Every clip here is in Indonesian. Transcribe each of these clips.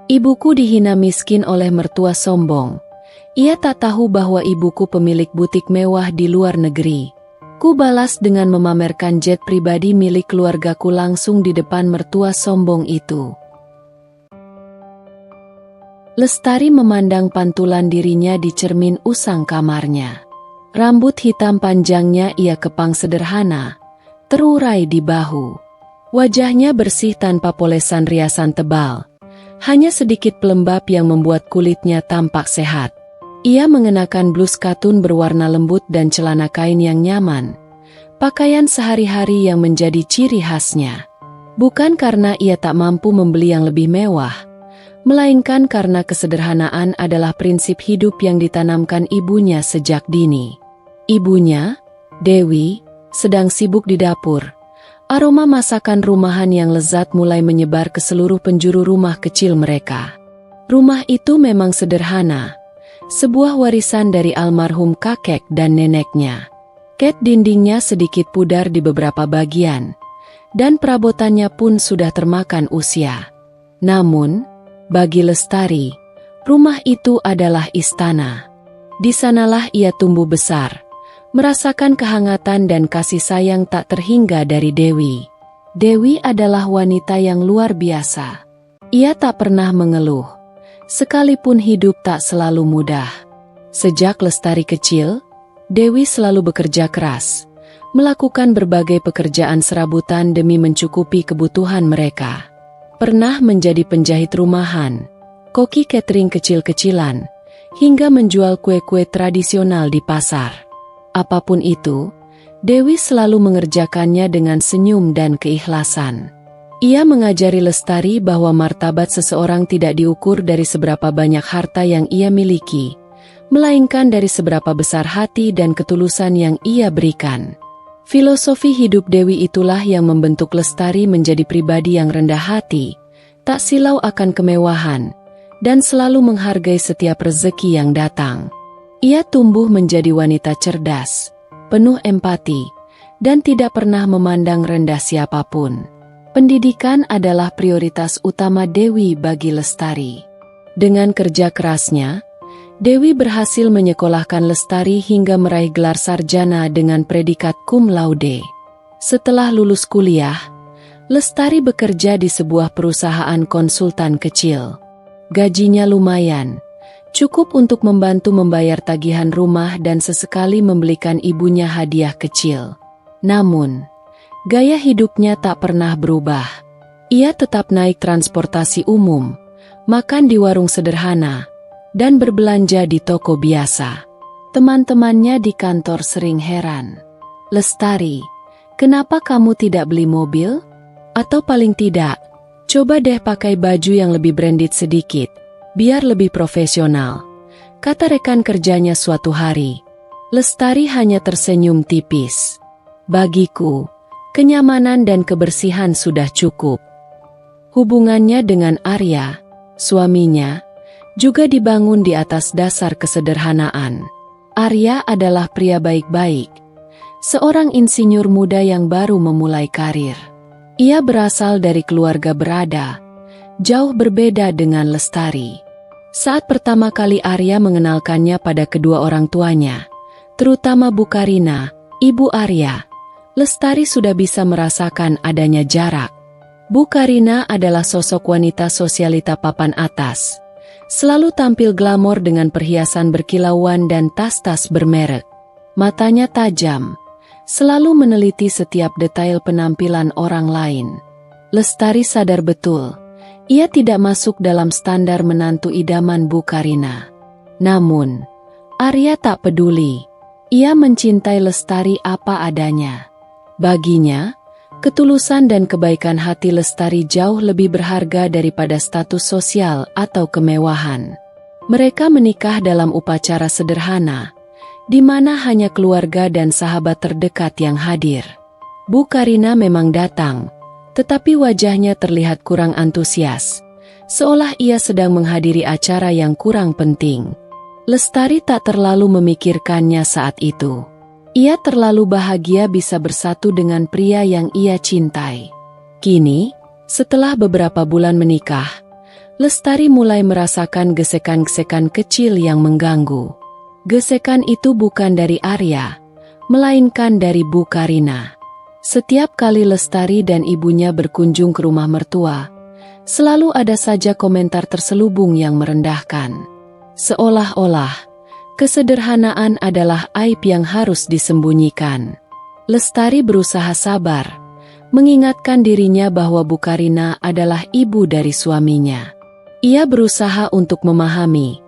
Ibuku dihina miskin oleh mertua sombong. Ia tak tahu bahwa ibuku pemilik butik mewah di luar negeri. Ku balas dengan memamerkan jet pribadi milik keluargaku langsung di depan mertua sombong itu. Lestari memandang pantulan dirinya di cermin usang kamarnya. Rambut hitam panjangnya ia kepang sederhana, terurai di bahu. Wajahnya bersih tanpa polesan riasan tebal. Hanya sedikit pelembab yang membuat kulitnya tampak sehat. Ia mengenakan blus katun berwarna lembut dan celana kain yang nyaman. Pakaian sehari-hari yang menjadi ciri khasnya. Bukan karena ia tak mampu membeli yang lebih mewah, melainkan karena kesederhanaan adalah prinsip hidup yang ditanamkan ibunya sejak dini. Ibunya, Dewi, sedang sibuk di dapur. Aroma masakan rumahan yang lezat mulai menyebar ke seluruh penjuru rumah kecil mereka. Rumah itu memang sederhana, sebuah warisan dari almarhum kakek dan neneknya. Cat dindingnya sedikit pudar di beberapa bagian, dan perabotannya pun sudah termakan usia. Namun, bagi Lestari, rumah itu adalah istana. Di sanalah ia tumbuh besar, merasakan kehangatan dan kasih sayang tak terhingga dari Dewi. Dewi adalah wanita yang luar biasa. Ia tak pernah mengeluh, sekalipun hidup tak selalu mudah. Sejak Lestari kecil, Dewi selalu bekerja keras, melakukan berbagai pekerjaan serabutan demi mencukupi kebutuhan mereka. Pernah menjadi penjahit rumahan, koki catering kecil-kecilan, hingga menjual kue-kue tradisional di pasar. Apapun itu, Dewi selalu mengerjakannya dengan senyum dan keikhlasan. Ia mengajari Lestari bahwa martabat seseorang tidak diukur dari seberapa banyak harta yang ia miliki, melainkan dari seberapa besar hati dan ketulusan yang ia berikan. Filosofi hidup Dewi itulah yang membentuk Lestari menjadi pribadi yang rendah hati, tak silau akan kemewahan, dan selalu menghargai setiap rezeki yang datang. Ia tumbuh menjadi wanita cerdas, penuh empati, dan tidak pernah memandang rendah siapapun. Pendidikan adalah prioritas utama Dewi bagi Lestari. Dengan kerja kerasnya, Dewi berhasil menyekolahkan Lestari hingga meraih gelar sarjana dengan predikat cum laude. Setelah lulus kuliah, Lestari bekerja di sebuah perusahaan konsultan kecil. Gajinya lumayan, cukup untuk membantu membayar tagihan rumah dan sesekali membelikan ibunya hadiah kecil. Namun, gaya hidupnya tak pernah berubah. Ia tetap naik transportasi umum, makan di warung sederhana, dan berbelanja di toko biasa. Teman-temannya di kantor sering heran. "Lestari, kenapa kamu tidak beli mobil? Atau paling tidak, coba deh pakai baju yang lebih branded sedikit, biar lebih profesional," kata rekan kerjanya suatu hari. Lestari hanya tersenyum tipis. "Bagiku, kenyamanan dan kebersihan sudah cukup." Hubungannya dengan Arya, suaminya, juga dibangun di atas dasar kesederhanaan. Arya adalah pria baik-baik, seorang insinyur muda yang baru memulai karir. Ia berasal dari keluarga berada, jauh berbeda dengan Lestari. Saat pertama kali Arya mengenalkannya pada kedua orang tuanya, terutama Bu Karina, ibu Arya, Lestari sudah bisa merasakan adanya jarak. Bu Karina adalah sosok wanita sosialita papan atas, selalu tampil glamor dengan perhiasan berkilauan dan tas-tas bermerek. Matanya tajam, selalu meneliti setiap detail penampilan orang lain. Lestari sadar betul, ia tidak masuk dalam standar menantu idaman Bu Karina. Namun, Arya tak peduli. Ia mencintai Lestari apa adanya. Baginya, ketulusan dan kebaikan hati Lestari jauh lebih berharga daripada status sosial atau kemewahan. Mereka menikah dalam upacara sederhana, di mana hanya keluarga dan sahabat terdekat yang hadir. Bu Karina memang datang, tetapi wajahnya terlihat kurang antusias, seolah ia sedang menghadiri acara yang kurang penting. Lestari tak terlalu memikirkannya saat itu. Ia terlalu bahagia bisa bersatu dengan pria yang ia cintai. Kini, setelah beberapa bulan menikah, Lestari mulai merasakan gesekan-gesekan kecil yang mengganggu. Gesekan itu bukan dari Arya, melainkan dari Bu Karina. Setiap kali Lestari dan ibunya berkunjung ke rumah mertua, selalu ada saja komentar terselubung yang merendahkan. Seolah-olah, kesederhanaan adalah aib yang harus disembunyikan. Lestari berusaha sabar, mengingatkan dirinya bahwa Bu Karina adalah ibu dari suaminya. Ia berusaha untuk memahami,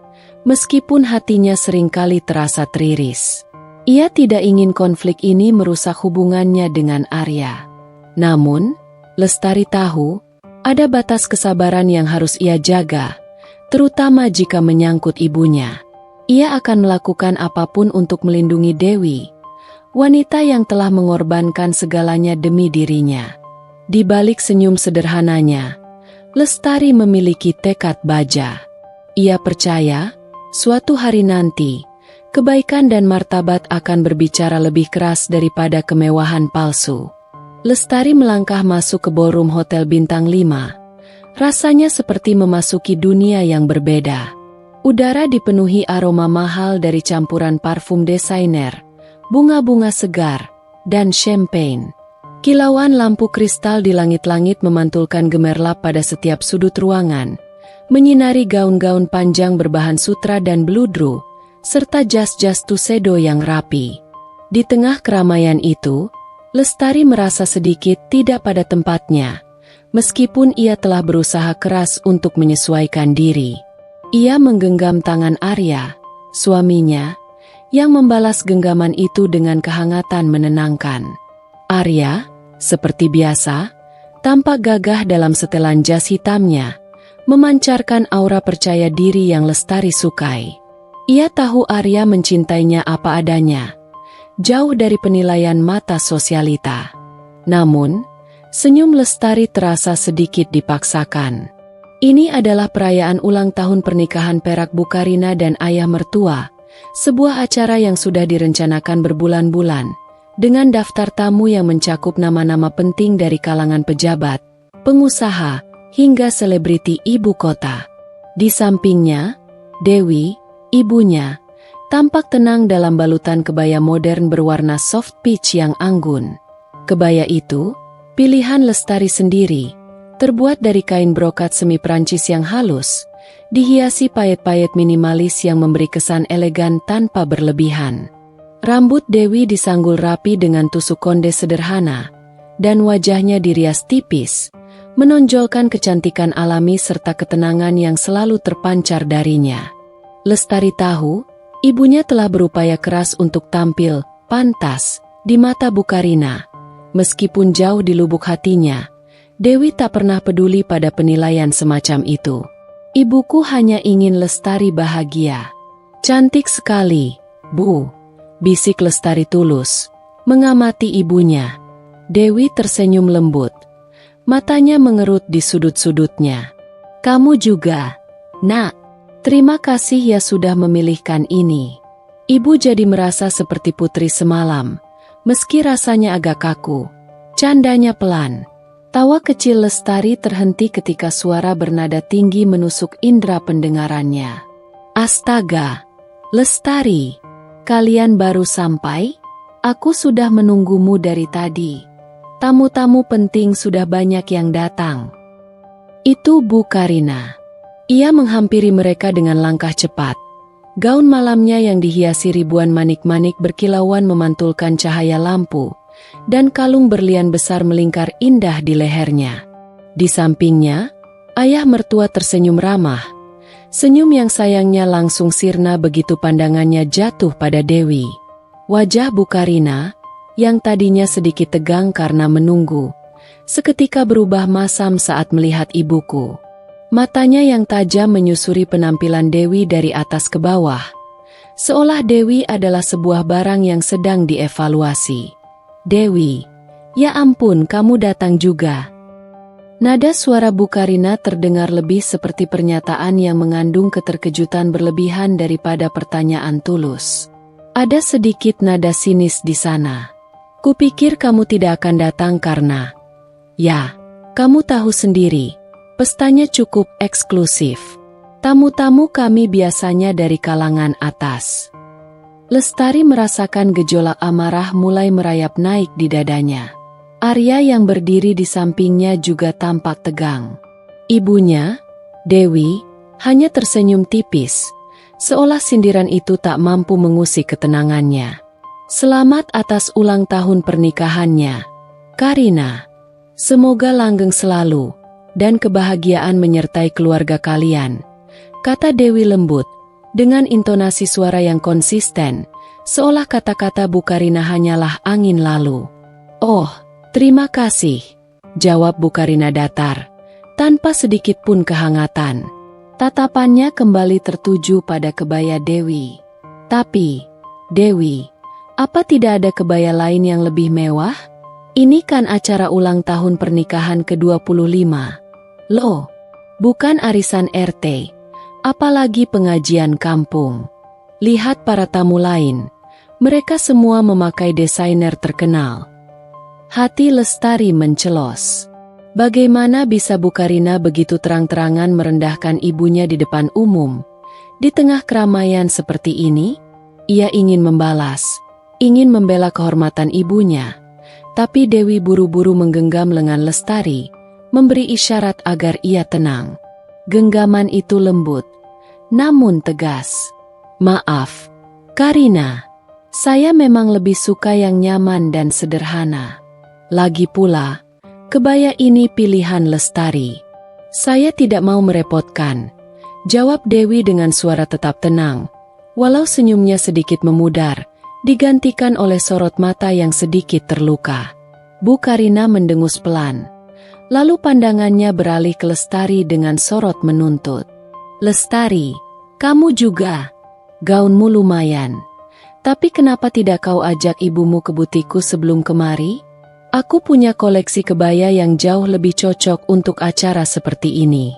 meskipun hatinya seringkali terasa teriris. Ia tidak ingin konflik ini merusak hubungannya dengan Arya. Namun, Lestari tahu, ada batas kesabaran yang harus ia jaga, terutama jika menyangkut ibunya. Ia akan melakukan apapun untuk melindungi Dewi, wanita yang telah mengorbankan segalanya demi dirinya. Di balik senyum sederhananya, Lestari memiliki tekad baja. Ia percaya, suatu hari nanti, kebaikan dan martabat akan berbicara lebih keras daripada kemewahan palsu. Lestari melangkah masuk ke ballroom Hotel Bintang 5. Rasanya seperti memasuki dunia yang berbeda. Udara dipenuhi aroma mahal dari campuran parfum desainer, bunga-bunga segar, dan champagne. Kilauan lampu kristal di langit-langit memantulkan gemerlap pada setiap sudut ruangan, menyinari gaun-gaun panjang berbahan sutra dan bludru, serta jas-jas tuxedo yang rapi. Di tengah keramaian itu, Lestari merasa sedikit tidak pada tempatnya, meskipun ia telah berusaha keras untuk menyesuaikan diri. Ia menggenggam tangan Arya, suaminya, yang membalas genggaman itu dengan kehangatan menenangkan. Arya, seperti biasa, tampak gagah dalam setelan jas hitamnya, memancarkan aura percaya diri yang Lestari sukai. Ia tahu Arya mencintainya apa adanya, jauh dari penilaian mata sosialita. Namun, senyum Lestari terasa sedikit dipaksakan. Ini adalah perayaan ulang tahun pernikahan perak Bu Karina dan ayah mertua, sebuah acara yang sudah direncanakan berbulan-bulan, dengan daftar tamu yang mencakup nama-nama penting dari kalangan pejabat, pengusaha, hingga selebriti ibu kota. Di sampingnya, Dewi, ibunya, tampak tenang dalam balutan kebaya modern berwarna soft peach yang anggun. Kebaya itu, pilihan Lestari sendiri, terbuat dari kain brokat semi Prancis yang halus, dihiasi payet-payet minimalis yang memberi kesan elegan tanpa berlebihan. Rambut Dewi disanggul rapi dengan tusuk konde sederhana, dan wajahnya dirias tipis, menonjolkan kecantikan alami serta ketenangan yang selalu terpancar darinya. Lestari tahu, ibunya telah berupaya keras untuk tampil pantas di mata Bu Karina. Meskipun jauh di lubuk hatinya, Dewi tak pernah peduli pada penilaian semacam itu. Ibuku hanya ingin Lestari bahagia. Cantik sekali, Bu, bisik Lestari tulus, mengamati ibunya. Dewi tersenyum lembut. Matanya mengerut di sudut-sudutnya. Kamu juga, Nak. Terima kasih ya sudah memilihkan ini. Ibu jadi merasa seperti putri semalam, meski rasanya agak kaku. Candanya pelan. Tawa kecil Lestari terhenti ketika suara bernada tinggi menusuk indera pendengarannya. Astaga, Lestari, kalian baru sampai? Aku sudah menunggumu dari tadi. Tamu-tamu penting sudah banyak yang datang. Itu Bu Karina. Ia menghampiri mereka dengan langkah cepat. Gaun malamnya yang dihiasi ribuan manik-manik berkilauan memantulkan cahaya lampu, dan kalung berlian besar melingkar indah di lehernya. Di sampingnya, ayah mertua tersenyum ramah. Senyum yang sayangnya langsung sirna begitu pandangannya jatuh pada Dewi. Wajah Bu Karina, yang tadinya sedikit tegang karena menunggu, seketika berubah masam saat melihat ibuku. Matanya yang tajam menyusuri penampilan Dewi dari atas ke bawah, seolah Dewi adalah sebuah barang yang sedang dievaluasi. Dewi, ya ampun kamu datang juga. Nada suara Bu Karina terdengar lebih seperti pernyataan yang mengandung keterkejutan berlebihan daripada pertanyaan tulus. Ada sedikit nada sinis di sana. Kupikir kamu tidak akan datang karena... Ya, kamu tahu sendiri. Pestanya cukup eksklusif. Tamu-tamu kami biasanya dari kalangan atas. Lestari merasakan gejolak amarah mulai merayap naik di dadanya. Arya yang berdiri di sampingnya juga tampak tegang. Ibunya, Dewi, hanya tersenyum tipis, seolah sindiran itu tak mampu mengusik ketenangannya. Selamat atas ulang tahun pernikahannya, Karina. Semoga langgeng selalu, dan kebahagiaan menyertai keluarga kalian, kata Dewi lembut, dengan intonasi suara yang konsisten, seolah kata-kata Bu Karina hanyalah angin lalu. Oh, terima kasih, jawab Bu Karina datar, tanpa sedikit pun kehangatan. Tatapannya kembali tertuju pada kebaya Dewi. Tapi, Dewi, apa tidak ada kebaya lain yang lebih mewah? Ini kan acara ulang tahun pernikahan ke-25. Loh, bukan arisan RT, apalagi pengajian kampung. Lihat para tamu lain, mereka semua memakai desainer terkenal. Hati Lestari mencelos. Bagaimana bisa Bu Karina begitu terang-terangan merendahkan ibunya di depan umum? Di tengah keramaian seperti ini, ia ingin membalas, ingin membela kehormatan ibunya. Tapi Dewi buru-buru menggenggam lengan Lestari, memberi isyarat agar ia tenang. Genggaman itu lembut, namun tegas. Maaf, Karina, saya memang lebih suka yang nyaman dan sederhana. Lagi pula, kebaya ini pilihan Lestari. Saya tidak mau merepotkan, jawab Dewi dengan suara tetap tenang, walau senyumnya sedikit memudar, digantikan oleh sorot mata yang sedikit terluka. Bu Karina mendengus pelan. Lalu pandangannya beralih ke Lestari dengan sorot menuntut. Lestari, kamu juga. Gaunmu lumayan. Tapi kenapa tidak kau ajak ibumu ke butiku sebelum kemari? Aku punya koleksi kebaya yang jauh lebih cocok untuk acara seperti ini.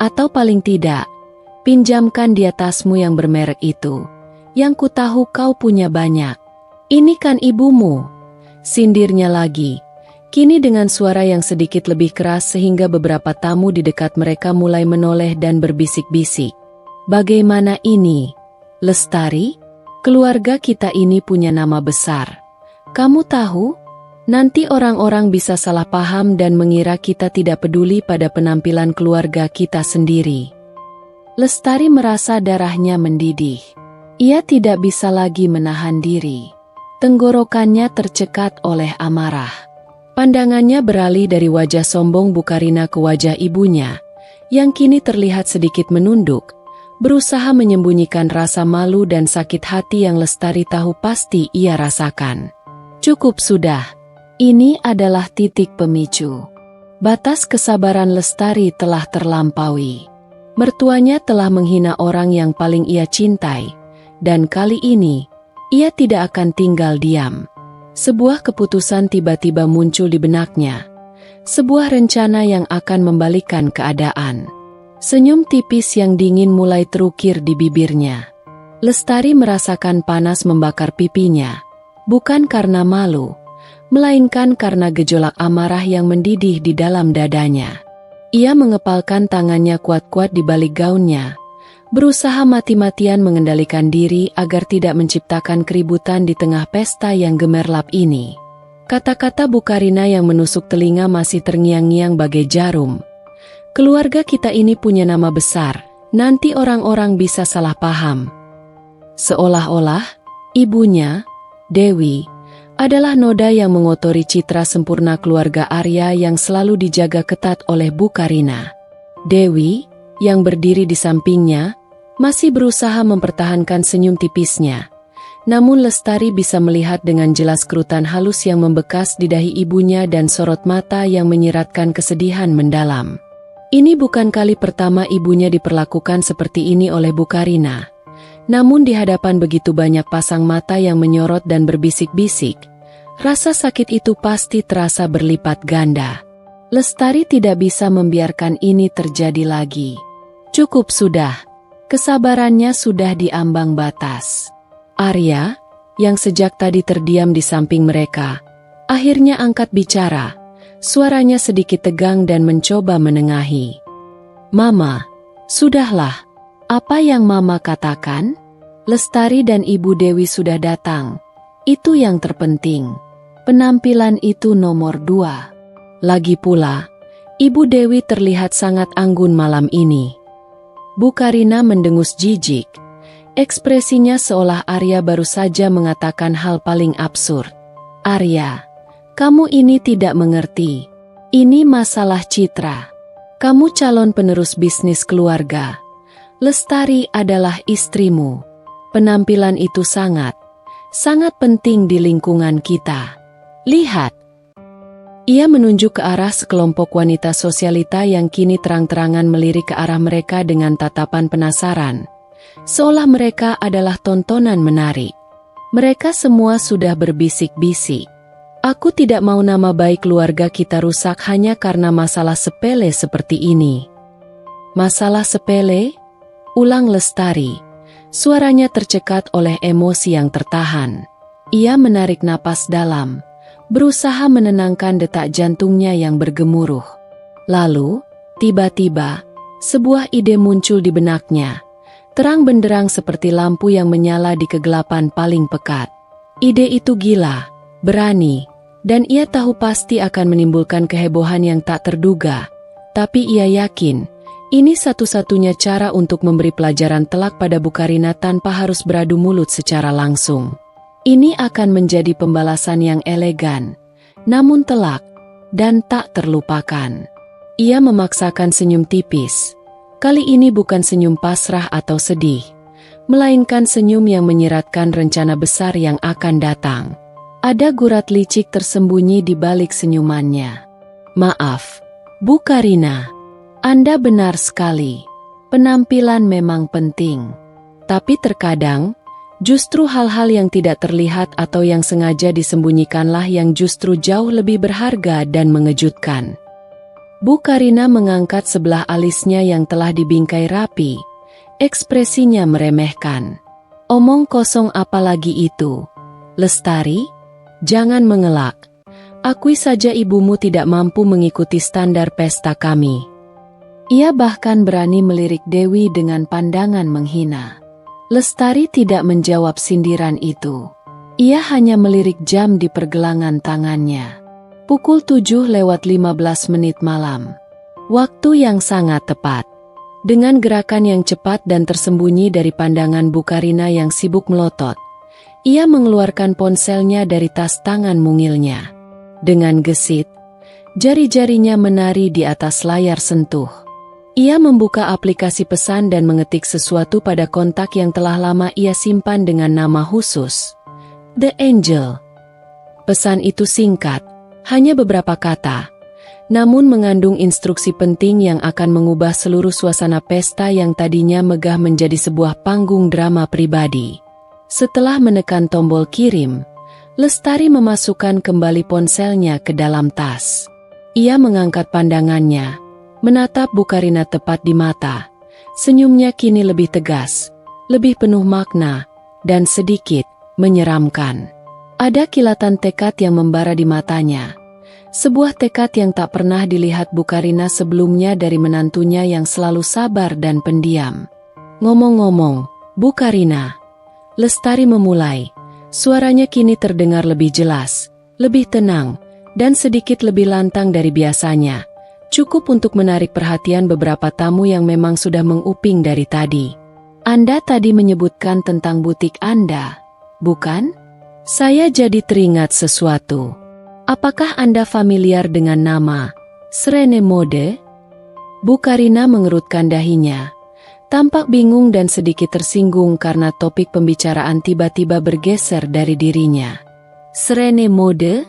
Atau paling tidak, pinjamkan dia tasmu yang bermerek itu. Yang ku tahu kau punya banyak. Ini kan ibumu. Sindirnya lagi. Kini dengan suara yang sedikit lebih keras sehingga beberapa tamu di dekat mereka mulai menoleh dan berbisik-bisik. Bagaimana ini, Lestari? Keluarga kita ini punya nama besar. Kamu tahu? Nanti orang-orang bisa salah paham dan mengira kita tidak peduli pada penampilan keluarga kita sendiri. Lestari merasa darahnya mendidih. Ia tidak bisa lagi menahan diri. Tenggorokannya tercekat oleh amarah. Pandangannya beralih dari wajah sombong Bu Karina ke wajah ibunya, yang kini terlihat sedikit menunduk, berusaha menyembunyikan rasa malu dan sakit hati yang Lestari tahu pasti ia rasakan. Cukup sudah. Ini adalah titik pemicu. Batas kesabaran Lestari telah terlampaui. Mertuanya telah menghina orang yang paling ia cintai. Dan kali ini, ia tidak akan tinggal diam. Sebuah keputusan tiba-tiba muncul di benaknya. Sebuah rencana yang akan membalikkan keadaan. Senyum tipis yang dingin mulai terukir di bibirnya. Lestari merasakan panas membakar pipinya. Bukan karena malu, melainkan karena gejolak amarah yang mendidih di dalam dadanya. Ia mengepalkan tangannya kuat-kuat di balik gaunnya, berusaha mati-matian mengendalikan diri agar tidak menciptakan keributan di tengah pesta yang gemerlap ini. Kata-kata Bu Karina yang menusuk telinga masih terngiang-ngiang bagai jarum. Keluarga kita ini punya nama besar, nanti orang-orang bisa salah paham. Seolah-olah, ibunya, Dewi, adalah noda yang mengotori citra sempurna keluarga Arya yang selalu dijaga ketat oleh Bu Karina. Dewi, yang berdiri di sampingnya, masih berusaha mempertahankan senyum tipisnya. Namun Lestari bisa melihat dengan jelas kerutan halus yang membekas di dahi ibunya dan sorot mata yang menyiratkan kesedihan mendalam. Ini bukan kali pertama ibunya diperlakukan seperti ini oleh Bu Karina. Namun di hadapan begitu banyak pasang mata yang menyorot dan berbisik-bisik, rasa sakit itu pasti terasa berlipat ganda. Lestari tidak bisa membiarkan ini terjadi lagi. Cukup sudah. Kesabarannya sudah diambang batas. Arya, yang sejak tadi terdiam di samping mereka, akhirnya angkat bicara. Suaranya sedikit tegang dan mencoba menengahi. Mama, sudahlah. Apa yang Mama katakan? Lestari dan Ibu Dewi sudah datang. Itu yang terpenting. Penampilan itu nomor 2. Lagi pula, Ibu Dewi terlihat sangat anggun malam ini. Bu Karina mendengus jijik. Ekspresinya seolah Arya baru saja mengatakan hal paling absurd. Arya, kamu ini tidak mengerti. Ini masalah citra. Kamu calon penerus bisnis keluarga. Lestari adalah istrimu. Penampilan itu sangat penting di lingkungan kita. Lihat. Ia menunjuk ke arah sekelompok wanita sosialita yang kini terang-terangan melirik ke arah mereka dengan tatapan penasaran. Seolah mereka adalah tontonan menarik. Mereka semua sudah berbisik-bisik. Aku tidak mau nama baik keluarga kita rusak hanya karena masalah sepele seperti ini. Masalah sepele? Ulang Lestari. Suaranya tercekat oleh emosi yang tertahan. Ia menarik napas dalam, berusaha menenangkan detak jantungnya yang bergemuruh. Lalu, tiba-tiba, sebuah ide muncul di benaknya. Terang benderang seperti lampu yang menyala di kegelapan paling pekat. Ide itu gila, berani, dan ia tahu pasti akan menimbulkan kehebohan yang tak terduga. Tapi ia yakin, ini satu-satunya cara untuk memberi pelajaran telak pada Bu Karina tanpa harus beradu mulut secara langsung. Ini akan menjadi pembalasan yang elegan, namun telak, dan tak terlupakan. Ia memaksakan senyum tipis. Kali ini bukan senyum pasrah atau sedih, melainkan senyum yang menyiratkan rencana besar yang akan datang. Ada gurat licik tersembunyi di balik senyumannya. Maaf, Bu Karina. Anda benar sekali. Penampilan memang penting. Tapi terkadang, justru hal-hal yang tidak terlihat atau yang sengaja disembunyikanlah yang justru jauh lebih berharga dan mengejutkan. Bu Karina mengangkat sebelah alisnya yang telah dibingkai rapi. Ekspresinya meremehkan. Omong kosong apalagi itu. Lestari? Jangan mengelak. Akui saja ibumu tidak mampu mengikuti standar pesta kami. Ia bahkan berani melirik Dewi dengan pandangan menghina. Lestari tidak menjawab sindiran itu. Ia hanya melirik jam di pergelangan tangannya. Pukul 7:15 malam. Waktu yang sangat tepat. Dengan gerakan yang cepat dan tersembunyi dari pandangan Bu Karina yang sibuk melotot, ia mengeluarkan ponselnya dari tas tangan mungilnya. Dengan gesit, jari-jarinya menari di atas layar sentuh. Ia membuka aplikasi pesan dan mengetik sesuatu pada kontak yang telah lama ia simpan dengan nama khusus, The Angel. Pesan itu singkat, hanya beberapa kata, namun mengandung instruksi penting yang akan mengubah seluruh suasana pesta yang tadinya megah menjadi sebuah panggung drama pribadi. Setelah menekan tombol kirim, Lestari memasukkan kembali ponselnya ke dalam tas. Ia mengangkat pandangannya, menatap Bu Karina tepat di mata. Senyumnya kini lebih tegas, lebih penuh makna, dan sedikit menyeramkan. Ada kilatan tekad yang membara di matanya. Sebuah tekad yang tak pernah dilihat Bu Karina sebelumnya dari menantunya yang selalu sabar dan pendiam. Ngomong-ngomong, Bu Karina, Lestari memulai. Suaranya kini terdengar lebih jelas, lebih tenang, dan sedikit lebih lantang dari biasanya. Cukup untuk menarik perhatian beberapa tamu yang memang sudah menguping dari tadi. Anda tadi menyebutkan tentang butik Anda, bukan? Saya jadi teringat sesuatu. Apakah Anda familiar dengan nama Srene Mode? Bu Karina mengerutkan dahinya. Tampak bingung dan sedikit tersinggung karena topik pembicaraan tiba-tiba bergeser dari dirinya. Srene Mode?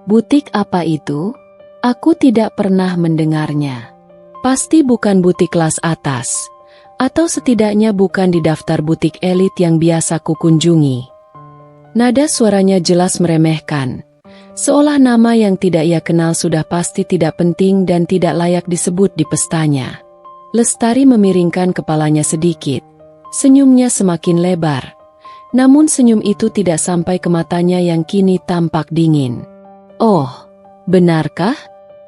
Butik apa itu? Aku tidak pernah mendengarnya. Pasti bukan butik kelas atas, atau setidaknya bukan di daftar butik elit yang biasa kukunjungi. Nada suaranya jelas meremehkan, seolah nama yang tidak ia kenal sudah pasti tidak penting dan tidak layak disebut di pestanya. Lestari memiringkan kepalanya sedikit, senyumnya semakin lebar. Namun senyum itu tidak sampai ke matanya yang kini tampak dingin. Oh, benarkah?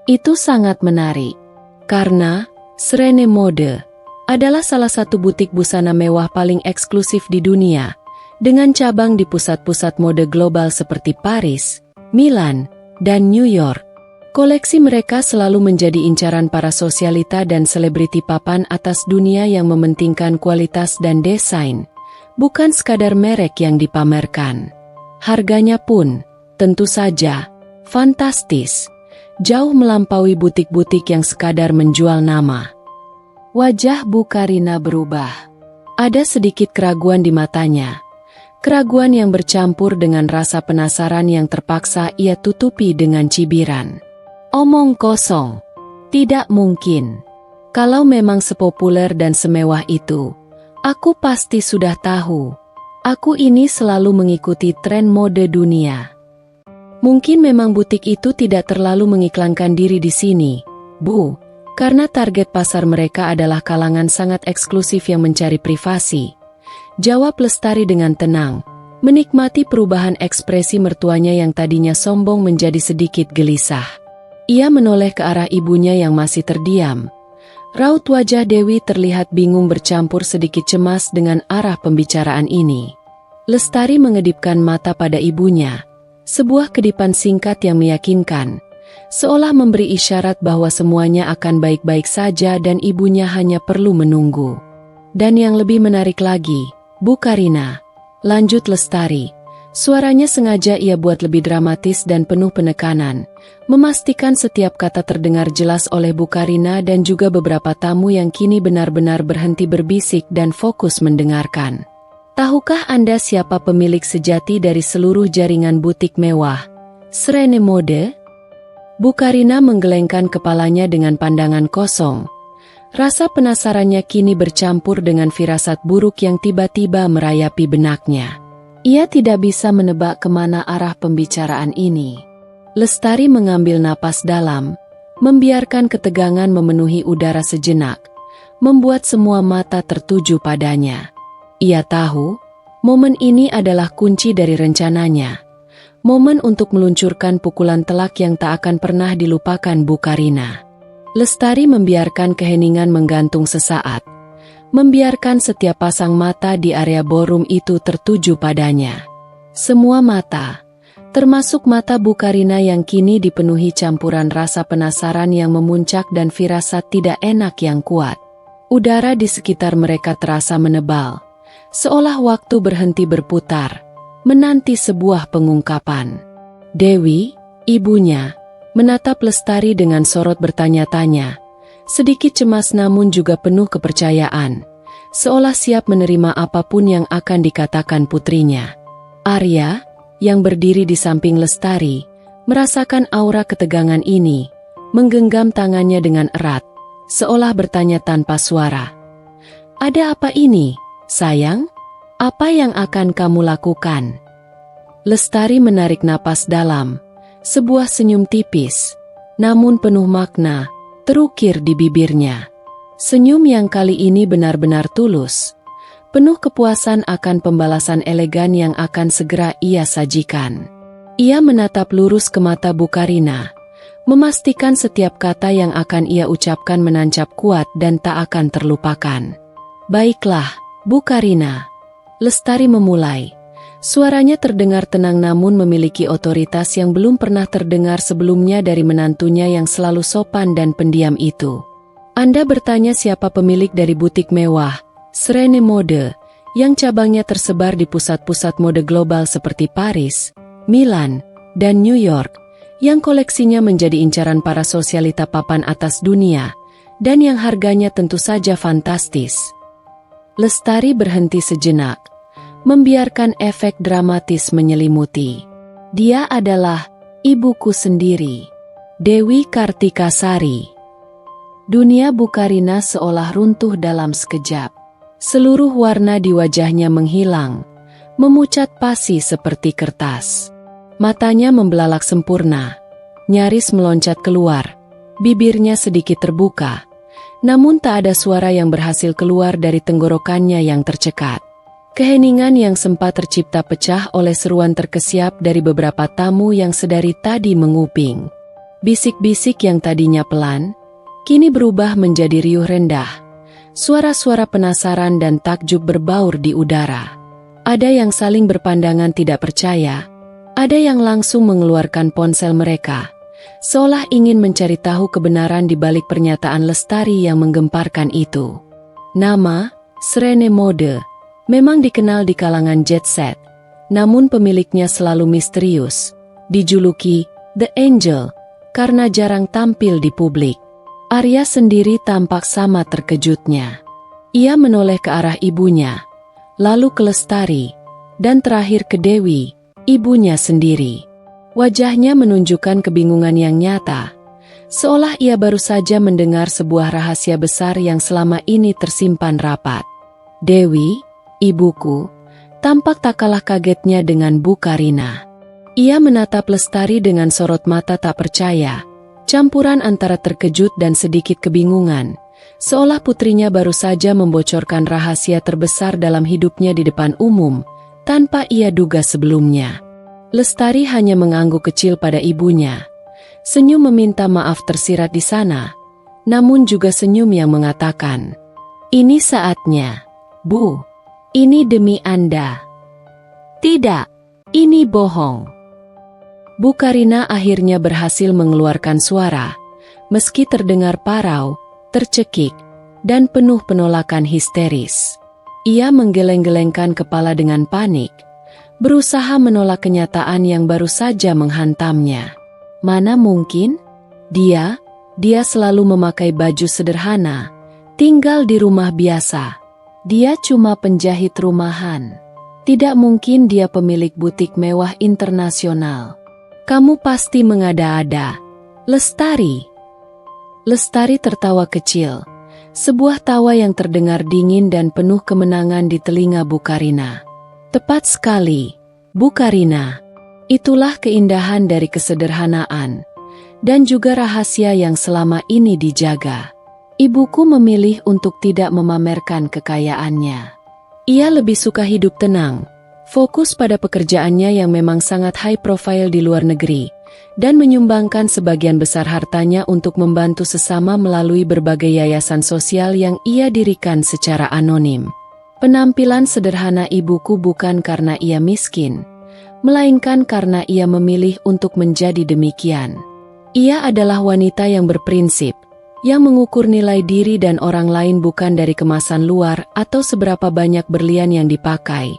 Itu sangat menarik. Karena, Serene Mode adalah salah satu butik busana mewah paling eksklusif di dunia, dengan cabang di pusat-pusat mode global seperti Paris, Milan, dan New York. Koleksi mereka selalu menjadi incaran para sosialita dan selebriti papan atas dunia yang mementingkan kualitas dan desain, bukan sekadar merek yang dipamerkan. Harganya pun, tentu saja, fantastis, jauh melampaui butik-butik yang sekadar menjual nama. Wajah Bu Karina berubah. Ada sedikit keraguan di matanya. Keraguan yang bercampur dengan rasa penasaran yang terpaksa ia tutupi dengan cibiran. Omong kosong. Tidak mungkin. Kalau memang sepopuler dan semewah itu, aku pasti sudah tahu. Aku ini selalu mengikuti tren mode dunia. Mungkin memang butik itu tidak terlalu mengiklankan diri di sini, Bu, karena target pasar mereka adalah kalangan sangat eksklusif yang mencari privasi. Jawab Lestari dengan tenang, menikmati perubahan ekspresi mertuanya yang tadinya sombong menjadi sedikit gelisah. Ia menoleh ke arah ibunya yang masih terdiam. Raut wajah Dewi terlihat bingung bercampur sedikit cemas dengan arah pembicaraan ini. Lestari mengedipkan mata pada ibunya. Sebuah kedipan singkat yang meyakinkan, seolah memberi isyarat bahwa semuanya akan baik-baik saja dan ibunya hanya perlu menunggu. Dan yang lebih menarik lagi, Bu Karina, lanjut Lestari. Suaranya sengaja ia buat lebih dramatis dan penuh penekanan, memastikan setiap kata terdengar jelas oleh Bu Karina dan juga beberapa tamu yang kini benar-benar berhenti berbisik dan fokus mendengarkan. Tahukah Anda siapa pemilik sejati dari seluruh jaringan butik mewah, Serene Mode? Bu Karina menggelengkan kepalanya dengan pandangan kosong. Rasa penasarannya kini bercampur dengan firasat buruk yang tiba-tiba merayapi benaknya. Ia tidak bisa menebak kemana arah pembicaraan ini. Lestari mengambil napas dalam, membiarkan ketegangan memenuhi udara sejenak, membuat semua mata tertuju padanya. Ia tahu, momen ini adalah kunci dari rencananya. Momen untuk meluncurkan pukulan telak yang tak akan pernah dilupakan Bu Karina. Lestari membiarkan keheningan menggantung sesaat. Membiarkan setiap pasang mata di area ballroom itu tertuju padanya. Semua mata, termasuk mata Bu Karina yang kini dipenuhi campuran rasa penasaran yang memuncak dan firasat tidak enak yang kuat. Udara di sekitar mereka terasa menebal, seolah waktu berhenti berputar, menanti sebuah pengungkapan. Dewi, ibunya, menatap Lestari dengan sorot bertanya-tanya. Sedikit cemas namun juga penuh kepercayaan, seolah siap menerima apapun yang akan dikatakan putrinya. Arya, yang berdiri di samping Lestari, merasakan aura ketegangan ini, menggenggam tangannya dengan erat, seolah bertanya tanpa suara. Ada apa ini, sayang? Apa yang akan kamu lakukan? Lestari menarik napas dalam, sebuah senyum tipis, namun penuh makna, terukir di bibirnya. Senyum yang kali ini benar-benar tulus, penuh kepuasan akan pembalasan elegan yang akan segera ia sajikan. Ia menatap lurus ke mata Bu Karina, memastikan setiap kata yang akan ia ucapkan menancap kuat dan tak akan terlupakan. Baiklah, Bu Karina. Lestari memulai. Suaranya terdengar tenang namun memiliki otoritas yang belum pernah terdengar sebelumnya dari menantunya yang selalu sopan dan pendiam itu. Anda bertanya siapa pemilik dari butik mewah, Serene Mode, yang cabangnya tersebar di pusat-pusat mode global seperti Paris, Milan, dan New York, yang koleksinya menjadi incaran para sosialita papan atas dunia, dan yang harganya tentu saja fantastis. Lestari berhenti sejenak, membiarkan efek dramatis menyelimuti. Dia adalah ibuku sendiri, Dewi Kartikasari. Dunia Bu Karina seolah runtuh dalam sekejap. Seluruh warna di wajahnya menghilang, memucat pasi seperti kertas. Matanya membelalak sempurna, nyaris meloncat keluar, bibirnya sedikit terbuka, namun tak ada suara yang berhasil keluar dari tenggorokannya yang tercekat. Keheningan yang sempat tercipta pecah oleh seruan terkesiap dari beberapa tamu yang sedari tadi menguping. Bisik-bisik yang tadinya pelan, kini berubah menjadi riuh rendah. Suara-suara penasaran dan takjub berbaur di udara. Ada yang saling berpandangan tidak percaya, ada yang langsung mengeluarkan ponsel mereka, seolah ingin mencari tahu kebenaran di balik pernyataan Lestari yang menggemparkan itu. Nama, Srene Mode, memang dikenal di kalangan jet set, namun pemiliknya selalu misterius, dijuluki The Angel, karena jarang tampil di publik. Arya sendiri tampak sama terkejutnya. Ia menoleh ke arah ibunya, lalu ke Lestari, dan terakhir ke Dewi, ibunya sendiri. Wajahnya menunjukkan kebingungan yang nyata, seolah ia baru saja mendengar sebuah rahasia besar yang selama ini tersimpan rapat. Dewi, ibuku, tampak tak kalah kagetnya dengan Bu Karina. Ia menatap Lestari dengan sorot mata tak percaya, campuran antara terkejut dan sedikit kebingungan, seolah putrinya baru saja membocorkan rahasia terbesar dalam hidupnya di depan umum, tanpa ia duga sebelumnya. Lestari hanya mengangguk kecil pada ibunya. Senyum meminta maaf tersirat di sana, namun juga senyum yang mengatakan, "Ini saatnya, Bu. Ini demi Anda." "Tidak, ini bohong." Bu Karina akhirnya berhasil mengeluarkan suara, meski terdengar parau, tercekik, dan penuh penolakan histeris. Ia menggeleng-gelengkan kepala dengan panik, berusaha menolak kenyataan yang baru saja menghantamnya. Mana mungkin? Dia selalu memakai baju sederhana, tinggal di rumah biasa. Dia cuma penjahit rumahan. Tidak mungkin dia pemilik butik mewah internasional. Kamu pasti mengada-ada, Lestari. Lestari tertawa kecil, sebuah tawa yang terdengar dingin dan penuh kemenangan di telinga Bu Karina. Tepat sekali, Bu Karina. Itulah keindahan dari kesederhanaan, dan juga rahasia yang selama ini dijaga. Ibuku memilih untuk tidak memamerkan kekayaannya. Ia lebih suka hidup tenang, fokus pada pekerjaannya yang memang sangat high profile di luar negeri, dan menyumbangkan sebagian besar hartanya untuk membantu sesama melalui berbagai yayasan sosial yang ia dirikan secara anonim. Penampilan sederhana ibuku bukan karena ia miskin, melainkan karena ia memilih untuk menjadi demikian. Ia adalah wanita yang berprinsip, yang mengukur nilai diri dan orang lain bukan dari kemasan luar atau seberapa banyak berlian yang dipakai,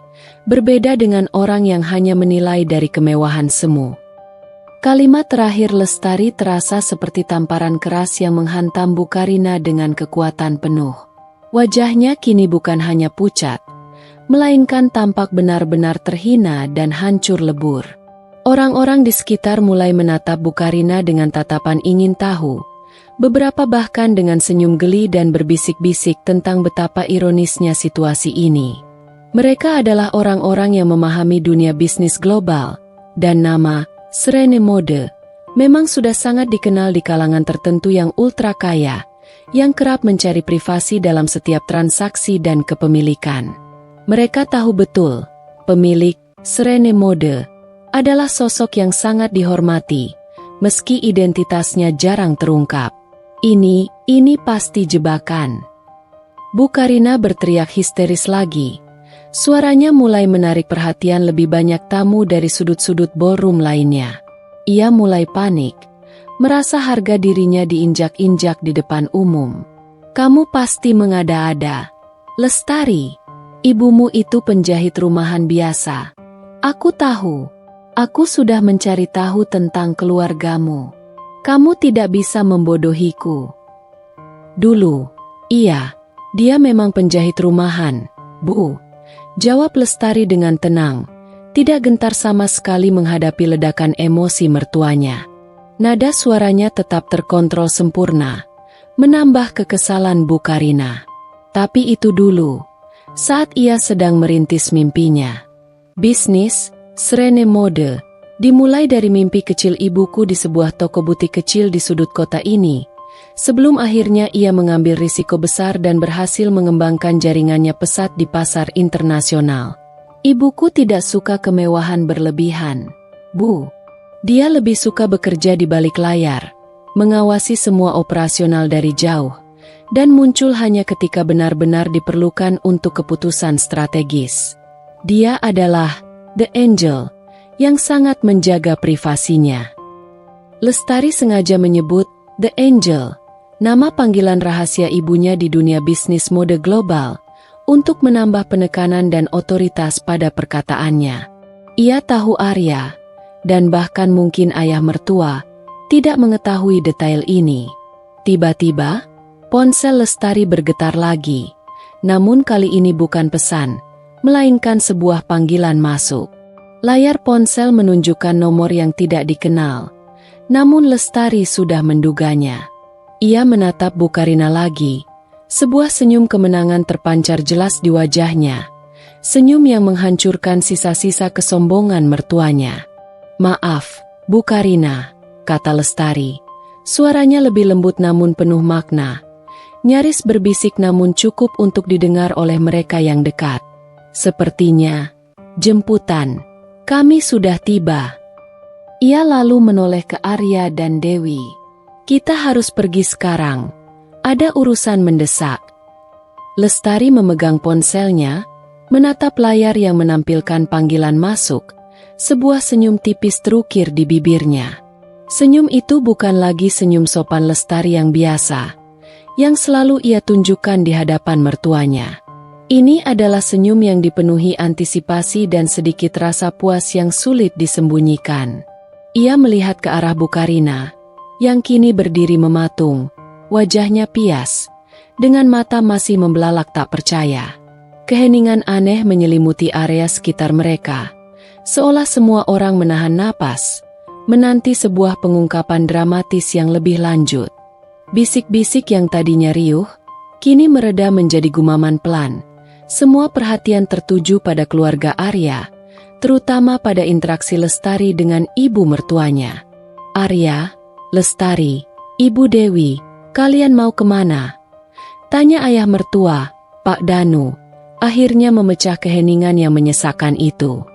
berbeda dengan orang yang hanya menilai dari kemewahan semu. Kalimat terakhir Lestari terasa seperti tamparan keras yang menghantam Bu Karina dengan kekuatan penuh. Wajahnya kini bukan hanya pucat, melainkan tampak benar-benar terhina dan hancur lebur. Orang-orang di sekitar mulai menatap Bu Karina dengan tatapan ingin tahu, beberapa bahkan dengan senyum geli dan berbisik-bisik tentang betapa ironisnya situasi ini. Mereka adalah orang-orang yang memahami dunia bisnis global, dan nama Srene Mode memang sudah sangat dikenal di kalangan tertentu yang ultra kaya, yang kerap mencari privasi dalam setiap transaksi dan kepemilikan. Mereka tahu betul, pemilik Srene Mode adalah sosok yang sangat dihormati, meski identitasnya jarang terungkap. Ini pasti jebakan. Bu Karina berteriak histeris lagi. Suaranya mulai menarik perhatian lebih banyak tamu dari sudut-sudut ballroom lainnya. Ia mulai panik, merasa harga dirinya diinjak-injak di depan umum. Kamu pasti mengada-ada, Lestari. Ibumu itu penjahit rumahan biasa. Aku tahu. Aku sudah mencari tahu tentang keluargamu. Kamu tidak bisa membodohiku. Dulu, iya, dia memang penjahit rumahan, Bu. Jawab Lestari dengan tenang, tidak gentar sama sekali menghadapi ledakan emosi mertuanya. Nada suaranya tetap terkontrol sempurna, menambah kekesalan Bu Karina. Tapi itu dulu, saat ia sedang merintis mimpinya. Bisnis Srene Mode dimulai dari mimpi kecil ibuku di sebuah toko butik kecil di sudut kota ini, sebelum akhirnya ia mengambil risiko besar dan berhasil mengembangkan jaringannya pesat di pasar internasional. Ibuku tidak suka kemewahan berlebihan, Bu. Dia lebih suka bekerja di balik layar, mengawasi semua operasional dari jauh, dan muncul hanya ketika benar-benar diperlukan untuk keputusan strategis. Dia adalah The Angel, yang sangat menjaga privasinya. Lestari sengaja menyebut The Angel, nama panggilan rahasia ibunya di dunia bisnis mode global, untuk menambah penekanan dan otoritas pada perkataannya. Ia tahu Arya, dan bahkan mungkin ayah mertua, tidak mengetahui detail ini. Tiba-tiba, ponsel Lestari bergetar lagi, namun kali ini bukan pesan, melainkan sebuah panggilan masuk. Layar ponsel menunjukkan nomor yang tidak dikenal, namun Lestari sudah menduganya. Ia menatap Bu Karina lagi, sebuah senyum kemenangan terpancar jelas di wajahnya, senyum yang menghancurkan sisa-sisa kesombongan mertuanya. "Maaf, Bu Karina," kata Lestari. Suaranya lebih lembut namun penuh makna, nyaris berbisik namun cukup untuk didengar oleh mereka yang dekat. "Sepertinya, jemputan kami sudah tiba." Ia lalu menoleh ke Arya dan Dewi. "Kita harus pergi sekarang. Ada urusan mendesak." Lestari memegang ponselnya, menatap layar yang menampilkan panggilan masuk. Sebuah senyum tipis terukir di bibirnya. Senyum itu bukan lagi senyum sopan Lestari yang biasa, yang selalu ia tunjukkan di hadapan mertuanya. Ini adalah senyum yang dipenuhi antisipasi dan sedikit rasa puas yang sulit disembunyikan. Ia melihat ke arah Bu Karina, yang kini berdiri mematung, wajahnya pias, dengan mata masih membelalak tak percaya. Keheningan aneh menyelimuti area sekitar mereka, seolah semua orang menahan napas, menanti sebuah pengungkapan dramatis yang lebih lanjut. Bisik-bisik yang tadinya riuh, kini mereda menjadi gumaman pelan. Semua perhatian tertuju pada keluarga Arya, terutama pada interaksi Lestari dengan ibu mertuanya. "Arya, Lestari, Ibu Dewi, kalian mau kemana?" tanya ayah mertua, Pak Danu, akhirnya memecah keheningan yang menyesakkan itu.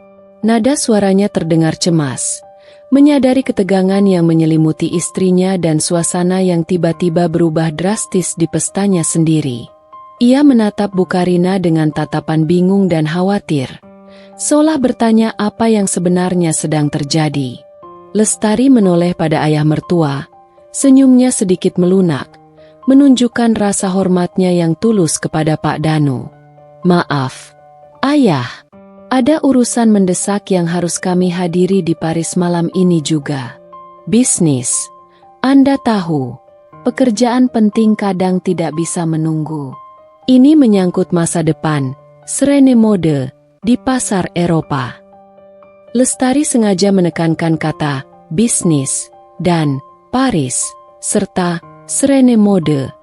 Nada suaranya terdengar cemas, menyadari ketegangan yang menyelimuti istrinya dan suasana yang tiba-tiba berubah drastis di pestanya sendiri. Ia menatap Bu Karina dengan tatapan bingung dan khawatir, seolah bertanya apa yang sebenarnya sedang terjadi. Lestari menoleh pada ayah mertua, senyumnya sedikit melunak, menunjukkan rasa hormatnya yang tulus kepada Pak Danu. "Maaf, Ayah, ada urusan mendesak yang harus kami hadiri di Paris malam ini juga. Bisnis, Anda tahu, pekerjaan penting kadang tidak bisa menunggu. Ini menyangkut masa depan, Serene Mode, di pasar Eropa." Lestari sengaja menekankan kata bisnis dan Paris, serta Serene Mode,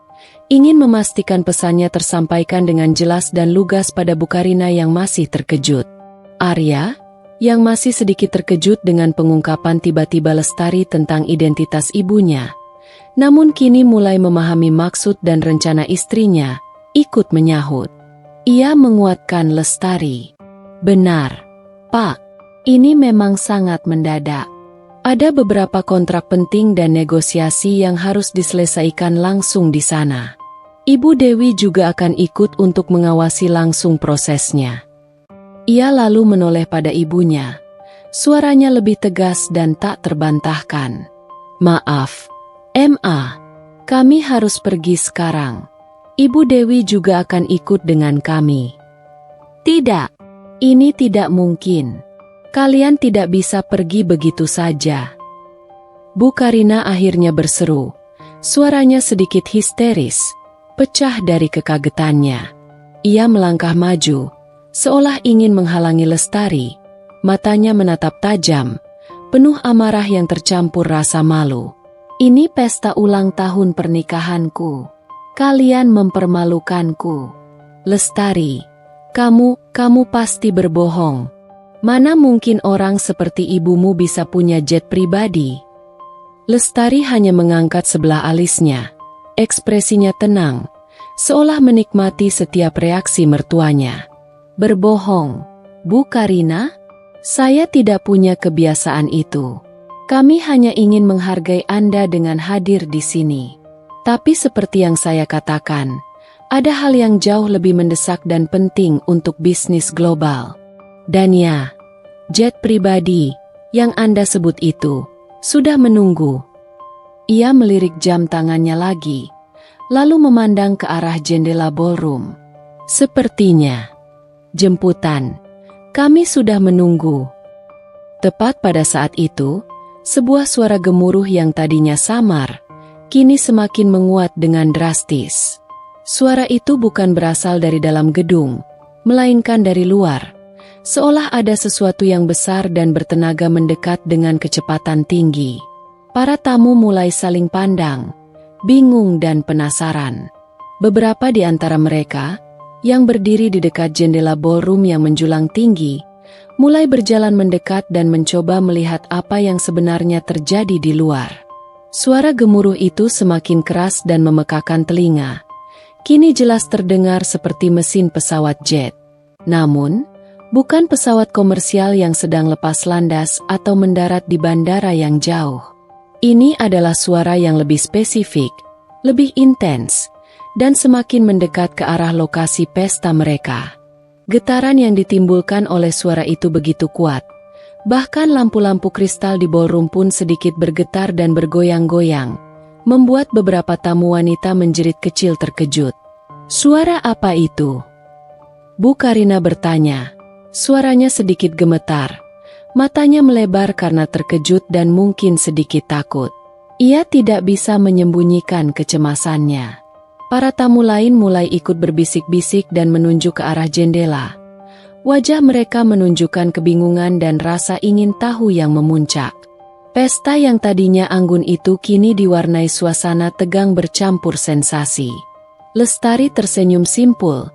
ingin memastikan pesannya tersampaikan dengan jelas dan lugas pada Bu Karina yang masih terkejut. Arya, yang masih sedikit terkejut dengan pengungkapan tiba-tiba Lestari tentang identitas ibunya, namun kini mulai memahami maksud dan rencana istrinya, ikut menyahut. Ia menguatkan Lestari. "Benar, Pak. Ini memang sangat mendadak. Ada beberapa kontrak penting dan negosiasi yang harus diselesaikan langsung di sana. Ibu Dewi juga akan ikut untuk mengawasi langsung prosesnya." Ia lalu menoleh pada ibunya. Suaranya lebih tegas dan tak terbantahkan. "Maaf, Ma. Kami harus pergi sekarang. Ibu Dewi juga akan ikut dengan kami." "Tidak, ini tidak mungkin. Kalian tidak bisa pergi begitu saja." Bu Karina akhirnya berseru. Suaranya sedikit histeris, pecah dari kekagetannya. Ia melangkah maju, seolah ingin menghalangi Lestari. Matanya menatap tajam, penuh amarah yang tercampur rasa malu. "Ini pesta ulang tahun pernikahanku. Kalian mempermalukanku. Lestari, kamu pasti berbohong. Mana mungkin orang seperti ibumu bisa punya jet pribadi?" Lestari hanya mengangkat sebelah alisnya. Ekspresinya tenang, seolah menikmati setiap reaksi mertuanya. "Berbohong, Bu Karina? Saya tidak punya kebiasaan itu." Kami hanya ingin menghargai Anda dengan hadir di sini. Tapi seperti yang saya katakan, ada hal yang jauh lebih mendesak dan penting untuk bisnis global. Dan ya, jet pribadi yang Anda sebut itu sudah menunggu. Ia melirik jam tangannya lagi, lalu memandang ke arah jendela ballroom. Sepertinya, jemputan, kami sudah menunggu. Tepat pada saat itu, sebuah suara gemuruh yang tadinya samar, kini semakin menguat dengan drastis. Suara itu bukan berasal dari dalam gedung, melainkan dari luar, seolah ada sesuatu yang besar dan bertenaga mendekat dengan kecepatan tinggi. Para tamu mulai saling pandang, bingung dan penasaran. Beberapa di antara mereka, yang berdiri di dekat jendela ballroom yang menjulang tinggi, mulai berjalan mendekat dan mencoba melihat apa yang sebenarnya terjadi di luar. Suara gemuruh itu semakin keras dan memekakan telinga. Kini jelas terdengar seperti mesin pesawat jet. Namun, bukan pesawat komersial yang sedang lepas landas atau mendarat di bandara yang jauh. Ini adalah suara yang lebih spesifik, lebih intens, dan semakin mendekat ke arah lokasi pesta mereka. Getaran yang ditimbulkan oleh suara itu begitu kuat. Bahkan lampu-lampu kristal di ballroom pun sedikit bergetar dan bergoyang-goyang, membuat beberapa tamu wanita menjerit kecil terkejut. Suara apa itu? Bu Karina bertanya. Suaranya sedikit gemetar. Matanya melebar karena terkejut dan mungkin sedikit takut. Ia tidak bisa menyembunyikan kecemasannya. Para tamu lain mulai ikut berbisik-bisik dan menunjuk ke arah jendela. Wajah mereka menunjukkan kebingungan dan rasa ingin tahu yang memuncak. Pesta yang tadinya anggun itu kini diwarnai suasana tegang bercampur sensasi. Lestari tersenyum simpul,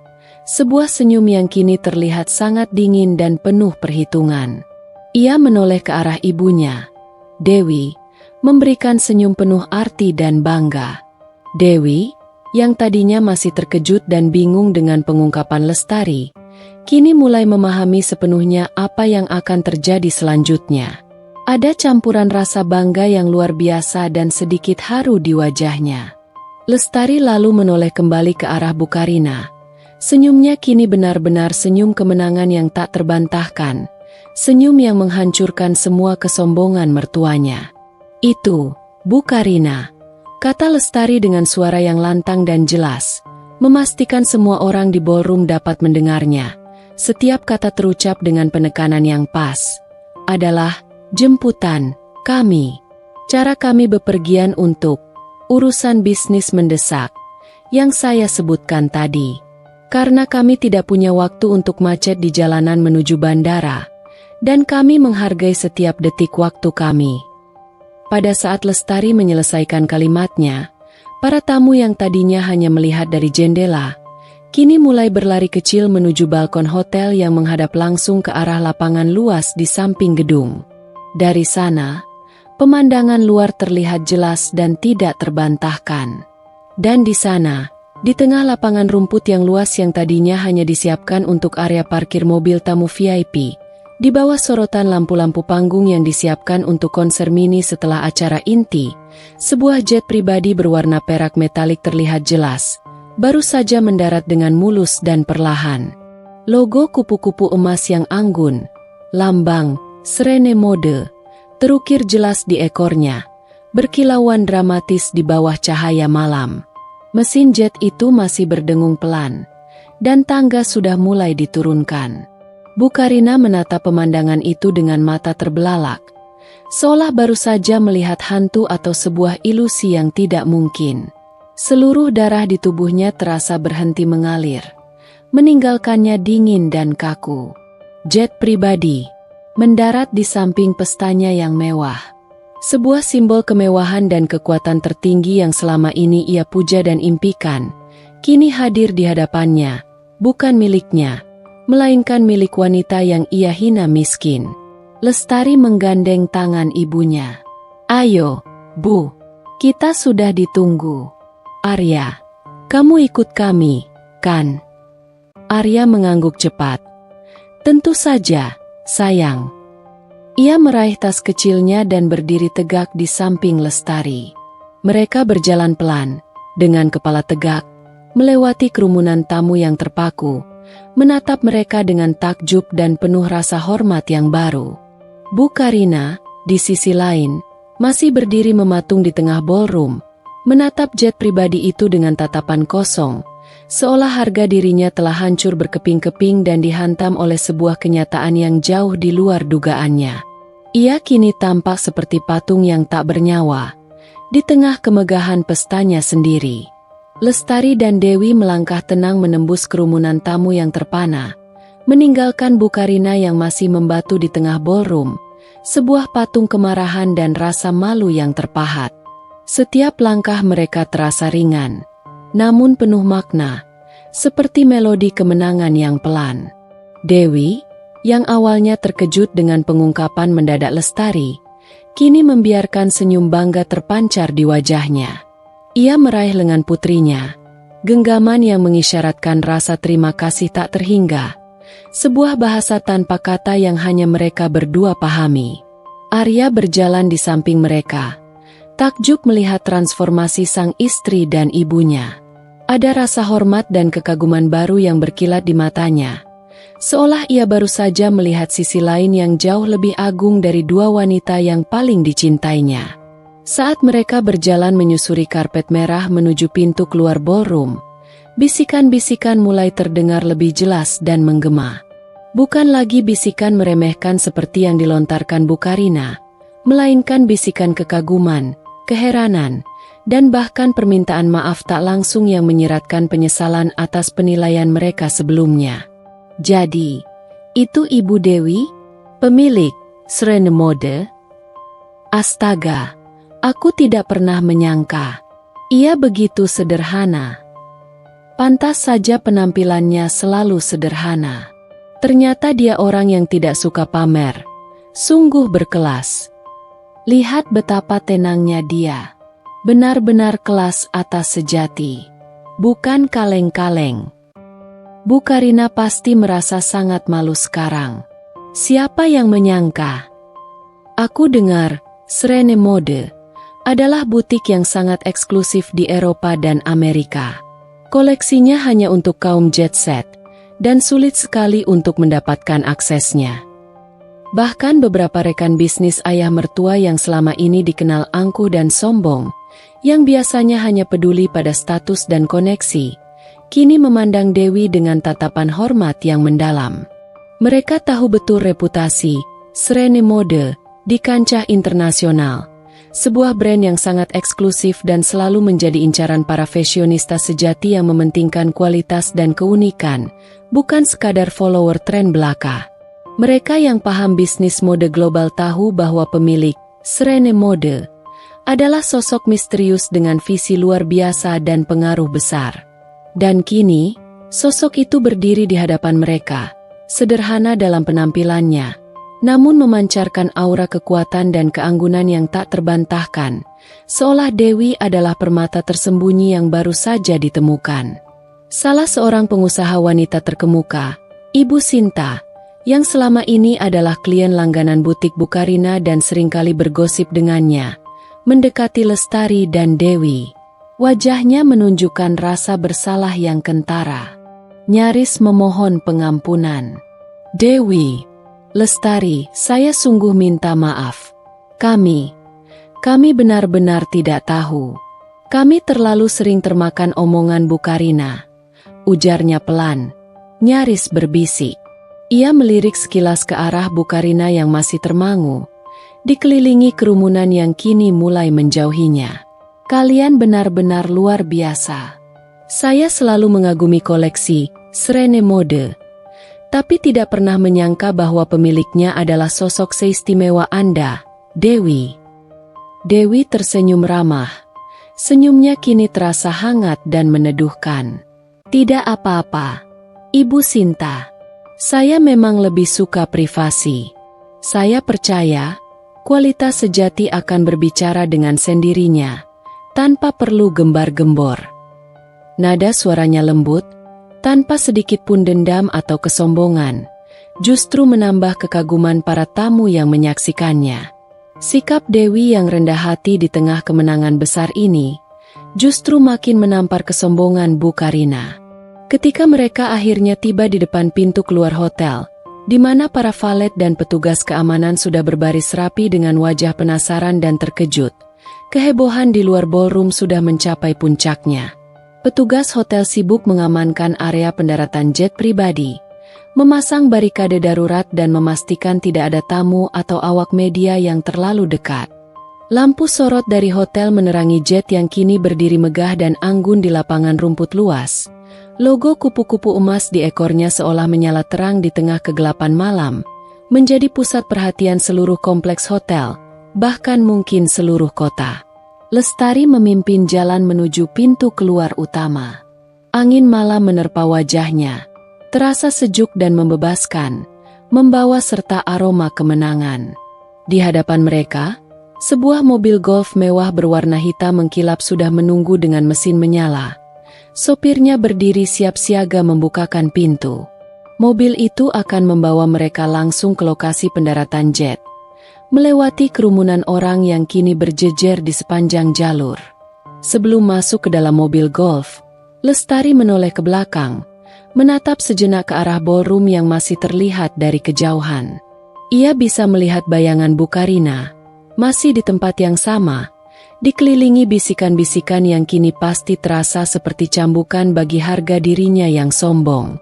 sebuah senyum yang kini terlihat sangat dingin dan penuh perhitungan. Ia menoleh ke arah ibunya, Dewi, memberikan senyum penuh arti dan bangga. Dewi, yang tadinya masih terkejut dan bingung dengan pengungkapan Lestari, kini mulai memahami sepenuhnya apa yang akan terjadi selanjutnya. Ada campuran rasa bangga yang luar biasa dan sedikit haru di wajahnya. Lestari lalu menoleh kembali ke arah Bu Karina. Senyumnya kini benar-benar senyum kemenangan yang tak terbantahkan, senyum yang menghancurkan semua kesombongan mertuanya. Itu, Bu Karina, kata Lestari dengan suara yang lantang dan jelas, memastikan semua orang di ballroom dapat mendengarnya. Setiap kata terucap dengan penekanan yang pas. Adalah, jemputan, kami. Cara kami bepergian untuk urusan bisnis mendesak, yang saya sebutkan tadi. Karena kami tidak punya waktu untuk macet di jalanan menuju bandara, dan kami menghargai setiap detik waktu kami. Pada saat Lestari menyelesaikan kalimatnya, para tamu yang tadinya hanya melihat dari jendela, kini mulai berlari kecil menuju balkon hotel yang menghadap langsung ke arah lapangan luas di samping gedung. Dari sana, pemandangan luar terlihat jelas dan tidak terbantahkan. Dan di sana, di tengah lapangan rumput yang luas yang tadinya hanya disiapkan untuk area parkir mobil tamu VIP, di bawah sorotan lampu-lampu panggung yang disiapkan untuk konser mini setelah acara inti, sebuah jet pribadi berwarna perak metalik terlihat jelas, baru saja mendarat dengan mulus dan perlahan. Logo kupu-kupu emas yang anggun, lambang, Serene Mode, terukir jelas di ekornya, berkilauan dramatis di bawah cahaya malam. Mesin jet itu masih berdengung pelan, dan tangga sudah mulai diturunkan. Bu Karina menatap pemandangan itu dengan mata terbelalak, seolah baru saja melihat hantu atau sebuah ilusi yang tidak mungkin. Seluruh darah di tubuhnya terasa berhenti mengalir, meninggalkannya dingin dan kaku. Jet pribadi mendarat di samping pestanya yang mewah. Sebuah simbol kemewahan dan kekuatan tertinggi yang selama ini ia puja dan impikan, kini hadir di hadapannya, bukan miliknya, melainkan milik wanita yang ia hina miskin. Lestari menggandeng tangan ibunya. Ayo, Bu, kita sudah ditunggu. Arya, kamu ikut kami, kan? Arya mengangguk cepat. Tentu saja, sayang. Ia meraih tas kecilnya dan berdiri tegak di samping Lestari. Mereka berjalan pelan, dengan kepala tegak, melewati kerumunan tamu yang terpaku, menatap mereka dengan takjub dan penuh rasa hormat yang baru. Bu Karina, di sisi lain, masih berdiri mematung di tengah ballroom, menatap jet pribadi itu dengan tatapan kosong, seolah harga dirinya telah hancur berkeping-keping dan dihantam oleh sebuah kenyataan yang jauh di luar dugaannya. Ia kini tampak seperti patung yang tak bernyawa, di tengah kemegahan pestanya sendiri. Lestari dan Dewi melangkah tenang menembus kerumunan tamu yang terpana, meninggalkan Bu Karina yang masih membatu di tengah ballroom, sebuah patung kemarahan dan rasa malu yang terpahat. Setiap langkah mereka terasa ringan, namun penuh makna, seperti melodi kemenangan yang pelan. Dewi, yang awalnya terkejut dengan pengungkapan mendadak Lestari, kini membiarkan senyum bangga terpancar di wajahnya. Ia meraih lengan putrinya, genggaman yang mengisyaratkan rasa terima kasih tak terhingga, sebuah bahasa tanpa kata yang hanya mereka berdua pahami. Arya berjalan di samping mereka, takjub melihat transformasi sang istri dan ibunya. Ada rasa hormat dan kekaguman baru yang berkilat di matanya, seolah ia baru saja melihat sisi lain yang jauh lebih agung dari dua wanita yang paling dicintainya. Saat mereka berjalan menyusuri karpet merah menuju pintu keluar ballroom, bisikan-bisikan mulai terdengar lebih jelas dan menggema. Bukan lagi bisikan meremehkan seperti yang dilontarkan Bu Karina, melainkan bisikan kekaguman, keheranan, dan bahkan permintaan maaf tak langsung yang menyiratkan penyesalan atas penilaian mereka sebelumnya. Jadi, itu Ibu Dewi, pemilik Serene Mode? Astaga, aku tidak pernah menyangka. Ia begitu sederhana. Pantas saja penampilannya selalu sederhana. Ternyata dia orang yang tidak suka pamer. Sungguh berkelas. Lihat betapa tenangnya dia. Benar-benar kelas atas sejati. Bukan kaleng-kaleng. Bu Karina pasti merasa sangat malu sekarang. Siapa yang menyangka? Aku dengar, Serene Mode adalah butik yang sangat eksklusif di Eropa dan Amerika. Koleksinya hanya untuk kaum jet set, dan sulit sekali untuk mendapatkan aksesnya. Bahkan beberapa rekan bisnis ayah mertua yang selama ini dikenal angkuh dan sombong, yang biasanya hanya peduli pada status dan koneksi, kini memandang Dewi dengan tatapan hormat yang mendalam. Mereka tahu betul reputasi Serene Mode di kancah internasional, sebuah brand yang sangat eksklusif dan selalu menjadi incaran para fashionista sejati yang mementingkan kualitas dan keunikan, bukan sekadar follower tren belaka. Mereka yang paham bisnis mode global tahu bahwa pemilik Serene Mode adalah sosok misterius dengan visi luar biasa dan pengaruh besar. Dan kini, sosok itu berdiri di hadapan mereka, sederhana dalam penampilannya, namun memancarkan aura kekuatan dan keanggunan yang tak terbantahkan, seolah Dewi adalah permata tersembunyi yang baru saja ditemukan. Salah seorang pengusaha wanita terkemuka, Ibu Sinta, yang selama ini adalah klien langganan butik Bu Karina dan seringkali bergosip dengannya, mendekati Lestari dan Dewi. Wajahnya menunjukkan rasa bersalah yang kentara, nyaris memohon pengampunan. Dewi, Lestari, saya sungguh minta maaf. Kami benar-benar tidak tahu. Kami terlalu sering termakan omongan Bu Karina, ujarnya pelan, nyaris berbisik. Ia melirik sekilas ke arah Bu Karina yang masih termangu, dikelilingi kerumunan yang kini mulai menjauhinya. Kalian benar-benar luar biasa. Saya selalu mengagumi koleksi Serene Mode, tapi tidak pernah menyangka bahwa pemiliknya adalah sosok seistimewa Anda, Dewi. Dewi tersenyum ramah. Senyumnya kini terasa hangat dan meneduhkan. Tidak apa-apa, Ibu Sinta. Saya memang lebih suka privasi. Saya percaya, kualitas sejati akan berbicara dengan sendirinya, tanpa perlu gembar-gembor. Nada suaranya lembut, tanpa sedikit pun dendam atau kesombongan, justru menambah kekaguman para tamu yang menyaksikannya. Sikap Dewi yang rendah hati di tengah kemenangan besar ini justru makin menampar kesombongan Bu Karina. Ketika mereka akhirnya tiba di depan pintu keluar hotel, di mana para valet dan petugas keamanan sudah berbaris rapi dengan wajah penasaran dan terkejut, kehebohan di luar ballroom sudah mencapai puncaknya. Petugas hotel sibuk mengamankan area pendaratan jet pribadi, memasang barikade darurat dan memastikan tidak ada tamu atau awak media yang terlalu dekat. Lampu sorot dari hotel menerangi jet yang kini berdiri megah dan anggun di lapangan rumput luas. Logo kupu-kupu emas di ekornya seolah menyala terang di tengah kegelapan malam, menjadi pusat perhatian seluruh kompleks hotel, bahkan mungkin seluruh kota. Lestari memimpin jalan menuju pintu keluar utama. Angin malam menerpa wajahnya, terasa sejuk dan membebaskan, membawa serta aroma kemenangan. Di hadapan mereka, sebuah mobil golf mewah berwarna hitam mengkilap sudah menunggu dengan mesin menyala. Sopirnya berdiri siap siaga membukakan pintu. Mobil itu akan membawa mereka langsung ke lokasi pendaratan jet, melewati kerumunan orang yang kini berjejer di sepanjang jalur. Sebelum masuk ke dalam mobil golf, Lestari menoleh ke belakang, menatap sejenak ke arah ballroom yang masih terlihat dari kejauhan. Ia bisa melihat bayangan Bu Karina, masih di tempat yang sama, dikelilingi bisikan-bisikan yang kini pasti terasa seperti cambukan bagi harga dirinya yang sombong.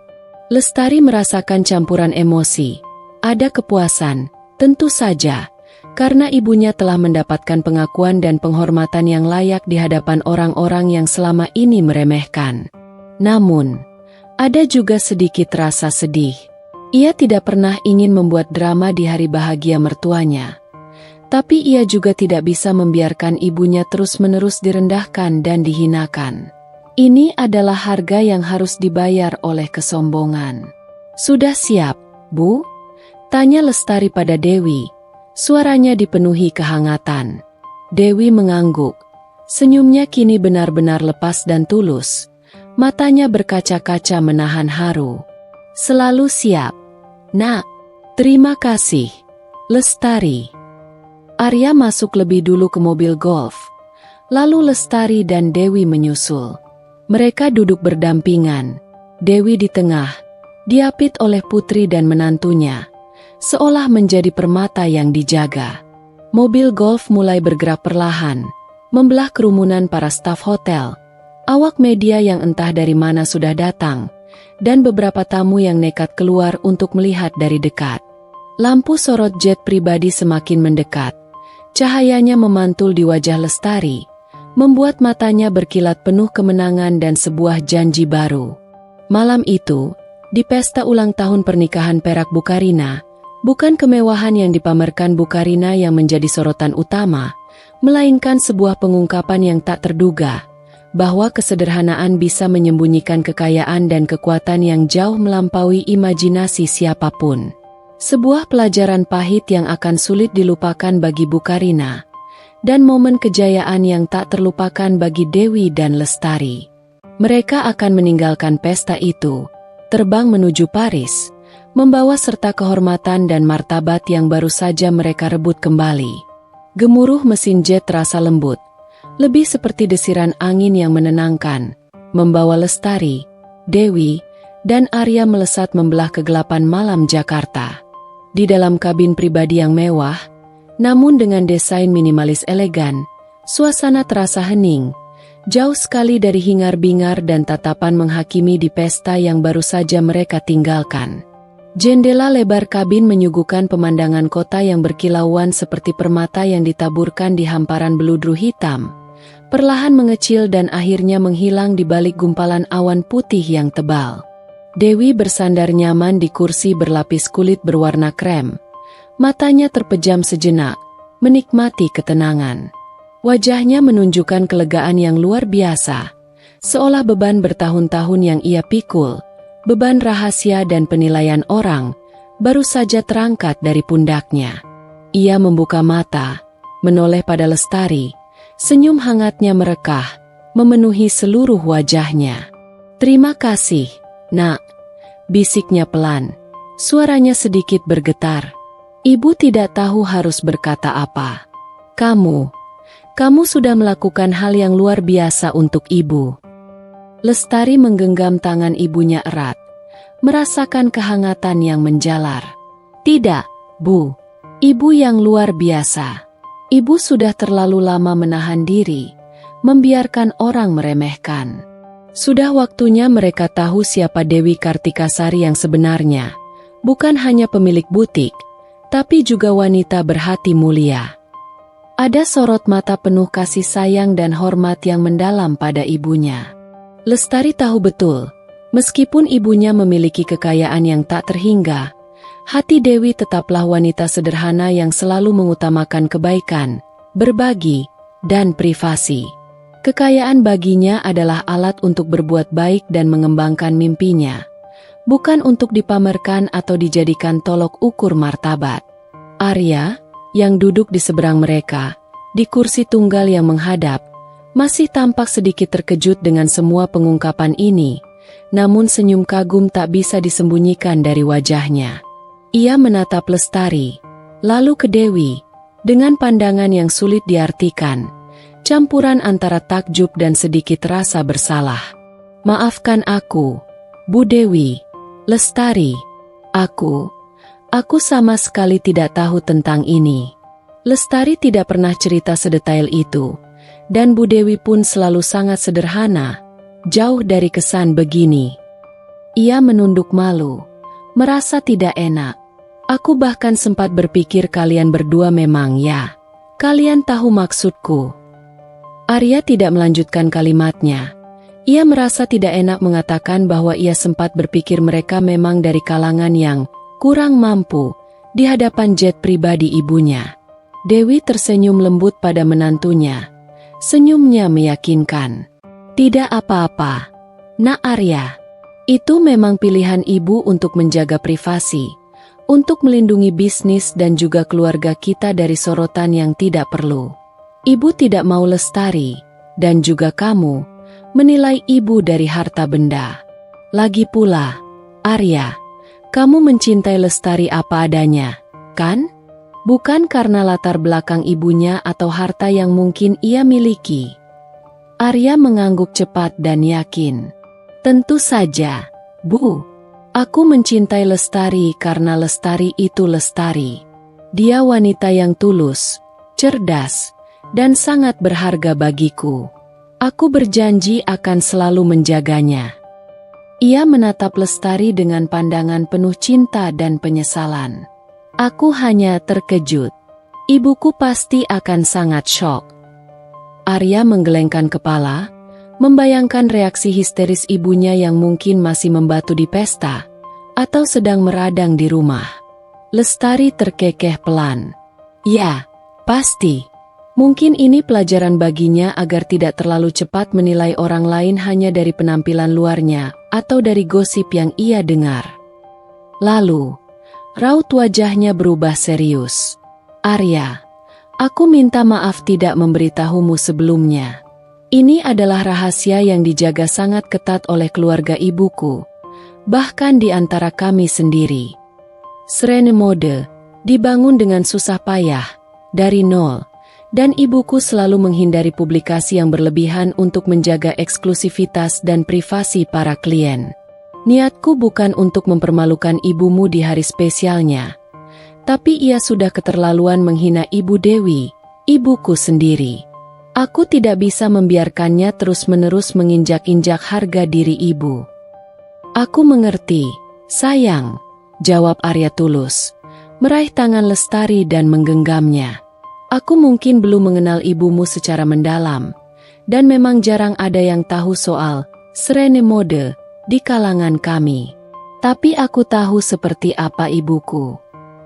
Lestari merasakan campuran emosi, ada kepuasan, tentu saja, karena ibunya telah mendapatkan pengakuan dan penghormatan yang layak di hadapan orang-orang yang selama ini meremehkan. Namun, ada juga sedikit rasa sedih. Ia tidak pernah ingin membuat drama di hari bahagia mertuanya. Tapi ia juga tidak bisa membiarkan ibunya terus-menerus direndahkan dan dihinakan. Ini adalah harga yang harus dibayar oleh kesombongan. "Sudah siap, Bu?" tanya Lestari pada Dewi. Suaranya dipenuhi kehangatan. Dewi mengangguk. Senyumnya kini benar-benar lepas dan tulus. Matanya berkaca-kaca menahan haru. "Selalu siap, Nak." "Terima kasih, Lestari." Arya masuk lebih dulu ke mobil golf. Lalu Lestari dan Dewi menyusul. Mereka duduk berdampingan. Dewi di tengah, diapit oleh putri dan menantunya, seolah menjadi permata yang dijaga. Mobil golf mulai bergerak perlahan, membelah kerumunan para staf hotel, awak media yang entah dari mana sudah datang, dan beberapa tamu yang nekat keluar untuk melihat dari dekat. Lampu sorot jet pribadi semakin mendekat. Cahayanya memantul di wajah Lestari, membuat matanya berkilat penuh kemenangan dan sebuah janji baru. Malam itu, di pesta ulang tahun pernikahan perak Bu Karina, bukan kemewahan yang dipamerkan Bu Karina yang menjadi sorotan utama, melainkan sebuah pengungkapan yang tak terduga, bahwa kesederhanaan bisa menyembunyikan kekayaan dan kekuatan yang jauh melampaui imajinasi siapapun. Sebuah pelajaran pahit yang akan sulit dilupakan bagi Bu Karina, dan momen kejayaan yang tak terlupakan bagi Dewi dan Lestari. Mereka akan meninggalkan pesta itu, terbang menuju Paris, membawa serta kehormatan dan martabat yang baru saja mereka rebut kembali. Gemuruh mesin jet terasa lembut, lebih seperti desiran angin yang menenangkan, membawa Lestari, Dewi, dan Arya melesat membelah kegelapan malam Jakarta. Di dalam kabin pribadi yang mewah, namun dengan desain minimalis elegan, suasana terasa hening, jauh sekali dari hingar-bingar dan tatapan menghakimi di pesta yang baru saja mereka tinggalkan. Jendela lebar kabin menyuguhkan pemandangan kota yang berkilauan seperti permata yang ditaburkan di hamparan beludru hitam, perlahan mengecil dan akhirnya menghilang di balik gumpalan awan putih yang tebal. Dewi bersandar nyaman di kursi berlapis kulit berwarna krem. Matanya terpejam sejenak, menikmati ketenangan. Wajahnya menunjukkan kelegaan yang luar biasa, seolah beban bertahun-tahun yang ia pikul, beban rahasia dan penilaian orang, baru saja terangkat dari pundaknya. Ia membuka mata, menoleh pada Lestari, senyum hangatnya merekah, memenuhi seluruh wajahnya. "Terima kasih, Nak," bisiknya pelan. Suaranya sedikit bergetar. Ibu tidak tahu harus berkata apa. Kamu sudah melakukan hal yang luar biasa untuk ibu. Lestari menggenggam tangan ibunya erat, merasakan kehangatan yang menjalar. Tidak, Bu. Ibu yang luar biasa. Ibu sudah terlalu lama menahan diri, membiarkan orang meremehkan. Sudah waktunya mereka tahu siapa Dewi Kartikasari yang sebenarnya. Bukan hanya pemilik butik, tapi juga wanita berhati mulia. Ada sorot mata penuh kasih sayang dan hormat yang mendalam pada ibunya. Lestari tahu betul, meskipun ibunya memiliki kekayaan yang tak terhingga, hati Dewi tetaplah wanita sederhana yang selalu mengutamakan kebaikan, berbagi, dan privasi. Kekayaan baginya adalah alat untuk berbuat baik dan mengembangkan mimpinya, bukan untuk dipamerkan atau dijadikan tolok ukur martabat. Arya, yang duduk di seberang mereka, di kursi tunggal yang menghadap, masih tampak sedikit terkejut dengan semua pengungkapan ini, namun senyum kagum tak bisa disembunyikan dari wajahnya. Ia menatap Lestari, lalu ke Dewi, dengan pandangan yang sulit diartikan, campuran antara takjub dan sedikit rasa bersalah. Maafkan aku, Bu Dewi, Lestari, Aku sama sekali tidak tahu tentang ini. Lestari tidak pernah cerita sedetail itu, dan Bu Dewi pun selalu sangat sederhana, jauh dari kesan begini. Ia menunduk malu, merasa tidak enak. Aku bahkan sempat berpikir kalian berdua memang ya. Kalian tahu maksudku. Arya tidak melanjutkan kalimatnya. Ia merasa tidak enak mengatakan bahwa ia sempat berpikir mereka memang dari kalangan yang kurang mampu di hadapan jet pribadi ibunya. Dewi tersenyum lembut pada menantunya. Senyumnya meyakinkan. Tidak apa-apa, Nak Arya. Itu memang pilihan ibu untuk menjaga privasi, untuk melindungi bisnis dan juga keluarga kita dari sorotan yang tidak perlu. Ibu tidak mau Lestari, dan juga kamu, menilai ibu dari harta benda. Lagi pula, Arya, kamu mencintai Lestari apa adanya, kan? Bukan karena latar belakang ibunya atau harta yang mungkin ia miliki. Arya mengangguk cepat dan yakin. Tentu saja, Bu. Aku mencintai Lestari karena Lestari itu Lestari. Dia wanita yang tulus, cerdas, dan sangat berharga bagiku. Aku berjanji akan selalu menjaganya. Ia menatap Lestari dengan pandangan penuh cinta dan penyesalan. Aku hanya terkejut. Ibuku pasti akan sangat syok. Arya menggelengkan kepala, membayangkan reaksi histeris ibunya yang mungkin masih membatu di pesta, atau sedang meradang di rumah. Lestari terkekeh pelan. Ya, pasti. Mungkin ini pelajaran baginya agar tidak terlalu cepat menilai orang lain hanya dari penampilan luarnya, atau dari gosip yang ia dengar. Lalu, raut wajahnya berubah serius. Arya, aku minta maaf tidak memberitahumu sebelumnya. Ini adalah rahasia yang dijaga sangat ketat oleh keluarga ibuku, bahkan di antara kami sendiri. Serene Mode dibangun dengan susah payah, dari nol, dan ibuku selalu menghindari publikasi yang berlebihan untuk menjaga eksklusivitas dan privasi para klien. Niatku bukan untuk mempermalukan ibumu di hari spesialnya, tapi ia sudah keterlaluan menghina Ibu Dewi, ibuku sendiri. Aku tidak bisa membiarkannya terus-menerus menginjak-injak harga diri ibu. Aku mengerti, sayang, jawab Arya tulus, meraih tangan Lestari dan menggenggamnya. Aku mungkin belum mengenal ibumu secara mendalam, dan memang jarang ada yang tahu soal Serene Mode di kalangan kami. Tapi aku tahu seperti apa ibuku.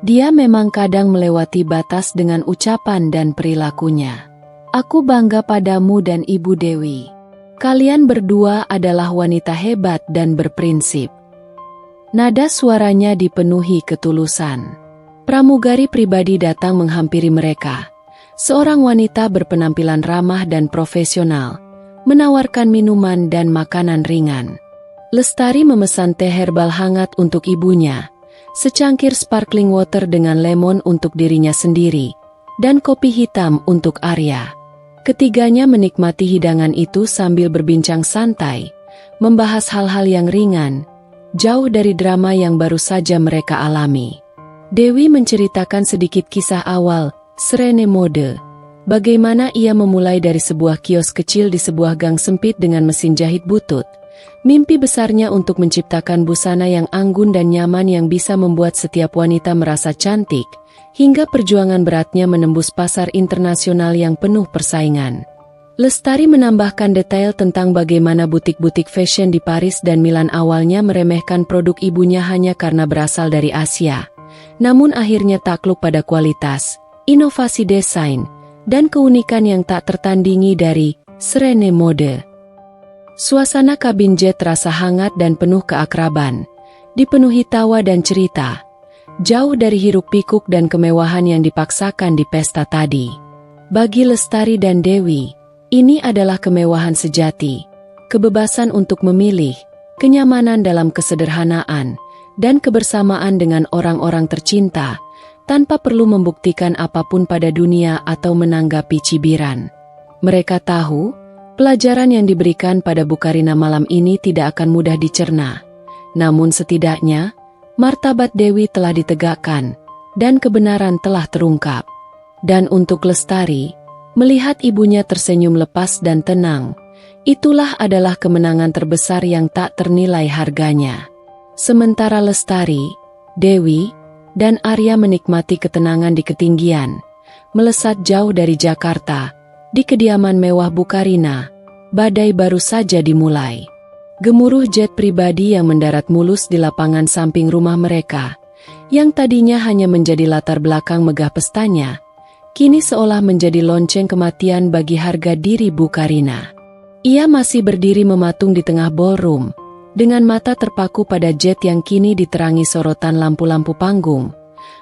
Dia memang kadang melewati batas dengan ucapan dan perilakunya. Aku bangga padamu dan Ibu Dewi. Kalian berdua adalah wanita hebat dan berprinsip. Nada suaranya dipenuhi ketulusan. Pramugari pribadi datang menghampiri mereka. Seorang wanita berpenampilan ramah dan profesional, menawarkan minuman dan makanan ringan. Lestari memesan teh herbal hangat untuk ibunya, secangkir sparkling water dengan lemon untuk dirinya sendiri, dan kopi hitam untuk Arya. Ketiganya menikmati hidangan itu sambil berbincang santai, membahas hal-hal yang ringan, jauh dari drama yang baru saja mereka alami. Dewi menceritakan sedikit kisah awal Serene Mode, bagaimana ia memulai dari sebuah kios kecil di sebuah gang sempit dengan mesin jahit butut. Mimpi besarnya untuk menciptakan busana yang anggun dan nyaman yang bisa membuat setiap wanita merasa cantik, hingga perjuangan beratnya menembus pasar internasional yang penuh persaingan. Lestari menambahkan detail tentang bagaimana butik-butik fashion di Paris dan Milan awalnya meremehkan produk ibunya hanya karena berasal dari Asia. Namun akhirnya takluk pada kualitas, inovasi desain, dan keunikan yang tak tertandingi dari Serene Mode. Suasana kabin jet terasa hangat dan penuh keakraban, dipenuhi tawa dan cerita, jauh dari hiruk-pikuk dan kemewahan yang dipaksakan di pesta tadi. Bagi Lestari dan Dewi, ini adalah kemewahan sejati, kebebasan untuk memilih, kenyamanan dalam kesederhanaan, dan kebersamaan dengan orang-orang tercinta, tanpa perlu membuktikan apapun pada dunia atau menanggapi cibiran. Mereka tahu, pelajaran yang diberikan pada Bu Karina malam ini tidak akan mudah dicerna. Namun setidaknya, martabat Dewi telah ditegakkan, dan kebenaran telah terungkap. Dan untuk Lestari, melihat ibunya tersenyum lepas dan tenang, itulah adalah kemenangan terbesar yang tak ternilai harganya. Sementara Lestari, Dewi, dan Arya menikmati ketenangan di ketinggian, melesat jauh dari Jakarta, di kediaman mewah Bu Karina, badai baru saja dimulai. Gemuruh jet pribadi yang mendarat mulus di lapangan samping rumah mereka, yang tadinya hanya menjadi latar belakang megah pestanya, kini seolah menjadi lonceng kematian bagi harga diri Bu Karina. Ia masih berdiri mematung di tengah ballroom, dengan mata terpaku pada jet yang kini diterangi sorotan lampu-lampu panggung.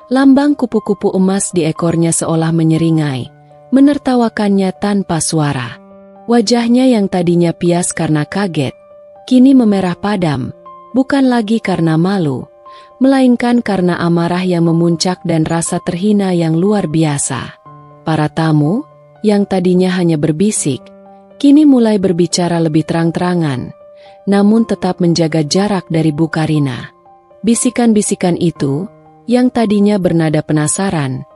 Lambang kupu-kupu emas di ekornya seolah menyeringai, menertawakannya tanpa suara. Wajahnya yang tadinya pias karena kaget, kini memerah padam, bukan lagi karena malu, melainkan karena amarah yang memuncak dan rasa terhina yang luar biasa. Para tamu, yang tadinya hanya berbisik, kini mulai berbicara lebih terang-terangan, namun tetap menjaga jarak dari Bu Karina. Bisikan-bisikan itu, yang tadinya bernada penasaran,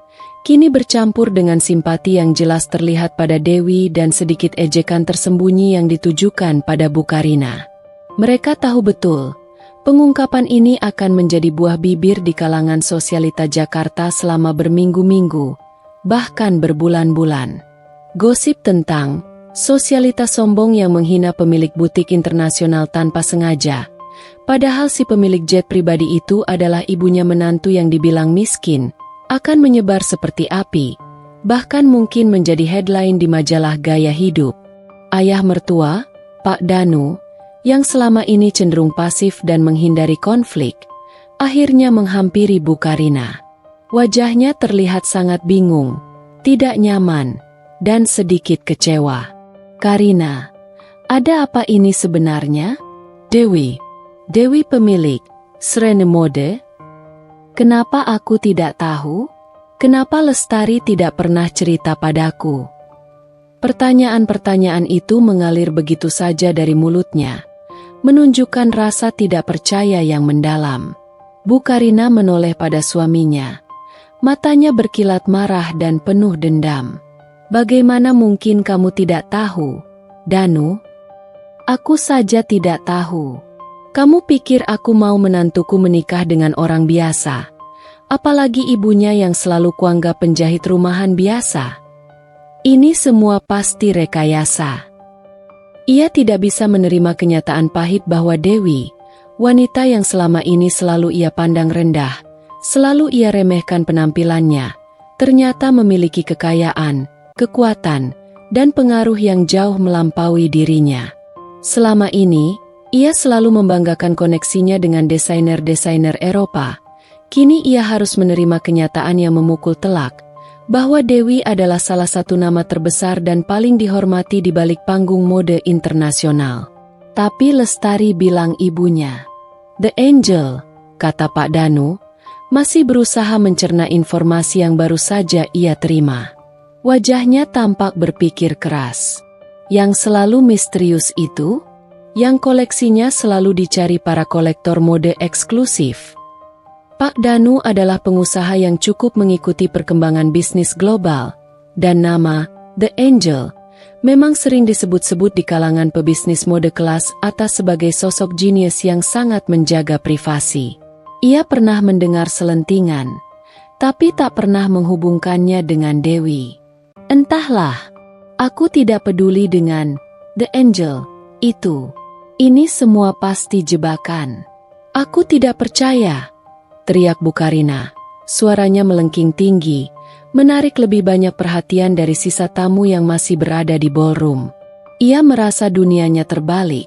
kini bercampur dengan simpati yang jelas terlihat pada Dewi dan sedikit ejekan tersembunyi yang ditujukan pada Bu Karina. Mereka tahu betul, pengungkapan ini akan menjadi buah bibir di kalangan sosialita Jakarta selama berminggu-minggu, bahkan berbulan-bulan. Gosip tentang sosialita sombong yang menghina pemilik butik internasional tanpa sengaja, padahal si pemilik jet pribadi itu adalah ibunya menantu yang dibilang miskin, akan menyebar seperti api, bahkan mungkin menjadi headline di majalah gaya hidup. Ayah mertua, Pak Danu, yang selama ini cenderung pasif dan menghindari konflik, akhirnya menghampiri Bu Karina. Wajahnya terlihat sangat bingung, tidak nyaman, dan sedikit kecewa. "Karina, ada apa ini sebenarnya?" Dewi pemilik Serene Mode. "Kenapa aku tidak tahu? Kenapa Lestari tidak pernah cerita padaku?" Pertanyaan-pertanyaan itu mengalir begitu saja dari mulutnya, menunjukkan rasa tidak percaya yang mendalam. Bu Karina menoleh pada suaminya. Matanya berkilat marah dan penuh dendam. "Bagaimana mungkin kamu tidak tahu, Danu? Aku saja tidak tahu. Kamu pikir aku mau menantuku menikah dengan orang biasa? Apalagi ibunya yang selalu kuanggap penjahit rumahan biasa? Ini semua pasti rekayasa." Ia tidak bisa menerima kenyataan pahit bahwa Dewi, wanita yang selama ini selalu ia pandang rendah, selalu ia remehkan penampilannya, ternyata memiliki kekayaan, kekuatan, dan pengaruh yang jauh melampaui dirinya. Selama ini, ia selalu membanggakan koneksinya dengan desainer-desainer Eropa. Kini ia harus menerima kenyataan yang memukul telak, bahwa Dewi adalah salah satu nama terbesar dan paling dihormati di balik panggung mode internasional. Tapi Lestari bilang ibunya, "The Angel," kata Pak Danu, masih berusaha mencerna informasi yang baru saja ia terima. Wajahnya tampak berpikir keras. Yang selalu misterius itu? Yang koleksinya selalu dicari para kolektor mode eksklusif. Pak Danu adalah pengusaha yang cukup mengikuti perkembangan bisnis global, dan nama The Angel memang sering disebut-sebut di kalangan pebisnis mode kelas atas sebagai sosok jenius yang sangat menjaga privasi. Ia pernah mendengar selentingan, tapi tak pernah menghubungkannya dengan Dewi. Entahlah, aku tidak peduli dengan The Angel itu. Ini semua pasti jebakan. Aku tidak percaya, teriak Bu Karina. Suaranya melengking tinggi, menarik lebih banyak perhatian dari sisa tamu yang masih berada di ballroom. Ia merasa dunianya terbalik,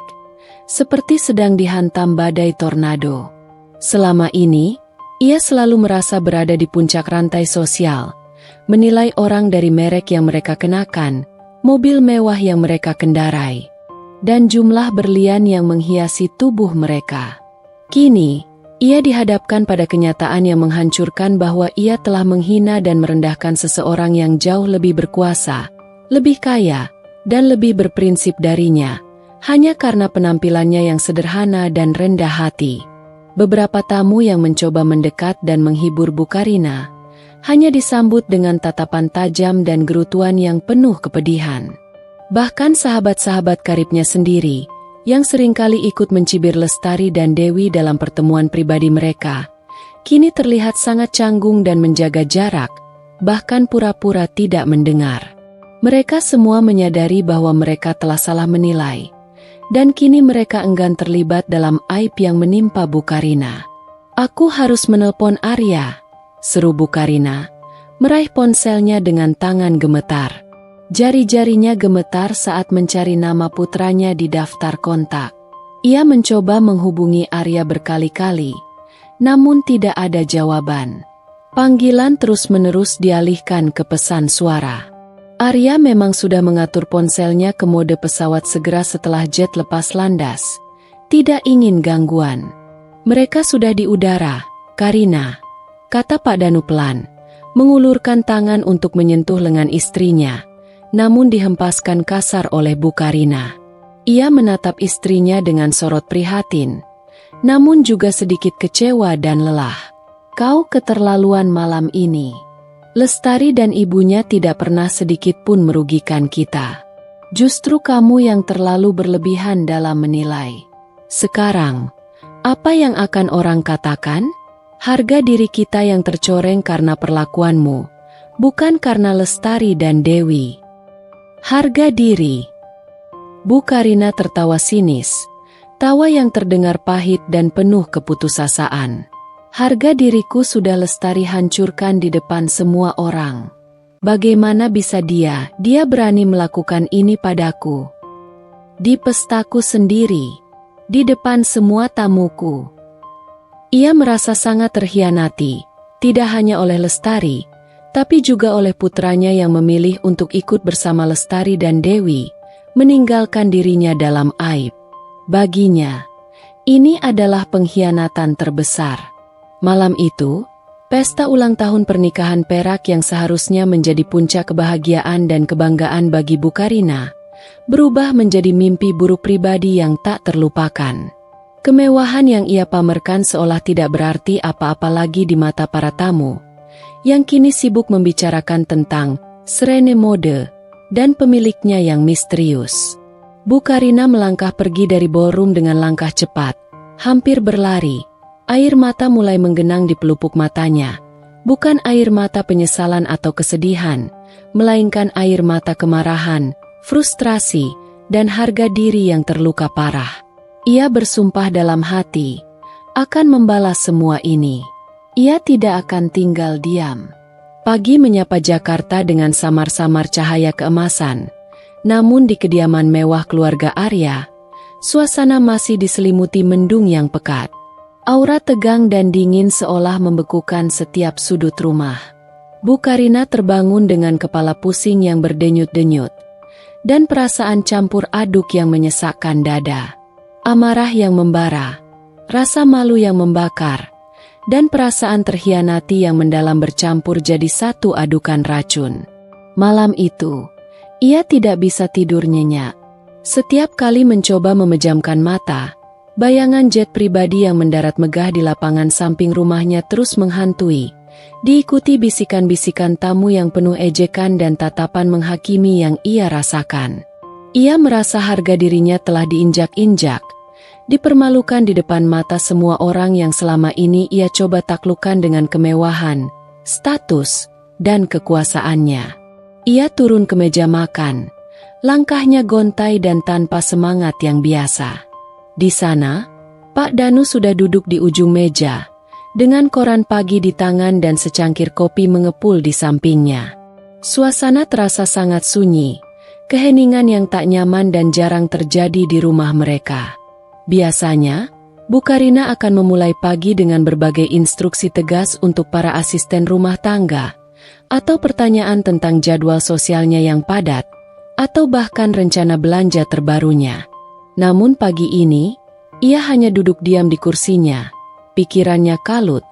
seperti sedang dihantam badai tornado. Selama ini, ia selalu merasa berada di puncak rantai sosial, menilai orang dari merek yang mereka kenakan, mobil mewah yang mereka kendarai, dan jumlah berlian yang menghiasi tubuh mereka. Kini, ia dihadapkan pada kenyataan yang menghancurkan bahwa ia telah menghina dan merendahkan seseorang yang jauh lebih berkuasa, lebih kaya, dan lebih berprinsip darinya, hanya karena penampilannya yang sederhana dan rendah hati. Beberapa tamu yang mencoba mendekat dan menghibur Bu Karina hanya disambut dengan tatapan tajam dan gerutuan yang penuh kepedihan. Bahkan sahabat-sahabat karibnya sendiri, yang seringkali ikut mencibir Lestari dan Dewi dalam pertemuan pribadi mereka, kini terlihat sangat canggung dan menjaga jarak, bahkan pura-pura tidak mendengar. Mereka semua menyadari bahwa mereka telah salah menilai, dan kini mereka enggan terlibat dalam aib yang menimpa Bu Karina. Aku harus menelpon Arya, seru Bu Karina, meraih ponselnya dengan tangan gemetar. Jari-jarinya gemetar saat mencari nama putranya di daftar kontak. Ia mencoba menghubungi Arya berkali-kali, namun tidak ada jawaban. Panggilan terus-menerus dialihkan ke pesan suara. Arya memang sudah mengatur ponselnya ke mode pesawat segera setelah jet lepas landas. Tidak ingin gangguan. Mereka sudah di udara, Karina, kata Pak Danu pelan, mengulurkan tangan untuk menyentuh lengan istrinya, namun dihempaskan kasar oleh Bu Karina. Ia menatap istrinya dengan sorot prihatin, namun juga sedikit kecewa dan lelah. Kau keterlaluan malam ini. Lestari dan ibunya tidak pernah sedikit pun merugikan kita. Justru kamu yang terlalu berlebihan dalam menilai. Sekarang, apa yang akan orang katakan? Harga diri kita yang tercoreng karena perlakuanmu, bukan karena Lestari dan Dewi. Harga diri. Bu Karina tertawa sinis, tawa yang terdengar pahit dan penuh keputusasaan. Harga diriku sudah Lestari hancurkan di depan semua orang. Bagaimana bisa dia berani melakukan ini padaku? Di pestaku sendiri, di depan semua tamuku. Ia merasa sangat terhianati, tidak hanya oleh Lestari, tapi juga oleh putranya yang memilih untuk ikut bersama Lestari dan Dewi, meninggalkan dirinya dalam aib. Baginya, ini adalah pengkhianatan terbesar. Malam itu, pesta ulang tahun pernikahan perak yang seharusnya menjadi puncak kebahagiaan dan kebanggaan bagi Bu Karina, berubah menjadi mimpi buruk pribadi yang tak terlupakan. Kemewahan yang ia pamerkan seolah tidak berarti apa-apa lagi di mata para tamu, yang kini sibuk membicarakan tentang Serene Mode dan pemiliknya yang misterius. Bu Karina melangkah pergi dari ballroom dengan langkah cepat, hampir berlari. Air mata mulai menggenang di pelupuk matanya, bukan air mata penyesalan atau kesedihan, melainkan air mata kemarahan, frustrasi, dan harga diri yang terluka parah. Ia bersumpah dalam hati, akan membalas semua ini. Ia tidak akan tinggal diam. Pagi menyapa Jakarta dengan samar-samar cahaya keemasan, namun di kediaman mewah keluarga Arya, suasana masih diselimuti mendung yang pekat. Aura tegang dan dingin seolah membekukan setiap sudut rumah. Bu Karina terbangun dengan kepala pusing yang berdenyut-denyut, dan perasaan campur aduk yang menyesakkan dada. Amarah yang membara, rasa malu yang membakar, dan perasaan terhianati yang mendalam bercampur jadi satu adukan racun. Malam itu, ia tidak bisa tidur nyenyak. Setiap kali mencoba memejamkan mata, bayangan jet pribadi yang mendarat megah di lapangan samping rumahnya terus menghantui, diikuti bisikan-bisikan tamu yang penuh ejekan dan tatapan menghakimi yang ia rasakan. Ia merasa harga dirinya telah diinjak-injak, dipermalukan di depan mata semua orang yang selama ini ia coba taklukkan dengan kemewahan, status, dan kekuasaannya. Ia turun ke meja makan, langkahnya gontai dan tanpa semangat yang biasa. Di sana, Pak Danu sudah duduk di ujung meja, dengan koran pagi di tangan dan secangkir kopi mengepul di sampingnya. Suasana terasa sangat sunyi, keheningan yang tak nyaman dan jarang terjadi di rumah mereka. Biasanya, Bu Karina akan memulai pagi dengan berbagai instruksi tegas untuk para asisten rumah tangga, atau pertanyaan tentang jadwal sosialnya yang padat, atau bahkan rencana belanja terbarunya. Namun pagi ini, ia hanya duduk diam di kursinya, pikirannya kalut,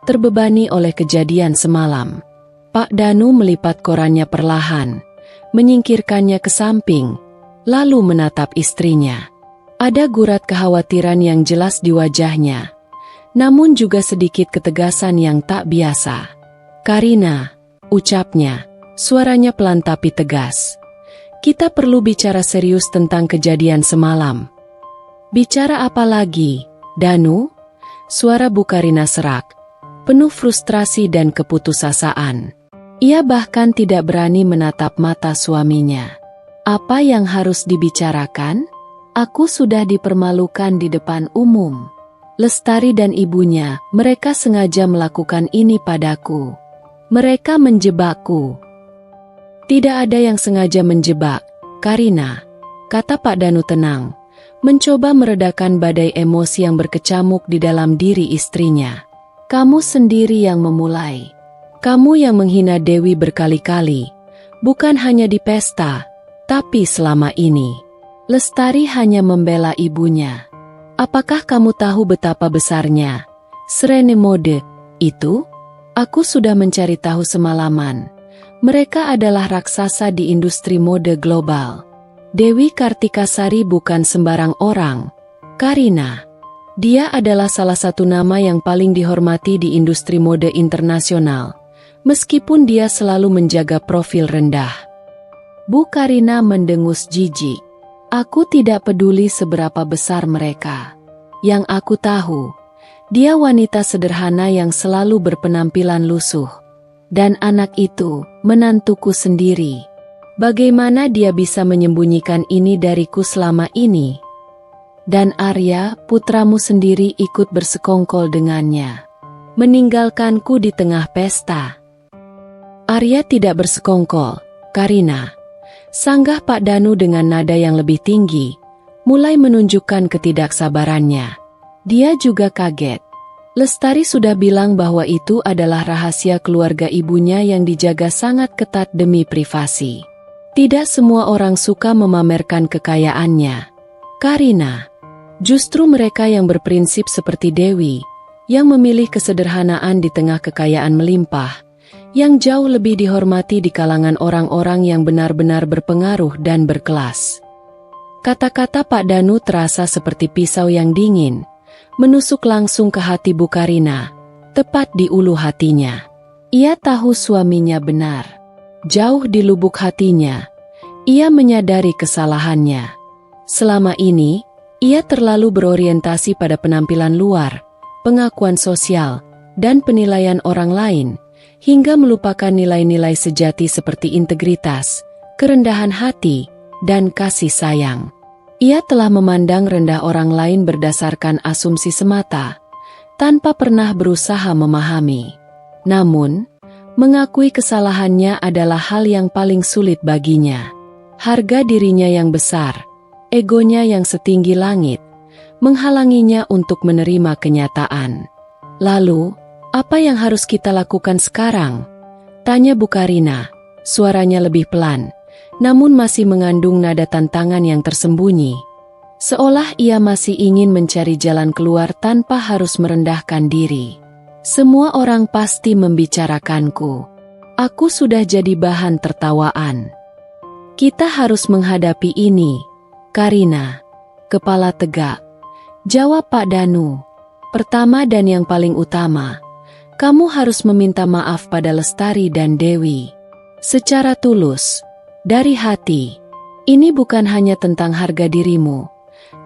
terbebani oleh kejadian semalam. Pak Danu melipat korannya perlahan, menyingkirkannya ke samping, lalu menatap istrinya. Ada gurat kekhawatiran yang jelas di wajahnya, namun juga sedikit ketegasan yang tak biasa. "Karina," ucapnya, suaranya pelan tapi tegas. "Kita perlu bicara serius tentang kejadian semalam." "Bicara apa lagi, Danu?" Suara Bu Karina serak, penuh frustrasi dan keputusasaan. Ia bahkan tidak berani menatap mata suaminya. "Apa yang harus dibicarakan? Aku sudah dipermalukan di depan umum. Lestari dan ibunya, mereka sengaja melakukan ini padaku. Mereka menjebakku." "Tidak ada yang sengaja menjebak, Karina," kata Pak Danu tenang, mencoba meredakan badai emosi yang berkecamuk di dalam diri istrinya. "Kamu sendiri yang memulai. Kamu yang menghina Dewi berkali-kali, bukan hanya di pesta, tapi selama ini. Lestari hanya membela ibunya. Apakah kamu tahu betapa besarnya Serene Mode itu? Aku sudah mencari tahu semalaman. Mereka adalah raksasa di industri mode global. Dewi Kartikasari bukan sembarang orang, Karina. Dia adalah salah satu nama yang paling dihormati di industri mode internasional, meskipun dia selalu menjaga profil rendah." Bu Karina mendengus jijik. "Aku tidak peduli seberapa besar mereka. Yang aku tahu, dia wanita sederhana yang selalu berpenampilan lusuh. Dan anak itu, menantuku sendiri. Bagaimana dia bisa menyembunyikan ini dariku selama ini? Dan Arya, putramu sendiri ikut bersekongkol dengannya, meninggalkanku di tengah pesta." "Arya tidak bersekongkol, Karina," sanggah Pak Danu dengan nada yang lebih tinggi, mulai menunjukkan ketidaksabarannya. Dia juga kaget. Lestari sudah bilang bahwa itu adalah rahasia keluarga ibunya yang dijaga sangat ketat demi privasi. Tidak semua orang suka memamerkan kekayaannya, Karina. Justru mereka yang berprinsip seperti Dewi, yang memilih kesederhanaan di tengah kekayaan melimpah, yang jauh lebih dihormati di kalangan orang-orang yang benar-benar berpengaruh dan berkelas. Kata-kata Pak Danu terasa seperti pisau yang dingin, menusuk langsung ke hati Bu Karina, tepat di ulu hatinya. Ia tahu suaminya benar. Jauh di lubuk hatinya, ia menyadari kesalahannya. Selama ini, ia terlalu berorientasi pada penampilan luar, pengakuan sosial, dan penilaian orang lain, hingga melupakan nilai-nilai sejati seperti integritas, kerendahan hati, dan kasih sayang. Ia telah memandang rendah orang lain berdasarkan asumsi semata, tanpa pernah berusaha memahami. Namun, mengakui kesalahannya adalah hal yang paling sulit baginya. Harga dirinya yang besar, egonya yang setinggi langit, menghalanginya untuk menerima kenyataan. "Lalu, apa yang harus kita lakukan sekarang?" tanya Bu Karina, suaranya lebih pelan, namun masih mengandung nada tantangan yang tersembunyi. Seolah ia masih ingin mencari jalan keluar tanpa harus merendahkan diri. Semua orang pasti membicarakanku. Aku sudah jadi bahan tertawaan. Kita harus menghadapi ini, Karina. Kepala tegak. Jawab Pak Danu. Pertama dan yang paling utama, kamu harus meminta maaf pada Lestari dan Dewi. Secara tulus, dari hati. Ini bukan hanya tentang harga dirimu,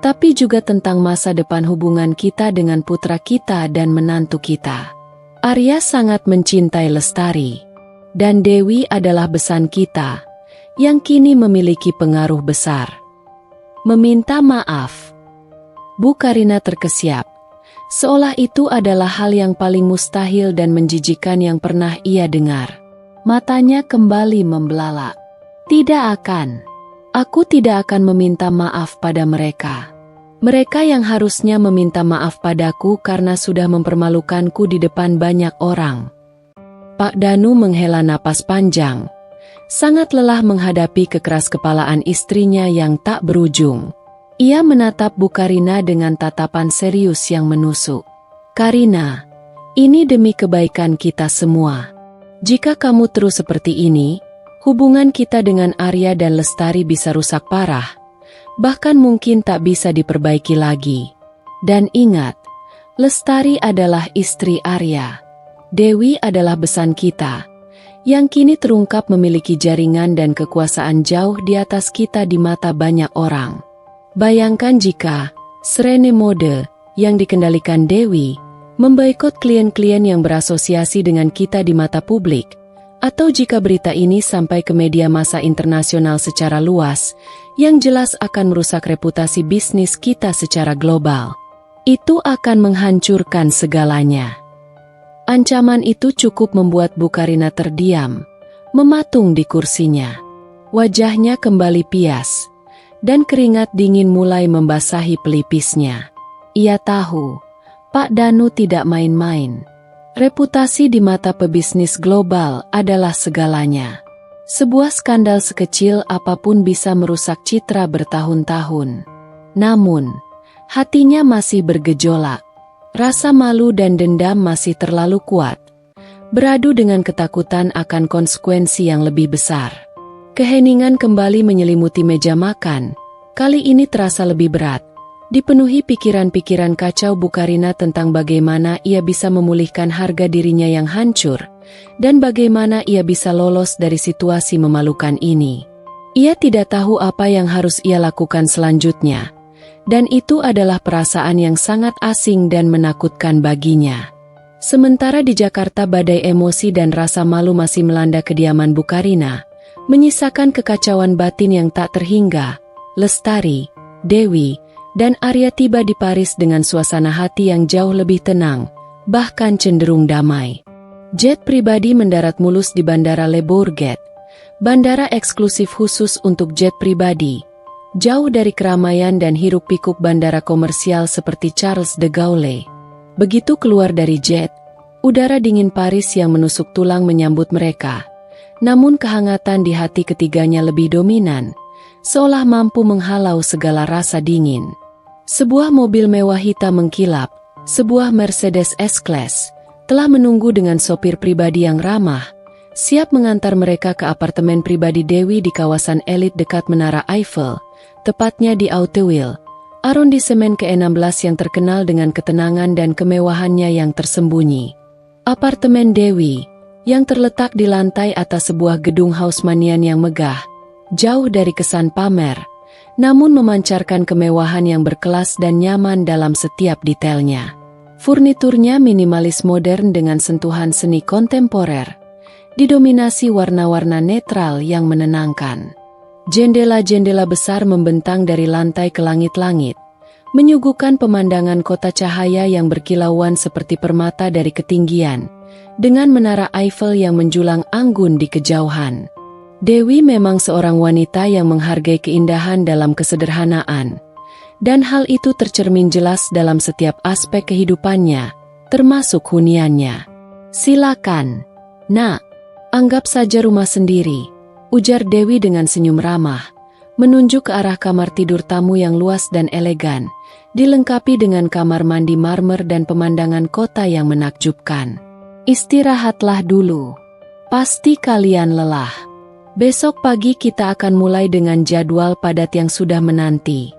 tapi juga tentang masa depan hubungan kita dengan putra kita dan menantu kita. Arya sangat mencintai Lestari, dan Dewi adalah besan kita, yang kini memiliki pengaruh besar. Meminta maaf. Bu Karina terkesiap, seolah itu adalah hal yang paling mustahil dan menjijikan yang pernah ia dengar. Matanya kembali membelalak. Tidak akan. Aku tidak akan meminta maaf pada mereka. Mereka yang harusnya meminta maaf padaku karena sudah mempermalukanku di depan banyak orang. Pak Danu menghela napas panjang. Sangat lelah menghadapi kekeraskepalaan istrinya yang tak berujung. Ia menatap Bu Karina dengan tatapan serius yang menusuk. Karina, ini demi kebaikan kita semua. Jika kamu terus seperti ini, hubungan kita dengan Arya dan Lestari bisa rusak parah. Bahkan mungkin tak bisa diperbaiki lagi. Dan ingat, Lestari adalah istri Arya. Dewi adalah besan kita, yang kini terungkap memiliki jaringan dan kekuasaan jauh di atas kita di mata banyak orang. Bayangkan jika Srene Mode, yang dikendalikan Dewi, memboikot klien-klien yang berasosiasi dengan kita di mata publik, atau jika berita ini sampai ke media massa internasional secara luas, yang jelas akan merusak reputasi bisnis kita secara global. Itu akan menghancurkan segalanya. Ancaman itu cukup membuat Bu Karina terdiam, mematung di kursinya. Wajahnya kembali pias, dan keringat dingin mulai membasahi pelipisnya. Ia tahu, Pak Danu tidak main-main. Reputasi di mata pebisnis global adalah segalanya. Sebuah skandal sekecil apapun bisa merusak citra bertahun-tahun. Namun, hatinya masih bergejolak. Rasa malu dan dendam masih terlalu kuat, beradu dengan ketakutan akan konsekuensi yang lebih besar. Keheningan kembali menyelimuti meja makan, kali ini terasa lebih berat, dipenuhi pikiran-pikiran kacau Bu Karina tentang bagaimana ia bisa memulihkan harga dirinya yang hancur, dan bagaimana ia bisa lolos dari situasi memalukan ini. Ia tidak tahu apa yang harus ia lakukan selanjutnya. Dan itu adalah perasaan yang sangat asing dan menakutkan baginya. Sementara di Jakarta badai emosi dan rasa malu masih melanda kediaman Bu Karina, menyisakan kekacauan batin yang tak terhingga. Lestari, Dewi, dan Arya tiba di Paris dengan suasana hati yang jauh lebih tenang, bahkan cenderung damai. Jet pribadi mendarat mulus di Bandara Le Bourget, bandara eksklusif khusus untuk jet pribadi. Jauh dari keramaian dan hiruk-pikuk bandara komersial seperti Charles de Gaulle. Begitu keluar dari jet, udara dingin Paris yang menusuk tulang menyambut mereka. Namun kehangatan di hati ketiganya lebih dominan, seolah mampu menghalau segala rasa dingin. Sebuah mobil mewah hitam mengkilap, sebuah Mercedes S-Class, telah menunggu dengan sopir pribadi yang ramah, siap mengantar mereka ke apartemen pribadi Dewi di kawasan elit dekat Menara Eiffel. Tepatnya di Hauteville, arondisemen ke-16 yang terkenal dengan ketenangan dan kemewahannya yang tersembunyi. Apartemen Dewi, yang terletak di lantai atas sebuah gedung Haussmannian yang megah, jauh dari kesan pamer, namun memancarkan kemewahan yang berkelas dan nyaman dalam setiap detailnya. Furniturnya minimalis modern dengan sentuhan seni kontemporer, didominasi warna-warna netral yang menenangkan. Jendela-jendela besar membentang dari lantai ke langit-langit, menyuguhkan pemandangan kota cahaya yang berkilauan seperti permata dari ketinggian, dengan menara Eiffel yang menjulang anggun di kejauhan. Dewi memang seorang wanita yang menghargai keindahan dalam kesederhanaan, dan hal itu tercermin jelas dalam setiap aspek kehidupannya, termasuk huniannya. "Silakan, Nak, anggap saja rumah sendiri," ujar Dewi dengan senyum ramah, menunjuk ke arah kamar tidur tamu yang luas dan elegan, dilengkapi dengan kamar mandi marmer dan pemandangan kota yang menakjubkan. Istirahatlah dulu. Pasti kalian lelah. Besok pagi kita akan mulai dengan jadwal padat yang sudah menanti.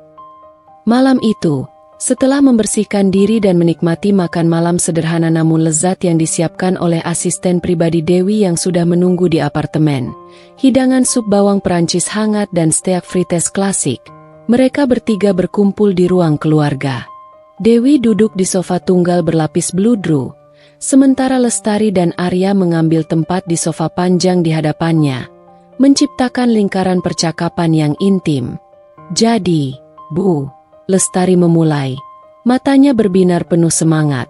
Malam itu, setelah membersihkan diri dan menikmati makan malam sederhana namun lezat yang disiapkan oleh asisten pribadi Dewi yang sudah menunggu di apartemen, hidangan sup bawang Perancis hangat dan steak frites klasik, mereka bertiga berkumpul di ruang keluarga. Dewi duduk di sofa tunggal berlapis bludru, sementara Lestari dan Arya mengambil tempat di sofa panjang di hadapannya, menciptakan lingkaran percakapan yang intim. "Jadi, Bu," Lestari memulai, matanya berbinar penuh semangat.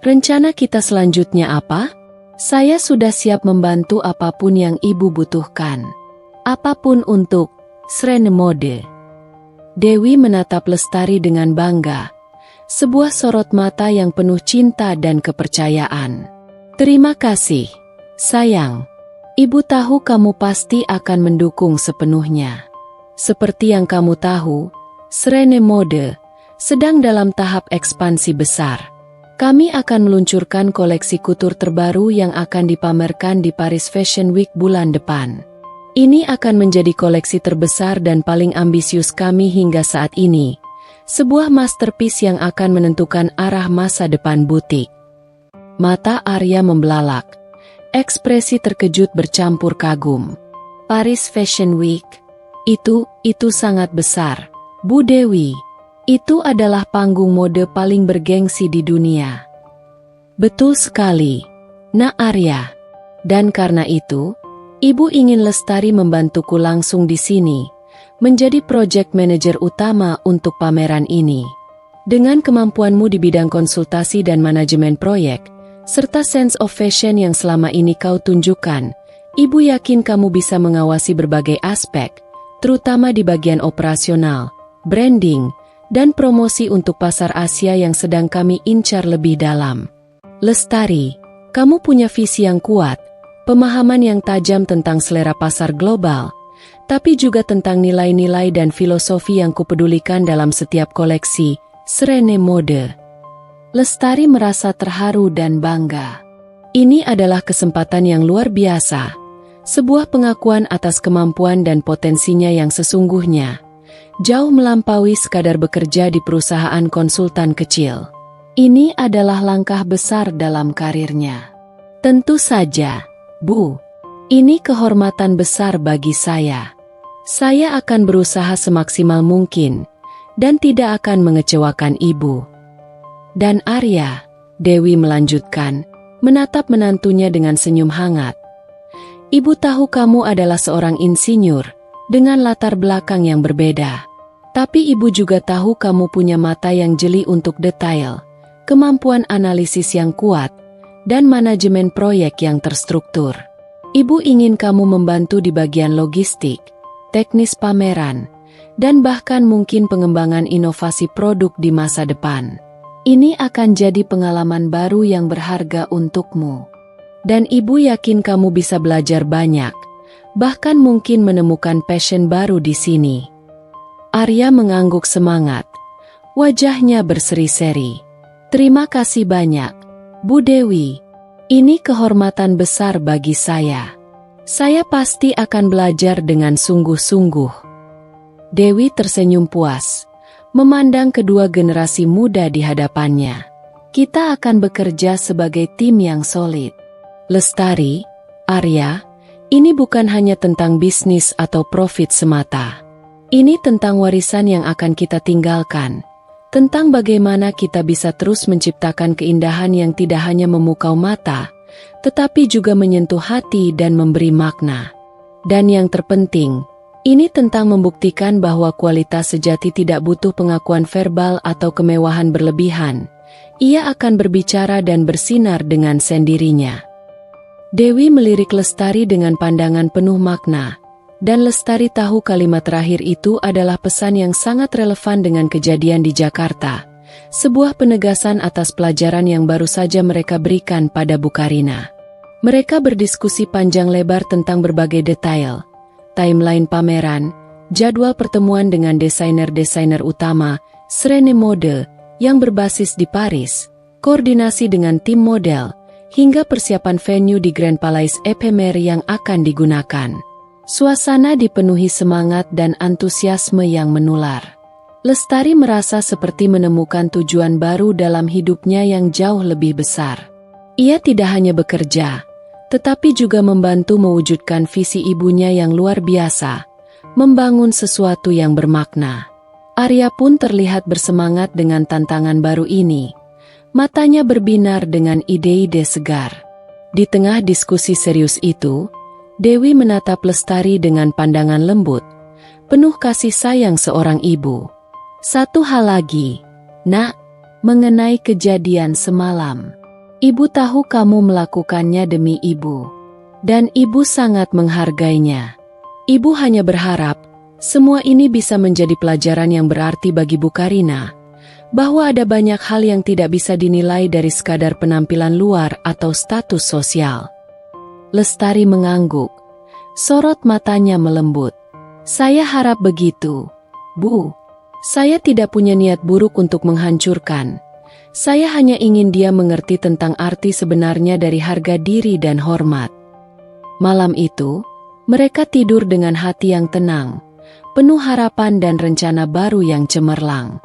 "Rencana kita selanjutnya apa? Saya sudah siap membantu apapun yang Ibu butuhkan. Apapun untuk Srene Mode." Dewi menatap Lestari dengan bangga, sebuah sorot mata yang penuh cinta dan kepercayaan. "Terima kasih, sayang. Ibu tahu kamu pasti akan mendukung sepenuhnya. Seperti yang kamu tahu, Srene Mode sedang dalam tahap ekspansi besar. Kami akan meluncurkan koleksi kutur terbaru yang akan dipamerkan di Paris Fashion Week bulan depan. Ini akan menjadi koleksi terbesar dan paling ambisius kami hingga saat ini. Sebuah masterpiece yang akan menentukan arah masa depan butik." Mata Arya membelalak. Ekspresi terkejut bercampur kagum. "Paris Fashion Week? Itu sangat besar, Bu Dewi. Itu adalah panggung mode paling bergengsi di dunia." "Betul sekali, Nak Arya. Dan karena itu, Ibu ingin Lestari membantuku langsung di sini, menjadi project manager utama untuk pameran ini. Dengan kemampuanmu di bidang konsultasi dan manajemen proyek, serta sense of fashion yang selama ini kau tunjukkan, Ibu yakin kamu bisa mengawasi berbagai aspek, terutama di bagian operasional, branding, dan promosi untuk pasar Asia yang sedang kami incar lebih dalam. Lestari, kamu punya visi yang kuat, pemahaman yang tajam tentang selera pasar global, tapi juga tentang nilai-nilai dan filosofi yang kupedulikan dalam setiap koleksi Srene Mode." Lestari merasa terharu dan bangga. Ini adalah kesempatan yang luar biasa, sebuah pengakuan atas kemampuan dan potensinya yang sesungguhnya, jauh melampaui sekadar bekerja di perusahaan konsultan kecil. Ini adalah langkah besar dalam karirnya. "Tentu saja, Bu. Ini kehormatan besar bagi saya. Saya akan berusaha semaksimal mungkin, dan tidak akan mengecewakan Ibu." "Dan Arya," Dewi melanjutkan, menatap menantunya dengan senyum hangat. "Ibu tahu kamu adalah seorang insinyur, dengan latar belakang yang berbeda. Tapi Ibu juga tahu kamu punya mata yang jeli untuk detail, kemampuan analisis yang kuat, dan manajemen proyek yang terstruktur. Ibu ingin kamu membantu di bagian logistik, teknis pameran, dan bahkan mungkin pengembangan inovasi produk di masa depan. Ini akan jadi pengalaman baru yang berharga untukmu. Dan Ibu yakin kamu bisa belajar banyak, bahkan mungkin menemukan passion baru di sini." Arya mengangguk semangat. Wajahnya berseri-seri. "Terima kasih banyak, Bu Dewi. Ini kehormatan besar bagi saya. Saya pasti akan belajar dengan sungguh-sungguh." Dewi tersenyum puas, memandang kedua generasi muda di hadapannya. "Kita akan bekerja sebagai tim yang solid." Lestari, Arya, ini bukan hanya tentang bisnis atau profit semata. Ini tentang warisan yang akan kita tinggalkan, tentang bagaimana kita bisa terus menciptakan keindahan yang tidak hanya memukau mata, tetapi juga menyentuh hati dan memberi makna. Dan yang terpenting, ini tentang membuktikan bahwa kualitas sejati tidak butuh pengakuan verbal atau kemewahan berlebihan. Ia akan berbicara dan bersinar dengan sendirinya. Dewi melirik Lestari dengan pandangan penuh makna, dan Lestari tahu kalimat terakhir itu adalah pesan yang sangat relevan dengan kejadian di Jakarta, sebuah penegasan atas pelajaran yang baru saja mereka berikan pada Bu Karina. Mereka berdiskusi panjang lebar tentang berbagai detail, timeline pameran, jadwal pertemuan dengan desainer-desainer utama, Sreni Mode, yang berbasis di Paris, koordinasi dengan tim model, hingga persiapan venue di Grand Palais Ephemer yang akan digunakan. Suasana dipenuhi semangat dan antusiasme yang menular. Lestari merasa seperti menemukan tujuan baru dalam hidupnya yang jauh lebih besar. Ia tidak hanya bekerja, tetapi juga membantu mewujudkan visi ibunya yang luar biasa, membangun sesuatu yang bermakna. Arya pun terlihat bersemangat dengan tantangan baru ini. Matanya berbinar dengan ide-ide segar. Di tengah diskusi serius itu, Dewi menatap Lestari dengan pandangan lembut, penuh kasih sayang seorang ibu. Satu hal lagi, Nak, mengenai kejadian semalam. Ibu tahu kamu melakukannya demi ibu, dan ibu sangat menghargainya. Ibu hanya berharap semua ini bisa menjadi pelajaran yang berarti bagi Bu Karina, bahwa ada banyak hal yang tidak bisa dinilai dari sekadar penampilan luar atau status sosial. Lestari mengangguk, sorot matanya melembut. Saya harap begitu, Bu. Saya tidak punya niat buruk untuk menghancurkan. Saya hanya ingin dia mengerti tentang arti sebenarnya dari harga diri dan hormat. Malam itu, mereka tidur dengan hati yang tenang, penuh harapan dan rencana baru yang cemerlang.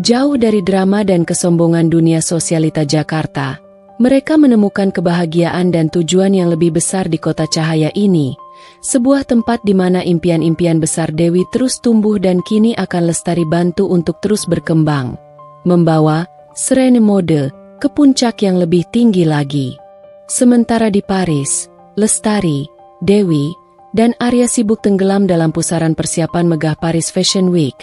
Jauh dari drama dan kesombongan dunia sosialita Jakarta, mereka menemukan kebahagiaan dan tujuan yang lebih besar di kota cahaya ini, sebuah tempat di mana impian-impian besar Dewi terus tumbuh dan kini akan Lestari bantu untuk terus berkembang, membawa Sreni Mode ke puncak yang lebih tinggi lagi. Sementara di Paris, Lestari, Dewi, dan Arya sibuk tenggelam dalam pusaran persiapan megah Paris Fashion Week,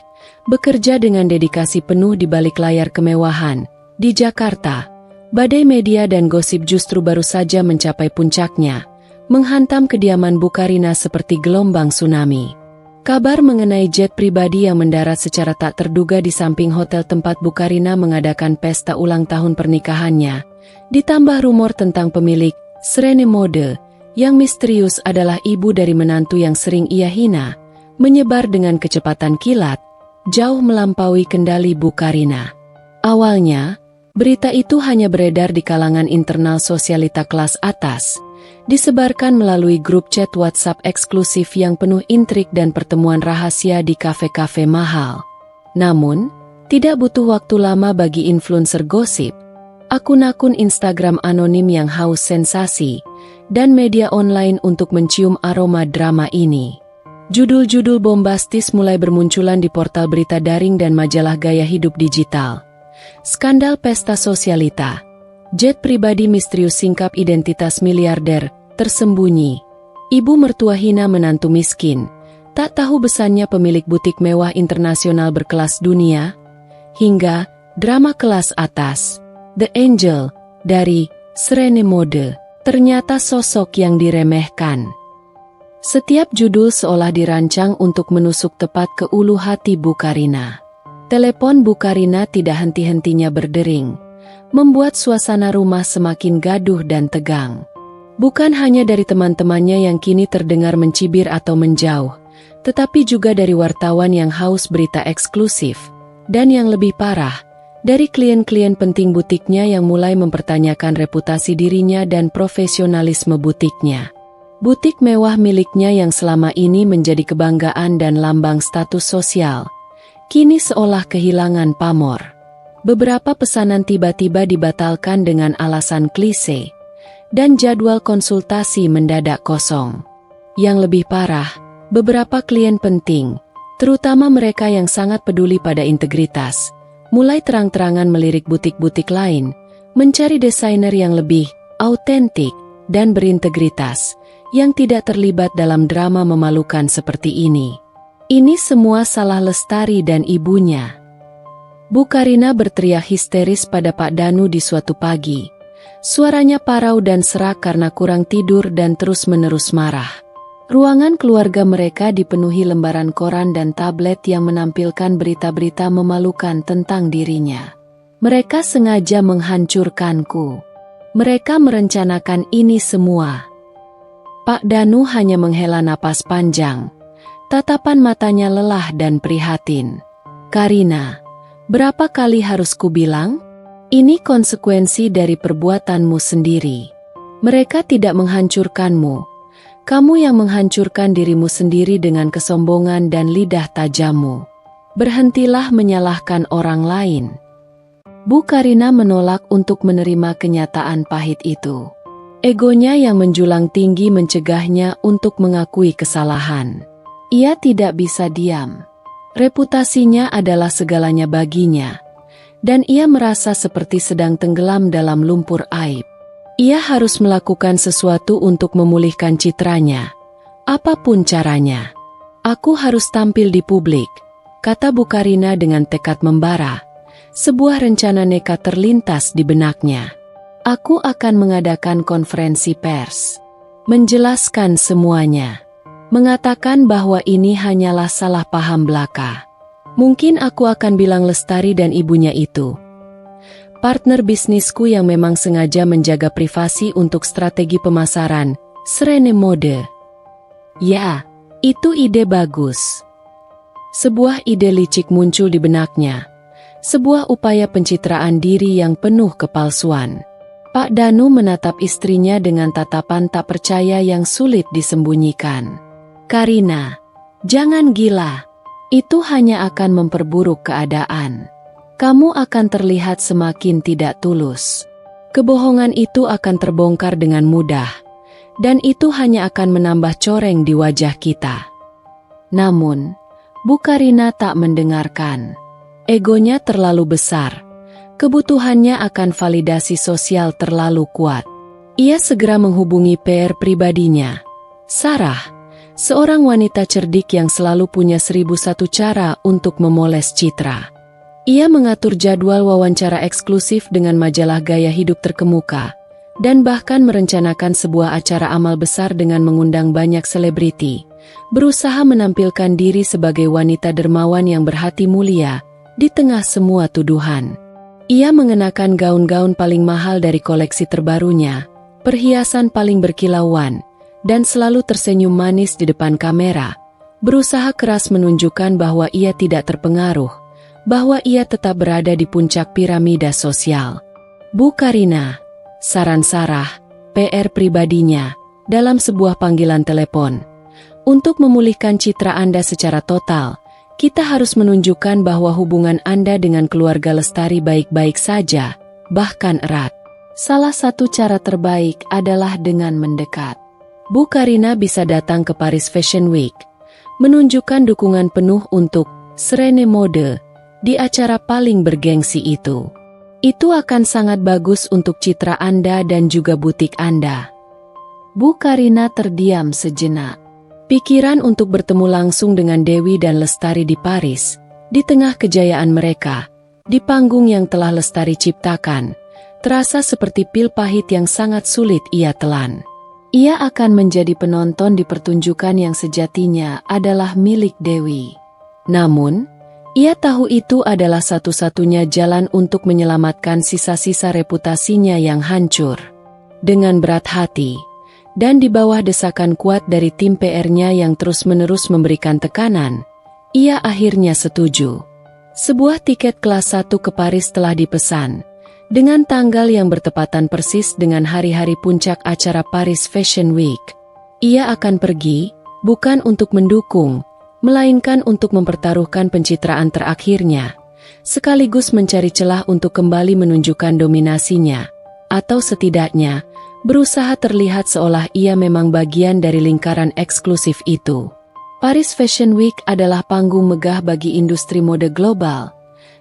bekerja dengan dedikasi penuh di balik layar kemewahan. Di Jakarta, badai media dan gosip justru baru saja mencapai puncaknya, menghantam kediaman Bu Karina seperti gelombang tsunami. Kabar mengenai jet pribadi yang mendarat secara tak terduga di samping hotel tempat Bu Karina mengadakan pesta ulang tahun pernikahannya, ditambah rumor tentang pemilik Sreni Mode, yang misterius adalah ibu dari menantu yang sering ia hina, menyebar dengan kecepatan kilat, jauh melampaui kendali Bu Karina. Awalnya, berita itu hanya beredar di kalangan internal sosialita kelas atas, disebarkan melalui grup chat WhatsApp eksklusif yang penuh intrik dan pertemuan rahasia di kafe-kafe mahal. Namun, tidak butuh waktu lama bagi influencer gosip, akun-akun Instagram anonim yang haus sensasi, dan media online untuk mencium aroma drama ini. Judul-judul bombastis mulai bermunculan di portal berita daring dan majalah gaya hidup digital. Skandal pesta sosialita, jet pribadi misterius singkap identitas miliarder, tersembunyi. Ibu mertua hina menantu miskin, tak tahu besannya pemilik butik mewah internasional berkelas dunia, hingga drama kelas atas, The Angel, dari Sreni Mode, ternyata sosok yang diremehkan. Setiap judul seolah dirancang untuk menusuk tepat ke ulu hati Bu Karina. Telepon Bu Karina tidak henti-hentinya berdering, membuat suasana rumah semakin gaduh dan tegang. Bukan hanya dari teman-temannya yang kini terdengar mencibir atau menjauh, tetapi juga dari wartawan yang haus berita eksklusif, dan yang lebih parah, dari klien-klien penting butiknya yang mulai mempertanyakan reputasi dirinya dan profesionalisme butiknya. Butik mewah miliknya yang selama ini menjadi kebanggaan dan lambang status sosial, kini seolah kehilangan pamor. Beberapa pesanan tiba-tiba dibatalkan dengan alasan klise, dan jadwal konsultasi mendadak kosong. Yang lebih parah, beberapa klien penting, terutama mereka yang sangat peduli pada integritas, mulai terang-terangan melirik butik-butik lain, mencari desainer yang lebih autentik dan berintegritas, yang tidak terlibat dalam drama memalukan seperti ini. Ini semua salah Lestari dan ibunya. Bu Karina berteriak histeris pada Pak Danu di suatu pagi. Suaranya parau dan serak karena kurang tidur dan terus-menerus marah. Ruangan keluarga mereka dipenuhi lembaran koran dan tablet yang menampilkan berita-berita memalukan tentang dirinya. Mereka sengaja menghancurkanku. Mereka merencanakan ini semua. Pak Danu hanya menghela napas panjang. Tatapan matanya lelah dan prihatin. Karina, Berapa kali harus kubilang? Ini konsekuensi dari perbuatanmu sendiri. Mereka tidak menghancurkanmu. Kamu yang menghancurkan dirimu sendiri dengan kesombongan dan lidah tajammu. Berhentilah menyalahkan orang lain. Bu Karina menolak untuk menerima kenyataan pahit itu. Egonya yang menjulang tinggi mencegahnya untuk mengakui kesalahan. Ia tidak bisa diam. Reputasinya adalah segalanya baginya. Dan ia merasa seperti sedang tenggelam dalam lumpur aib. Ia harus melakukan sesuatu untuk memulihkan citranya. Apapun caranya. Aku harus tampil di publik, kata Bu Karina dengan tekad membara. Sebuah rencana nekat terlintas di benaknya. Aku akan mengadakan konferensi pers. Menjelaskan semuanya. Mengatakan bahwa ini hanyalah salah paham belaka. Mungkin aku akan bilang Lestari dan ibunya itu partner bisnisku yang memang sengaja menjaga privasi untuk strategi pemasaran, Serene Mode. Ya, itu ide bagus. Sebuah ide licik muncul di benaknya. Sebuah upaya pencitraan diri yang penuh kepalsuan. Pak Danu menatap istrinya dengan tatapan tak percaya yang sulit disembunyikan. Karina, jangan gila. Itu hanya akan memperburuk keadaan. Kamu akan terlihat semakin tidak tulus. Kebohongan itu akan terbongkar dengan mudah. Dan itu hanya akan menambah coreng di wajah kita. Namun, Bu Karina tak mendengarkan. Egonya terlalu besar. Kebutuhannya akan validasi sosial terlalu kuat. Ia segera menghubungi PR pribadinya. Sarah, seorang wanita cerdik yang selalu punya 1001 cara untuk memoles citra. Ia mengatur jadwal wawancara eksklusif dengan majalah gaya hidup terkemuka, dan bahkan merencanakan sebuah acara amal besar dengan mengundang banyak selebriti, berusaha menampilkan diri sebagai wanita dermawan yang berhati mulia, di tengah semua tuduhan. Ia mengenakan gaun-gaun paling mahal dari koleksi terbarunya, perhiasan paling berkilauan, dan selalu tersenyum manis di depan kamera, berusaha keras menunjukkan bahwa ia tidak terpengaruh, bahwa ia tetap berada di puncak piramida sosial. Bu Karina, saran Sarah, PR pribadinya, dalam sebuah panggilan telepon. Untuk memulihkan citra Anda secara total, kita harus menunjukkan bahwa hubungan Anda dengan keluarga Lestari baik-baik saja, bahkan erat. Salah satu cara terbaik adalah dengan mendekat. Bu Karina bisa datang ke Paris Fashion Week, menunjukkan dukungan penuh untuk Serene Mode di acara paling bergengsi itu. Itu akan sangat bagus untuk citra Anda dan juga butik Anda. Bu Karina terdiam sejenak. Pikiran untuk bertemu langsung dengan Dewi dan Lestari di Paris, di tengah kejayaan mereka, di panggung yang telah Lestari ciptakan, terasa seperti pil pahit yang sangat sulit ia telan. Ia akan menjadi penonton di pertunjukan yang sejatinya adalah milik Dewi. Namun, ia tahu itu adalah satu-satunya jalan untuk menyelamatkan sisa-sisa reputasinya yang hancur. Dengan berat hati, dan di bawah desakan kuat dari tim PR-nya yang terus-menerus memberikan tekanan, ia akhirnya setuju. Sebuah tiket kelas 1 ke Paris telah dipesan, dengan tanggal yang bertepatan persis dengan hari-hari puncak acara Paris Fashion Week. Ia akan pergi, bukan untuk mendukung, melainkan untuk mempertaruhkan pencitraan terakhirnya, sekaligus mencari celah untuk kembali menunjukkan dominasinya, atau setidaknya, berusaha terlihat seolah ia memang bagian dari lingkaran eksklusif itu. Paris Fashion Week adalah panggung megah bagi industri mode global,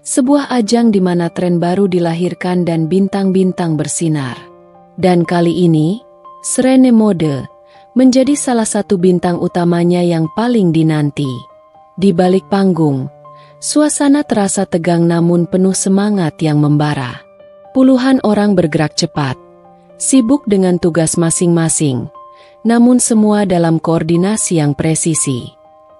sebuah ajang di mana tren baru dilahirkan dan bintang-bintang bersinar. Dan kali ini, Serene Mode menjadi salah satu bintang utamanya yang paling dinanti. Di balik panggung, suasana terasa tegang namun penuh semangat yang membara. Puluhan orang bergerak cepat, sibuk dengan tugas masing-masing, namun semua dalam koordinasi yang presisi.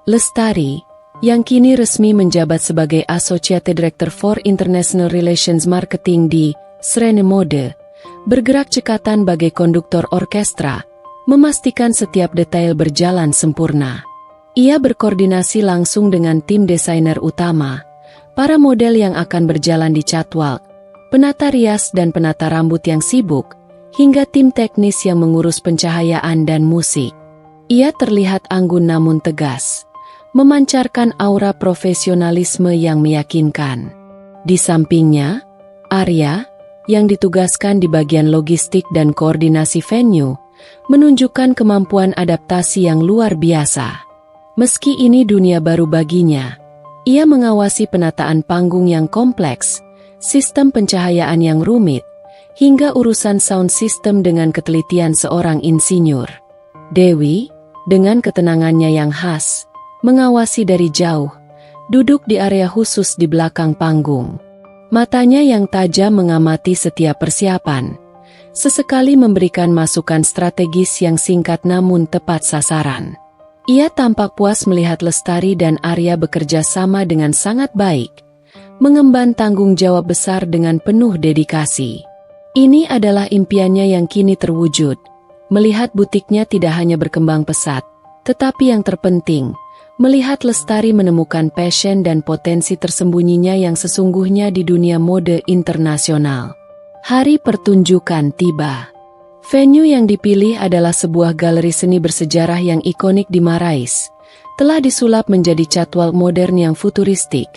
Lestari, yang kini resmi menjabat sebagai Associate Director for International Relations Marketing di Serene Mode, bergerak cekatan bagai konduktor orkestra, memastikan setiap detail berjalan sempurna. Ia berkoordinasi langsung dengan tim desainer utama, para model yang akan berjalan di catwalk, penata rias dan penata rambut yang sibuk, hingga tim teknis yang mengurus pencahayaan dan musik. Ia terlihat anggun namun tegas, memancarkan aura profesionalisme yang meyakinkan. Di sampingnya, Arya, yang ditugaskan di bagian logistik dan koordinasi venue, menunjukkan kemampuan adaptasi yang luar biasa. Meski ini dunia baru baginya, ia mengawasi penataan panggung yang kompleks, sistem pencahayaan yang rumit, hingga urusan sound system dengan ketelitian seorang insinyur. Dewi, dengan ketenangannya yang khas, mengawasi dari jauh, duduk di area khusus di belakang panggung. Matanya yang tajam mengamati setiap persiapan, sesekali memberikan masukan strategis yang singkat namun tepat sasaran. Ia tampak puas melihat Lestari dan Arya bekerja sama dengan sangat baik, mengemban tanggung jawab besar dengan penuh dedikasi. Ini adalah impiannya yang kini terwujud, melihat butiknya tidak hanya berkembang pesat, tetapi yang terpenting, melihat Lestari menemukan passion dan potensi tersembunyinya yang sesungguhnya di dunia mode internasional. Hari pertunjukan tiba. Venue yang dipilih adalah sebuah galeri seni bersejarah yang ikonik di Marais. Telah disulap menjadi catwalk modern yang futuristik,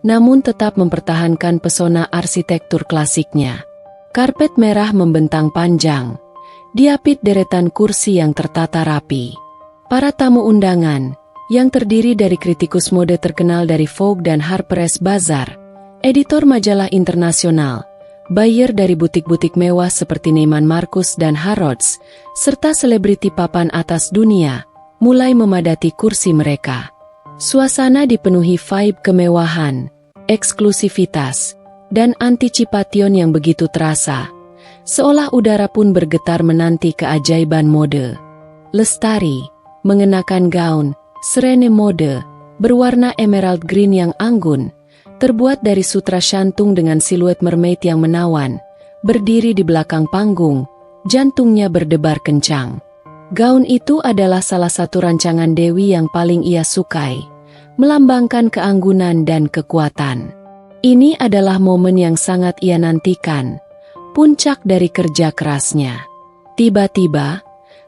namun tetap mempertahankan pesona arsitektur klasiknya. Karpet merah membentang panjang, diapit deretan kursi yang tertata rapi. Para tamu undangan, yang terdiri dari kritikus mode terkenal dari Vogue dan Harper's Bazaar, editor majalah internasional, buyer dari butik-butik mewah seperti Neiman Marcus dan Harrods, serta selebriti papan atas dunia, mulai memadati kursi mereka. Suasana dipenuhi vibe kemewahan, eksklusivitas, dan antisipation yang begitu terasa, seolah udara pun bergetar menanti keajaiban mode. Lestari, mengenakan gaun Serene mode, berwarna emerald green yang anggun, terbuat dari sutra shantung dengan siluet mermaid yang menawan, berdiri di belakang panggung, jantungnya berdebar kencang. Gaun itu adalah salah satu rancangan Dewi yang paling ia sukai, melambangkan keanggunan dan kekuatan. Ini adalah momen yang sangat ia nantikan, puncak dari kerja kerasnya. Tiba-tiba,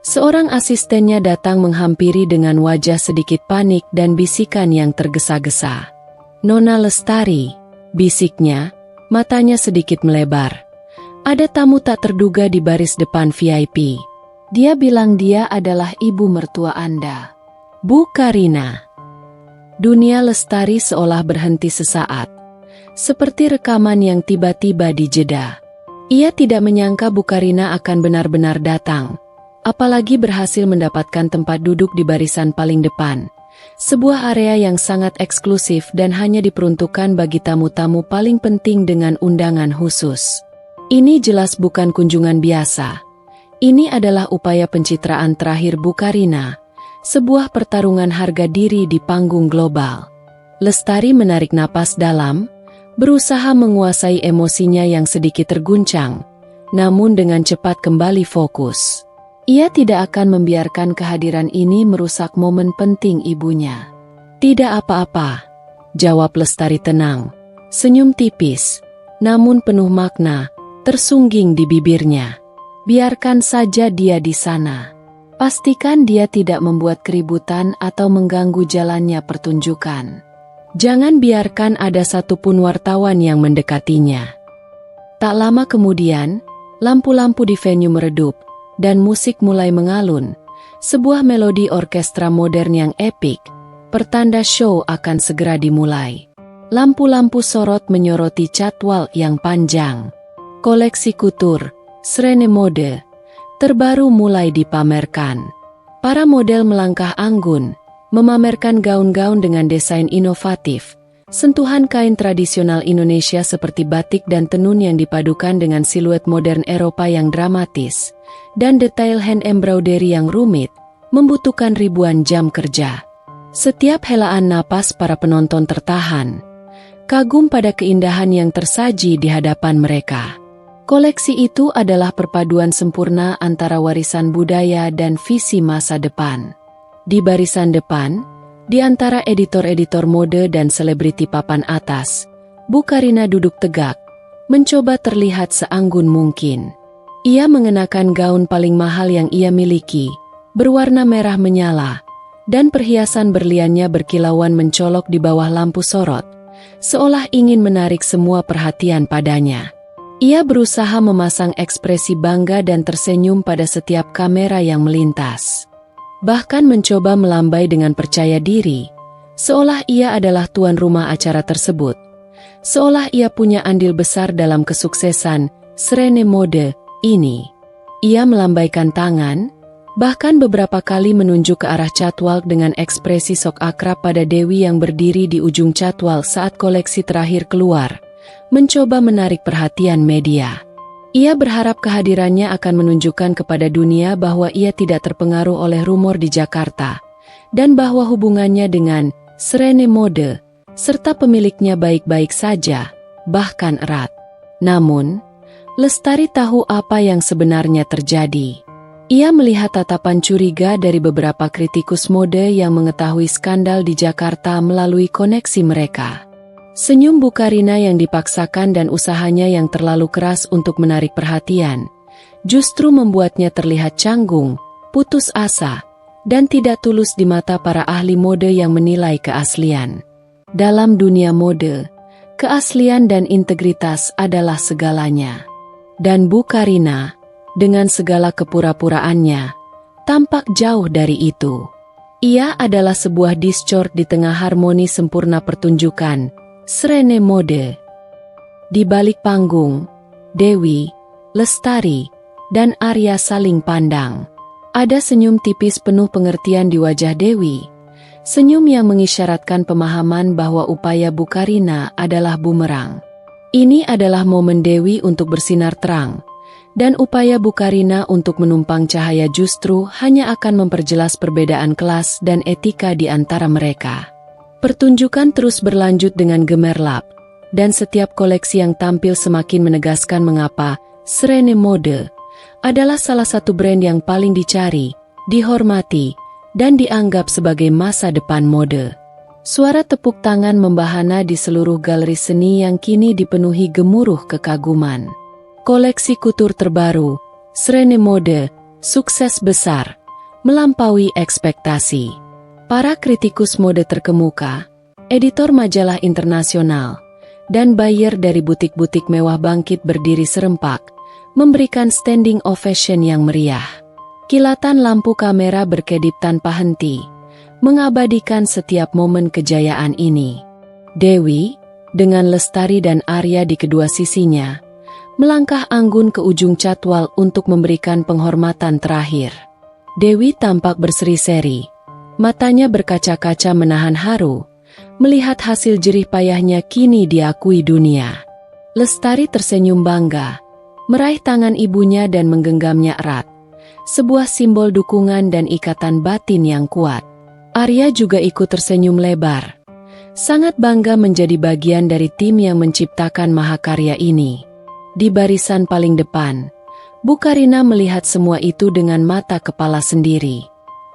seorang asistennya datang menghampiri dengan wajah sedikit panik dan bisikan yang tergesa-gesa. "Nona Lestari," bisiknya, matanya sedikit melebar. "Ada tamu tak terduga di baris depan VIP. Dia bilang dia adalah ibu mertua Anda, Bu Karina." Dunia Lestari seolah berhenti sesaat, seperti rekaman yang tiba-tiba dijeda. Ia tidak menyangka Bu Karina akan benar-benar datang, apalagi berhasil mendapatkan tempat duduk di barisan paling depan. Sebuah area yang sangat eksklusif dan hanya diperuntukkan bagi tamu-tamu paling penting dengan undangan khusus. Ini jelas bukan kunjungan biasa. Ini adalah upaya pencitraan terakhir Bu Karina, sebuah pertarungan harga diri di panggung global. Lestari menarik napas dalam, berusaha menguasai emosinya yang sedikit terguncang, namun dengan cepat kembali fokus. Ia tidak akan membiarkan kehadiran ini merusak momen penting ibunya. "Tidak apa-apa," jawab Lestari tenang. Senyum tipis, namun penuh makna, tersungging di bibirnya. "Biarkan saja dia di sana. Pastikan dia tidak membuat keributan atau mengganggu jalannya pertunjukan. Jangan biarkan ada satupun wartawan yang mendekatinya." Tak lama kemudian, lampu-lampu di venue meredup, dan musik mulai mengalun, sebuah melodi orkestra modern yang epik, pertanda show akan segera dimulai. Lampu-lampu sorot menyoroti catwalk yang panjang. Koleksi kutur, Serene mode, terbaru mulai dipamerkan. Para model melangkah anggun, memamerkan gaun-gaun dengan desain inovatif, sentuhan kain tradisional Indonesia seperti batik dan tenun yang dipadukan dengan siluet modern Eropa yang dramatis, dan detail hand embroidery yang rumit, membutuhkan ribuan jam kerja. Setiap helaan napas para penonton tertahan, kagum pada keindahan yang tersaji di hadapan mereka. Koleksi itu adalah perpaduan sempurna antara warisan budaya dan visi masa depan. Di barisan depan, di antara editor-editor mode dan selebriti papan atas, Bu Karina duduk tegak, mencoba terlihat seanggun mungkin. Ia mengenakan gaun paling mahal yang ia miliki, berwarna merah menyala, dan perhiasan berliannya berkilauan mencolok di bawah lampu sorot, seolah ingin menarik semua perhatian padanya. Ia berusaha memasang ekspresi bangga dan tersenyum pada setiap kamera yang melintas. Bahkan mencoba melambai dengan percaya diri, seolah ia adalah tuan rumah acara tersebut. Seolah ia punya andil besar dalam kesuksesan Srene Mode ini. Ia melambaikan tangan, bahkan beberapa kali menunjuk ke arah catwalk dengan ekspresi sok akrab pada Dewi yang berdiri di ujung catwalk saat koleksi terakhir keluar, mencoba menarik perhatian media. Ia berharap kehadirannya akan menunjukkan kepada dunia bahwa ia tidak terpengaruh oleh rumor di Jakarta, dan bahwa hubungannya dengan Srene Mode serta pemiliknya baik-baik saja, bahkan erat. Namun, Lestari tahu apa yang sebenarnya terjadi. Ia melihat tatapan curiga dari beberapa kritikus mode yang mengetahui skandal di Jakarta melalui koneksi mereka. Senyum Bu Karina yang dipaksakan dan usahanya yang terlalu keras untuk menarik perhatian, justru membuatnya terlihat canggung, putus asa, dan tidak tulus di mata para ahli mode yang menilai keaslian. Dalam dunia mode, keaslian dan integritas adalah segalanya. Dan Bu Karina, dengan segala kepura-puraannya, tampak jauh dari itu. Ia adalah sebuah discord di tengah harmoni sempurna pertunjukan Srene Mode. Di balik panggung, Dewi, Lestari, dan Arya saling pandang. Ada senyum tipis penuh pengertian di wajah Dewi, senyum yang mengisyaratkan pemahaman bahwa upaya Bu Karina adalah bumerang. Ini adalah momen Dewi untuk bersinar terang, dan upaya Bu Karina untuk menumpang cahaya justru hanya akan memperjelas perbedaan kelas dan etika di antara mereka. Pertunjukan terus berlanjut dengan gemerlap, dan setiap koleksi yang tampil semakin menegaskan mengapa Srene Mode adalah salah satu brand yang paling dicari, dihormati, dan dianggap sebagai masa depan mode. Suara tepuk tangan membahana di seluruh galeri seni yang kini dipenuhi gemuruh kekaguman. Koleksi kutur terbaru, Srene Mode, sukses besar, melampaui ekspektasi. Para kritikus mode terkemuka, editor majalah internasional, dan buyer dari butik-butik mewah bangkit berdiri serempak, memberikan standing ovation yang meriah. Kilatan lampu kamera berkedip tanpa henti, mengabadikan setiap momen kejayaan ini. Dewi, dengan Lestari dan Arya di kedua sisinya, melangkah anggun ke ujung catwalk untuk memberikan penghormatan terakhir. Dewi tampak berseri-seri, matanya berkaca-kaca menahan haru, melihat hasil jerih payahnya kini diakui dunia. Lestari tersenyum bangga, meraih tangan ibunya dan menggenggamnya erat, sebuah simbol dukungan dan ikatan batin yang kuat. Arya juga ikut tersenyum lebar, sangat bangga menjadi bagian dari tim yang menciptakan mahakarya ini. Di barisan paling depan, Bu Karina melihat semua itu dengan mata kepala sendiri.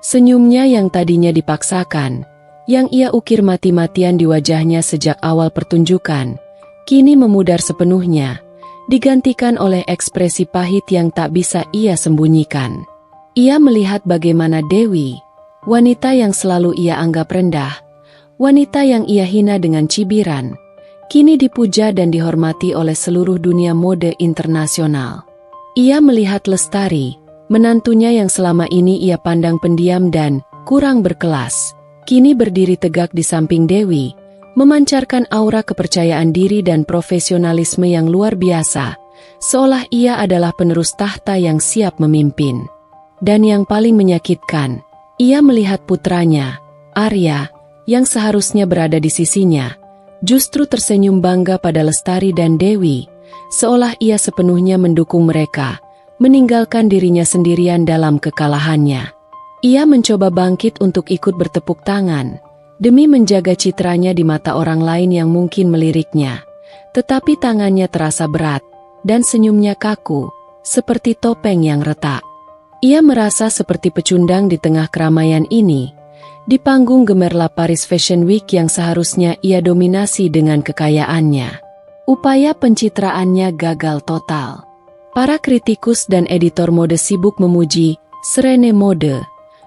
Senyumnya yang tadinya dipaksakan, yang ia ukir mati-matian di wajahnya sejak awal pertunjukan, kini memudar sepenuhnya, digantikan oleh ekspresi pahit yang tak bisa ia sembunyikan. Ia melihat bagaimana Dewi, wanita yang selalu ia anggap rendah, wanita yang ia hina dengan cibiran, kini dipuja dan dihormati oleh seluruh dunia mode internasional. Ia melihat Lestari, menantunya yang selama ini ia pandang pendiam dan kurang berkelas, kini berdiri tegak di samping Dewi, memancarkan aura kepercayaan diri dan profesionalisme yang luar biasa, seolah ia adalah penerus tahta yang siap memimpin. Dan yang paling menyakitkan, ia melihat putranya, Arya, yang seharusnya berada di sisinya, justru tersenyum bangga pada Lestari dan Dewi, seolah ia sepenuhnya mendukung mereka, meninggalkan dirinya sendirian dalam kekalahannya. Ia mencoba bangkit untuk ikut bertepuk tangan, demi menjaga citranya di mata orang lain yang mungkin meliriknya, tetapi tangannya terasa berat, dan senyumnya kaku, seperti topeng yang retak. Ia merasa seperti pecundang di tengah keramaian ini, Di panggung gemerlap Paris Fashion Week yang seharusnya ia dominasi dengan kekayaannya, upaya pencitraannya gagal total. Para kritikus dan editor mode sibuk memuji Serene Mode,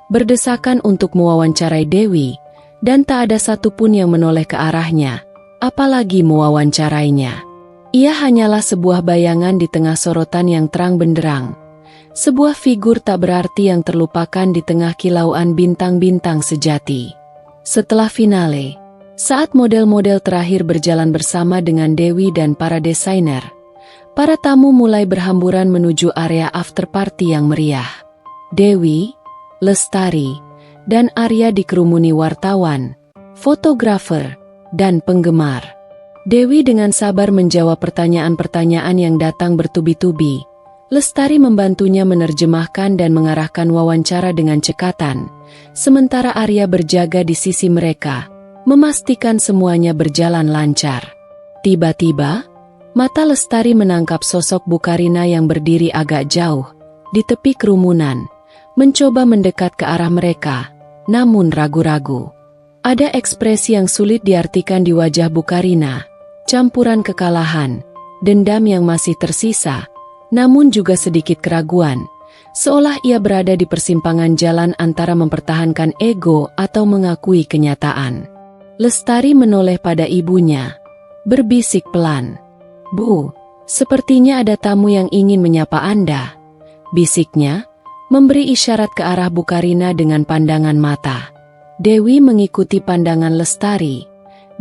berdesakan untuk mewawancarai Dewi, dan tak ada satupun yang menoleh ke arahnya, apalagi mewawancarainya. Ia hanyalah sebuah bayangan di tengah sorotan yang terang benderang, sebuah figur tak berarti yang terlupakan di tengah kilauan bintang-bintang sejati. Setelah finale, saat model-model terakhir berjalan bersama dengan Dewi dan para desainer, para tamu mulai berhamburan menuju area after party yang meriah. Dewi, Lestari, dan Arya dikerumuni wartawan, fotografer, dan penggemar. Dewi dengan sabar menjawab pertanyaan-pertanyaan yang datang bertubi-tubi. Lestari membantunya menerjemahkan dan mengarahkan wawancara dengan cekatan, sementara Arya berjaga di sisi mereka, memastikan semuanya berjalan lancar. Tiba-tiba, mata Lestari menangkap sosok Bu Karina yang berdiri agak jauh, di tepi kerumunan, mencoba mendekat ke arah mereka, namun ragu-ragu. Ada ekspresi yang sulit diartikan di wajah Bu Karina, campuran kekalahan, dendam yang masih tersisa, namun juga sedikit keraguan, seolah ia berada di persimpangan jalan antara mempertahankan ego atau mengakui kenyataan. Lestari menoleh pada ibunya, berbisik pelan. "Bu, sepertinya ada tamu yang ingin menyapa Anda," bisiknya, memberi isyarat ke arah Bu Karina dengan pandangan mata. Dewi mengikuti pandangan Lestari,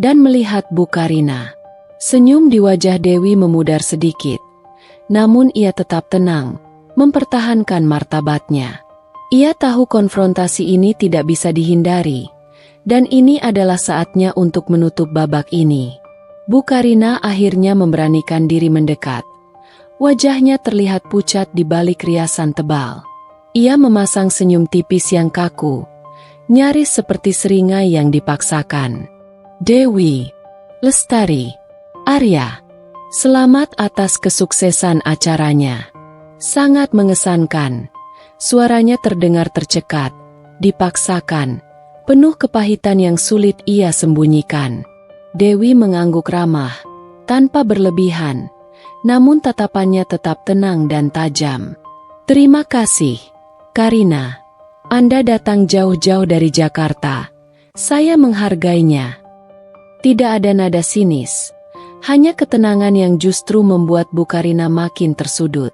dan melihat Bu Karina. Senyum di wajah Dewi memudar sedikit. Namun ia tetap tenang, mempertahankan martabatnya. Ia tahu konfrontasi ini tidak bisa dihindari, dan ini adalah saatnya untuk menutup babak ini. Bu Karina akhirnya memberanikan diri mendekat. Wajahnya terlihat pucat di balik riasan tebal. Ia memasang senyum tipis yang kaku, nyaris seperti seringai yang dipaksakan. "Dewi, Lestari, Arya, selamat atas kesuksesan acaranya. Sangat mengesankan." Suaranya terdengar tercekat, dipaksakan, penuh kepahitan yang sulit ia sembunyikan. Dewi mengangguk ramah, tanpa berlebihan, namun tatapannya tetap tenang dan tajam. "Terima kasih, Karina. Anda datang jauh-jauh dari Jakarta. Saya menghargainya." Tidak ada nada sinis, hanya ketenangan yang justru membuat Bu Karina makin tersudut.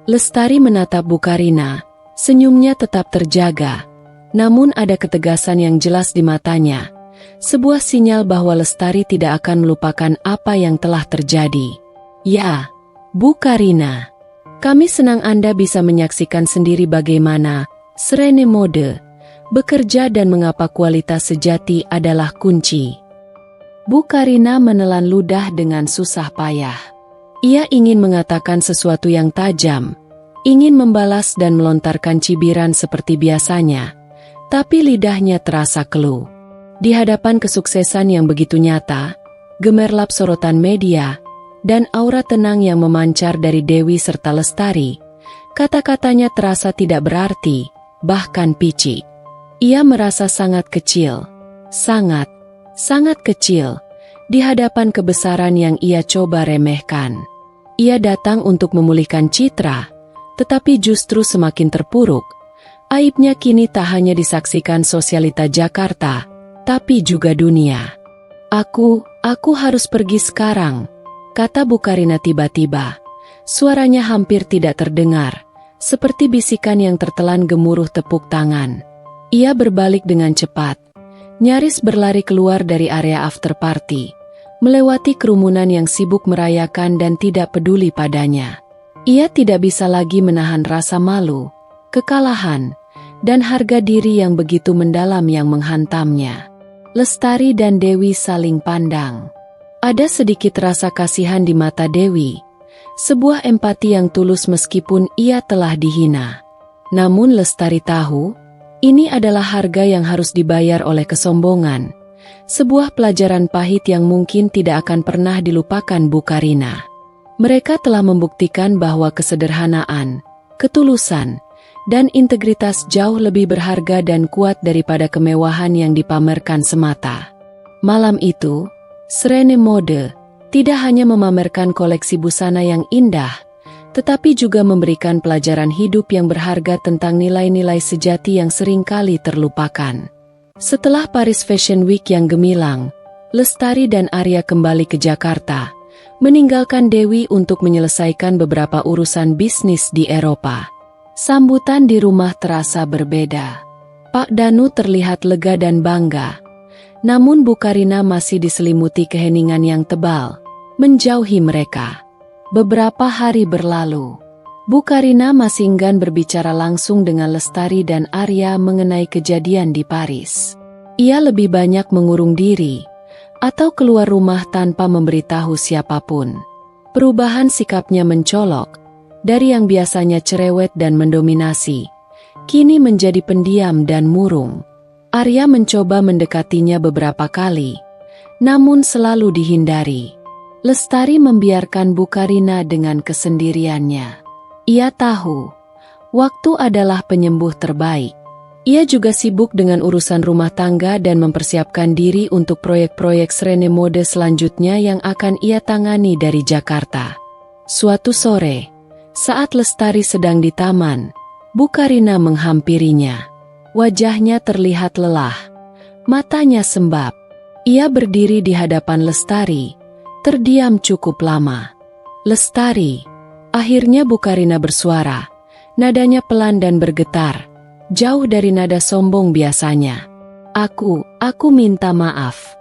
Lestari menatap Bu Karina, senyumnya tetap terjaga, namun ada ketegasan yang jelas di matanya, sebuah sinyal bahwa Lestari tidak akan melupakan apa yang telah terjadi. "Ya, Bu Karina, kami senang Anda bisa menyaksikan sendiri bagaimana Serene Mode bekerja dan mengapa kualitas sejati adalah kunci." Bu Karina menelan ludah dengan susah payah. Ia ingin mengatakan sesuatu yang tajam, ingin membalas dan melontarkan cibiran seperti biasanya, tapi lidahnya terasa keluh. Di hadapan kesuksesan yang begitu nyata, gemerlap sorotan media, dan aura tenang yang memancar dari Dewi serta Lestari, kata-katanya terasa tidak berarti, bahkan picik. Ia merasa sangat kecil, sangat kecil, di hadapan kebesaran yang ia coba remehkan. Ia datang untuk memulihkan citra, tetapi justru semakin terpuruk. Aibnya kini tak hanya disaksikan sosialita Jakarta, tapi juga dunia. Aku harus pergi sekarang," kata Bu Karina tiba-tiba. Suaranya hampir tidak terdengar, seperti bisikan yang tertelan gemuruh tepuk tangan. Ia berbalik dengan cepat, nyaris berlari keluar dari area after party, melewati kerumunan yang sibuk merayakan dan tidak peduli padanya. Ia tidak bisa lagi menahan rasa malu, kekalahan, dan harga diri yang begitu mendalam yang menghantamnya. Lestari dan Dewi saling pandang. Ada sedikit rasa kasihan di mata Dewi, sebuah empati yang tulus meskipun ia telah dihina. Namun Lestari tahu, ini adalah harga yang harus dibayar oleh kesombongan, sebuah pelajaran pahit yang mungkin tidak akan pernah dilupakan Bu Karina. Mereka telah membuktikan bahwa kesederhanaan, ketulusan, dan integritas jauh lebih berharga dan kuat daripada kemewahan yang dipamerkan semata. Malam itu, Srene Mode tidak hanya memamerkan koleksi busana yang indah, tetapi juga memberikan pelajaran hidup yang berharga tentang nilai-nilai sejati yang seringkali terlupakan. Setelah Paris Fashion Week yang gemilang, Lestari dan Arya kembali ke Jakarta, meninggalkan Dewi untuk menyelesaikan beberapa urusan bisnis di Eropa. Sambutan di rumah terasa berbeda. Pak Danu terlihat lega dan bangga. Namun Bu Karina masih diselimuti keheningan yang tebal, menjauhi mereka. Beberapa hari berlalu. Bu Karina masih enggan berbicara langsung dengan Lestari dan Arya mengenai kejadian di Paris. Ia lebih banyak mengurung diri, atau keluar rumah tanpa memberitahu siapapun. Perubahan sikapnya mencolok. Dari yang biasanya cerewet dan mendominasi, kini menjadi pendiam dan murung. Arya mencoba mendekatinya beberapa kali, namun selalu dihindari. Lestari membiarkan Bu Karina dengan kesendiriannya. Ia tahu, waktu adalah penyembuh terbaik. Ia juga sibuk dengan urusan rumah tangga dan mempersiapkan diri untuk proyek-proyek Srene Mode selanjutnya yang akan ia tangani dari Jakarta. Suatu sore, saat Lestari sedang di taman, Bu Karina menghampirinya. Wajahnya terlihat lelah, matanya sembab. Ia berdiri di hadapan Lestari, terdiam cukup lama. "Lestari," akhirnya Bu Karina bersuara, nadanya pelan dan bergetar, jauh dari nada sombong biasanya. Aku minta maaf."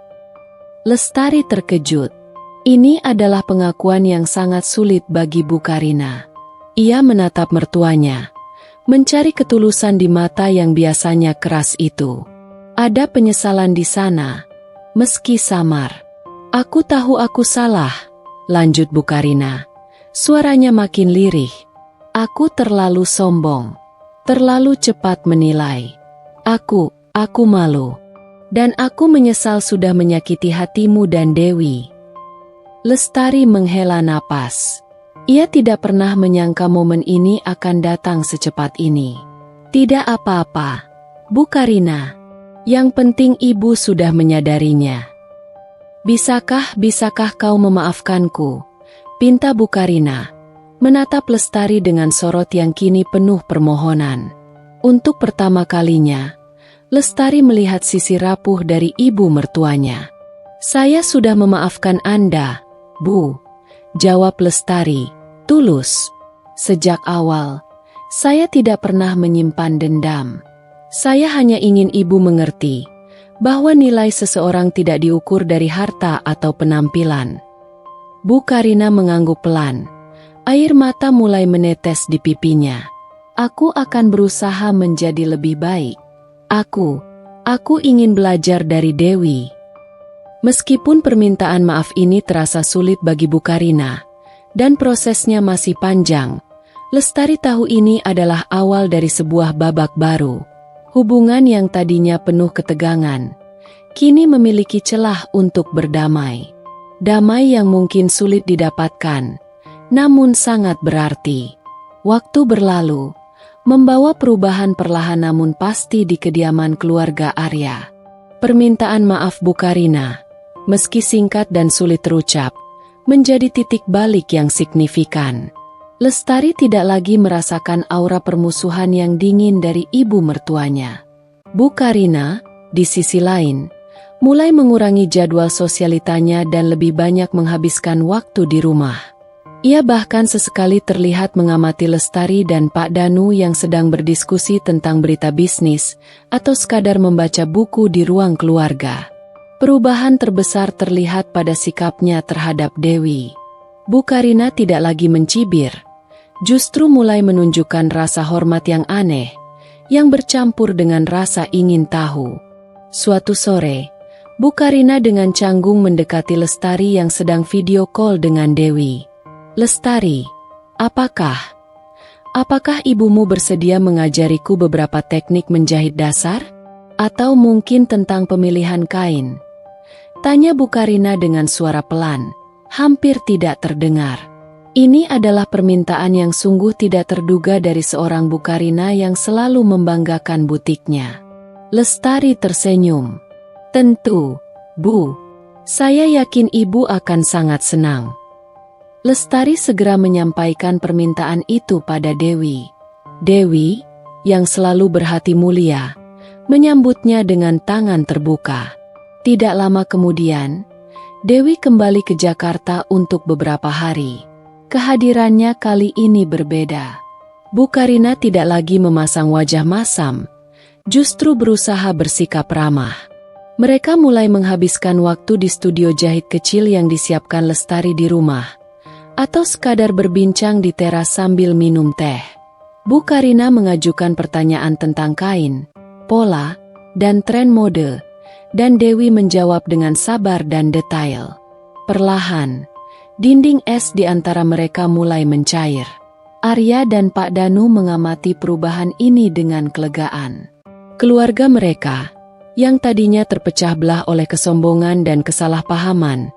Lestari terkejut. Ini adalah pengakuan yang sangat sulit bagi Bu Karina. Ia menatap mertuanya, mencari ketulusan di mata yang biasanya keras itu. Ada penyesalan di sana, meski samar. "Aku tahu aku salah," lanjut Bu Karina. Suaranya makin lirih. "Aku terlalu sombong, terlalu cepat menilai. Aku malu. Dan aku menyesal sudah menyakiti hatimu dan Dewi." Lestari menghela napas. Ia tidak pernah menyangka momen ini akan datang secepat ini. "Tidak apa-apa, Bu Karina. Yang penting ibu sudah menyadarinya." Bisakah kau memaafkanku?" pinta Bu Karina, menatap Lestari dengan sorot yang kini penuh permohonan. Untuk pertama kalinya, Lestari melihat sisi rapuh dari ibu mertuanya. "Saya sudah memaafkan Anda, Bu," jawab Lestari, tulus. "Sejak awal, saya tidak pernah menyimpan dendam. Saya hanya ingin ibu mengerti bahwa nilai seseorang tidak diukur dari harta atau penampilan." Bu Karina mengangguk pelan. Air mata mulai menetes di pipinya. "Aku akan berusaha menjadi lebih baik. Aku ingin belajar dari Dewi." Meskipun permintaan maaf ini terasa sulit bagi Bu Karina, dan prosesnya masih panjang, Lestari tahu ini adalah awal dari sebuah babak baru. Hubungan yang tadinya penuh ketegangan, kini memiliki celah untuk berdamai. Damai yang mungkin sulit didapatkan, namun sangat berarti. Waktu berlalu, membawa perubahan perlahan namun pasti di kediaman keluarga Arya. Permintaan maaf Bu Karina, meski singkat dan sulit terucap, menjadi titik balik yang signifikan. Lestari tidak lagi merasakan aura permusuhan yang dingin dari ibu mertuanya. Bu Karina, di sisi lain, mulai mengurangi jadwal sosialitanya dan lebih banyak menghabiskan waktu di rumah. Ia bahkan sesekali terlihat mengamati Lestari dan Pak Danu yang sedang berdiskusi tentang berita bisnis atau sekadar membaca buku di ruang keluarga. Perubahan terbesar terlihat pada sikapnya terhadap Dewi. Bu Karina tidak lagi mencibir, justru mulai menunjukkan rasa hormat yang aneh, yang bercampur dengan rasa ingin tahu. Suatu sore, Bu Karina dengan canggung mendekati Lestari yang sedang video call dengan Dewi. "Lestari, apakah ibumu bersedia mengajariku beberapa teknik menjahit dasar? Atau mungkin tentang pemilihan kain?" tanya Bu Karina dengan suara pelan, hampir tidak terdengar. Ini adalah permintaan yang sungguh tidak terduga dari seorang Bu Karina yang selalu membanggakan butiknya. Lestari tersenyum. Tentu, Bu. Saya yakin Ibu akan sangat senang. Lestari segera menyampaikan permintaan itu pada Dewi. Dewi, yang selalu berhati mulia, menyambutnya dengan tangan terbuka. Tidak lama kemudian, Dewi kembali ke Jakarta untuk beberapa hari. Kehadirannya kali ini berbeda. Bu Karina tidak lagi memasang wajah masam, justru berusaha bersikap ramah. Mereka mulai menghabiskan waktu di studio jahit kecil yang disiapkan Lestari di rumah, atau sekadar berbincang di teras sambil minum teh. Bu Karina mengajukan pertanyaan tentang kain, pola, dan tren mode, dan Dewi menjawab dengan sabar dan detail. Perlahan, dinding es di antara mereka mulai mencair. Arya dan Pak Danu mengamati perubahan ini dengan kelegaan. Keluarga mereka, yang tadinya terpecah belah oleh kesombongan dan kesalahpahaman,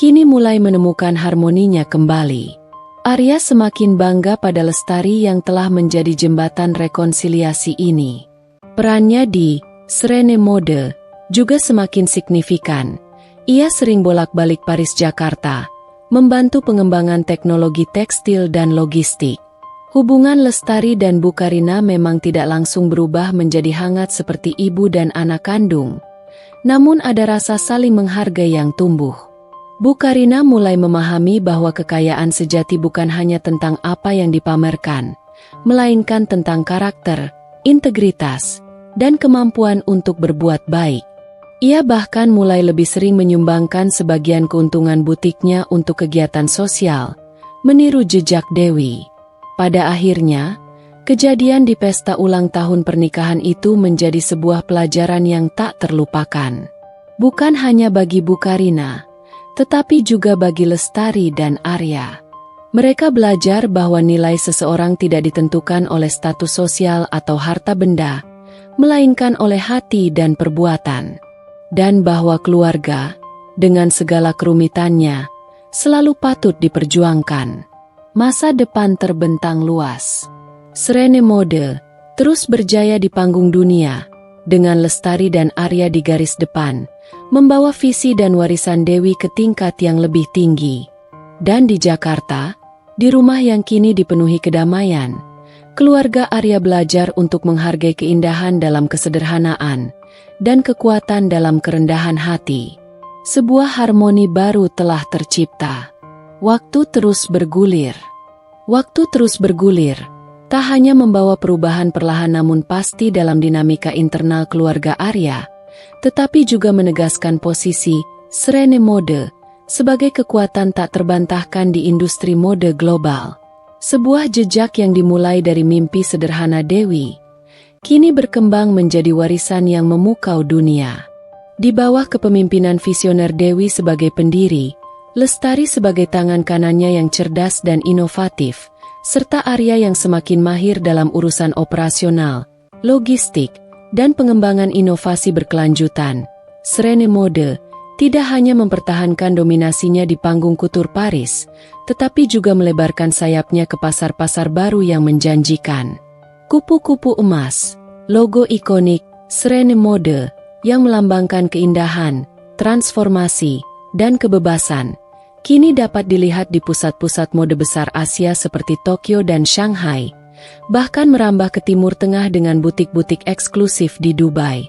kini mulai menemukan harmoninya kembali. Arya semakin bangga pada Lestari yang telah menjadi jembatan rekonsiliasi ini. Perannya di Serene Mode juga semakin signifikan. Ia sering bolak-balik Paris Jakarta, membantu pengembangan teknologi tekstil dan logistik. Hubungan Lestari dan Bu Karina memang tidak langsung berubah menjadi hangat seperti ibu dan anak kandung. Namun ada rasa saling menghargai yang tumbuh. Bu Karina mulai memahami bahwa kekayaan sejati bukan hanya tentang apa yang dipamerkan, melainkan tentang karakter, integritas, dan kemampuan untuk berbuat baik. Ia bahkan mulai lebih sering menyumbangkan sebagian keuntungan butiknya untuk kegiatan sosial, meniru jejak Dewi. Pada akhirnya, kejadian di pesta ulang tahun pernikahan itu menjadi sebuah pelajaran yang tak terlupakan. Bukan hanya bagi Bu Karina, tetapi juga bagi Lestari dan Arya. Mereka belajar bahwa nilai seseorang tidak ditentukan oleh status sosial atau harta benda, melainkan oleh hati dan perbuatan. Dan bahwa keluarga, dengan segala kerumitannya, selalu patut diperjuangkan. Masa depan terbentang luas. Serene Mode terus berjaya di panggung dunia, dengan Lestari dan Arya di garis depan, membawa visi dan warisan Dewi ke tingkat yang lebih tinggi. Dan di Jakarta, di rumah yang kini dipenuhi kedamaian, keluarga Arya belajar untuk menghargai keindahan dalam kesederhanaan, dan kekuatan dalam kerendahan hati. Sebuah harmoni baru telah tercipta. Waktu terus bergulir. Waktu terus bergulir, tak hanya membawa perubahan perlahan namun pasti dalam dinamika internal keluarga Arya, tetapi juga menegaskan posisi Serene Mode sebagai kekuatan tak terbantahkan di industri mode global. Sebuah jejak yang dimulai dari mimpi sederhana Dewi, kini berkembang menjadi warisan yang memukau dunia. Di bawah kepemimpinan visioner Dewi sebagai pendiri, Lestari sebagai tangan kanannya yang cerdas dan inovatif, serta Arya yang semakin mahir dalam urusan operasional, logistik, dan pengembangan inovasi berkelanjutan, Serene Mode tidak hanya mempertahankan dominasinya di panggung kutur Paris, tetapi juga melebarkan sayapnya ke pasar-pasar baru yang menjanjikan. Kupu-kupu emas, logo ikonik Serene Mode yang melambangkan keindahan, transformasi, dan kebebasan, kini dapat dilihat di pusat-pusat mode besar Asia seperti Tokyo dan Shanghai, bahkan merambah ke Timur Tengah dengan butik-butik eksklusif di Dubai.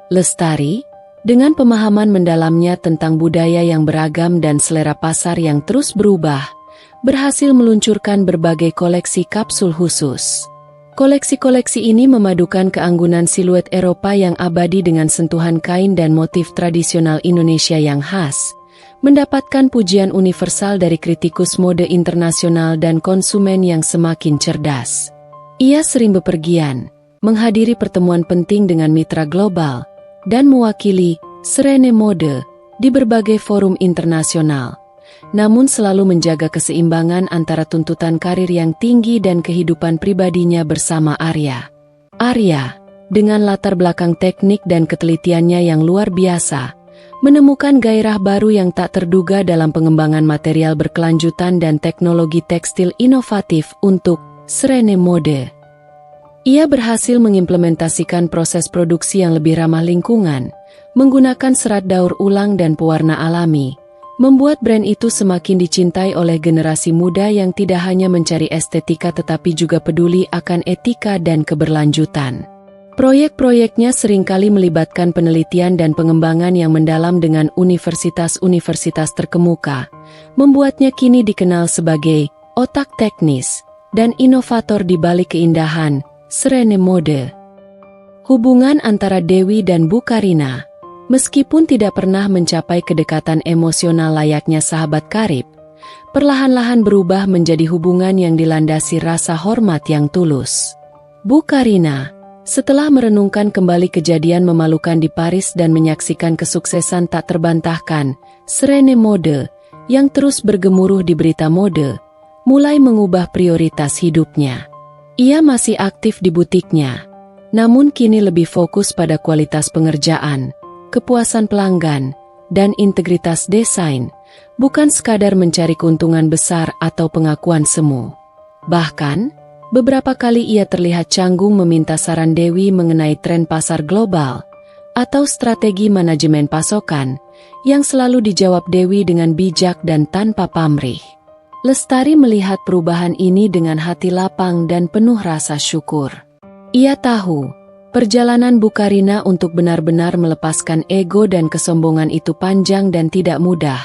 Lestari, dengan pemahaman mendalamnya tentang budaya yang beragam dan selera pasar yang terus berubah, berhasil meluncurkan berbagai koleksi kapsul khusus. Koleksi-koleksi ini memadukan keanggunan siluet Eropa yang abadi dengan sentuhan kain dan motif tradisional Indonesia yang khas, mendapatkan pujian universal dari kritikus mode internasional dan konsumen yang semakin cerdas. Ia sering bepergian, menghadiri pertemuan penting dengan mitra global, dan mewakili Serene Mode di berbagai forum internasional, namun selalu menjaga keseimbangan antara tuntutan karir yang tinggi dan kehidupan pribadinya bersama Arya. Arya, dengan latar belakang teknik dan ketelitiannya yang luar biasa, menemukan gairah baru yang tak terduga dalam pengembangan material berkelanjutan dan teknologi tekstil inovatif untuk Srene Mode. Ia berhasil mengimplementasikan proses produksi yang lebih ramah lingkungan, menggunakan serat daur ulang dan pewarna alami, membuat brand itu semakin dicintai oleh generasi muda yang tidak hanya mencari estetika tetapi juga peduli akan etika dan keberlanjutan. Proyek-proyeknya seringkali melibatkan penelitian dan pengembangan yang mendalam dengan universitas-universitas terkemuka, membuatnya kini dikenal sebagai otak teknis dan inovator di balik keindahan Srene Mode. Hubungan antara Dewi dan Bu Karina, meskipun tidak pernah mencapai kedekatan emosional layaknya sahabat karib, perlahan-lahan berubah menjadi hubungan yang dilandasi rasa hormat yang tulus. Bu Karina, setelah merenungkan kembali kejadian memalukan di Paris dan menyaksikan kesuksesan tak terbantahkan Srene Mode yang terus bergemuruh di berita mode, mulai mengubah prioritas hidupnya. Ia masih aktif di butiknya, namun kini lebih fokus pada kualitas pengerjaan, kepuasan pelanggan, dan integritas desain, bukan sekadar mencari keuntungan besar atau pengakuan semu. Bahkan, beberapa kali ia terlihat canggung meminta saran Dewi mengenai tren pasar global atau strategi manajemen pasokan, yang selalu dijawab Dewi dengan bijak dan tanpa pamrih. Lestari melihat perubahan ini dengan hati lapang dan penuh rasa syukur. Ia tahu, perjalanan Bu Karina untuk benar-benar melepaskan ego dan kesombongan itu panjang dan tidak mudah,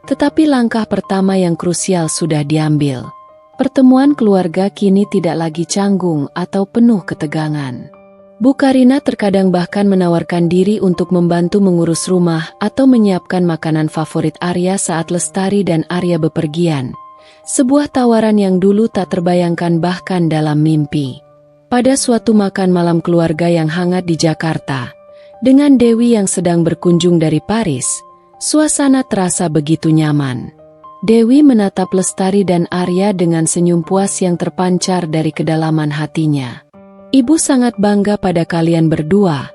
tetapi langkah pertama yang krusial sudah diambil. Pertemuan keluarga kini tidak lagi canggung atau penuh ketegangan. Bu Karina terkadang bahkan menawarkan diri untuk membantu mengurus rumah atau menyiapkan makanan favorit Arya saat Lestari dan Arya bepergian. Sebuah tawaran yang dulu tak terbayangkan bahkan dalam mimpi. Pada suatu makan malam keluarga yang hangat di Jakarta, dengan Dewi yang sedang berkunjung dari Paris, suasana terasa begitu nyaman. Dewi menatap Lestari dan Arya dengan senyum puas yang terpancar dari kedalaman hatinya. "Ibu sangat bangga pada kalian berdua,"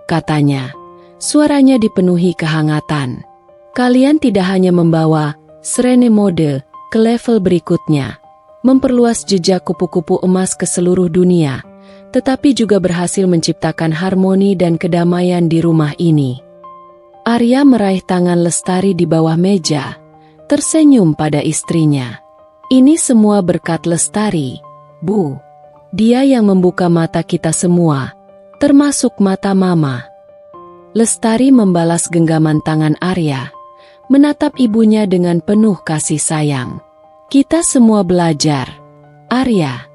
katanya. Suaranya dipenuhi kehangatan. "Kalian tidak hanya membawa Srene Mode ke level berikutnya, memperluas jejak kupu-kupu emas ke seluruh dunia, tetapi juga berhasil menciptakan harmoni dan kedamaian di rumah ini." Arya meraih tangan Lestari di bawah meja, tersenyum pada istrinya. "Ini semua berkat Lestari, Bu. Dia yang membuka mata kita semua, termasuk mata Mama." Lestari membalas genggaman tangan Arya, menatap ibunya dengan penuh kasih sayang. "Kita semua belajar, Arya.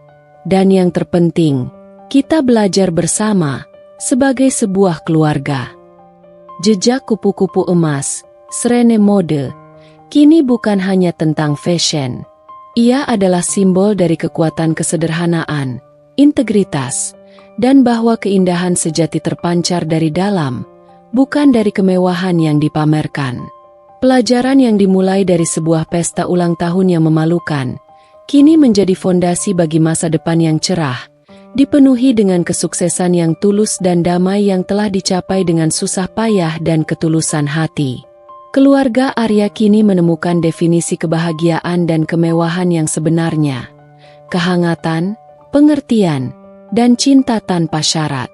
Dan yang terpenting, kita belajar bersama, sebagai sebuah keluarga." Jejak kupu-kupu emas, Srene Mode, kini bukan hanya tentang fashion. Ia adalah simbol dari kekuatan kesederhanaan, integritas, dan bahwa keindahan sejati terpancar dari dalam, bukan dari kemewahan yang dipamerkan. Pelajaran yang dimulai dari sebuah pesta ulang tahun yang memalukan, kini menjadi fondasi bagi masa depan yang cerah, dipenuhi dengan kesuksesan yang tulus dan damai yang telah dicapai dengan susah payah dan ketulusan hati. Keluarga Arya kini menemukan definisi kebahagiaan dan kemewahan yang sebenarnya. Kehangatan, pengertian, dan cinta tanpa syarat.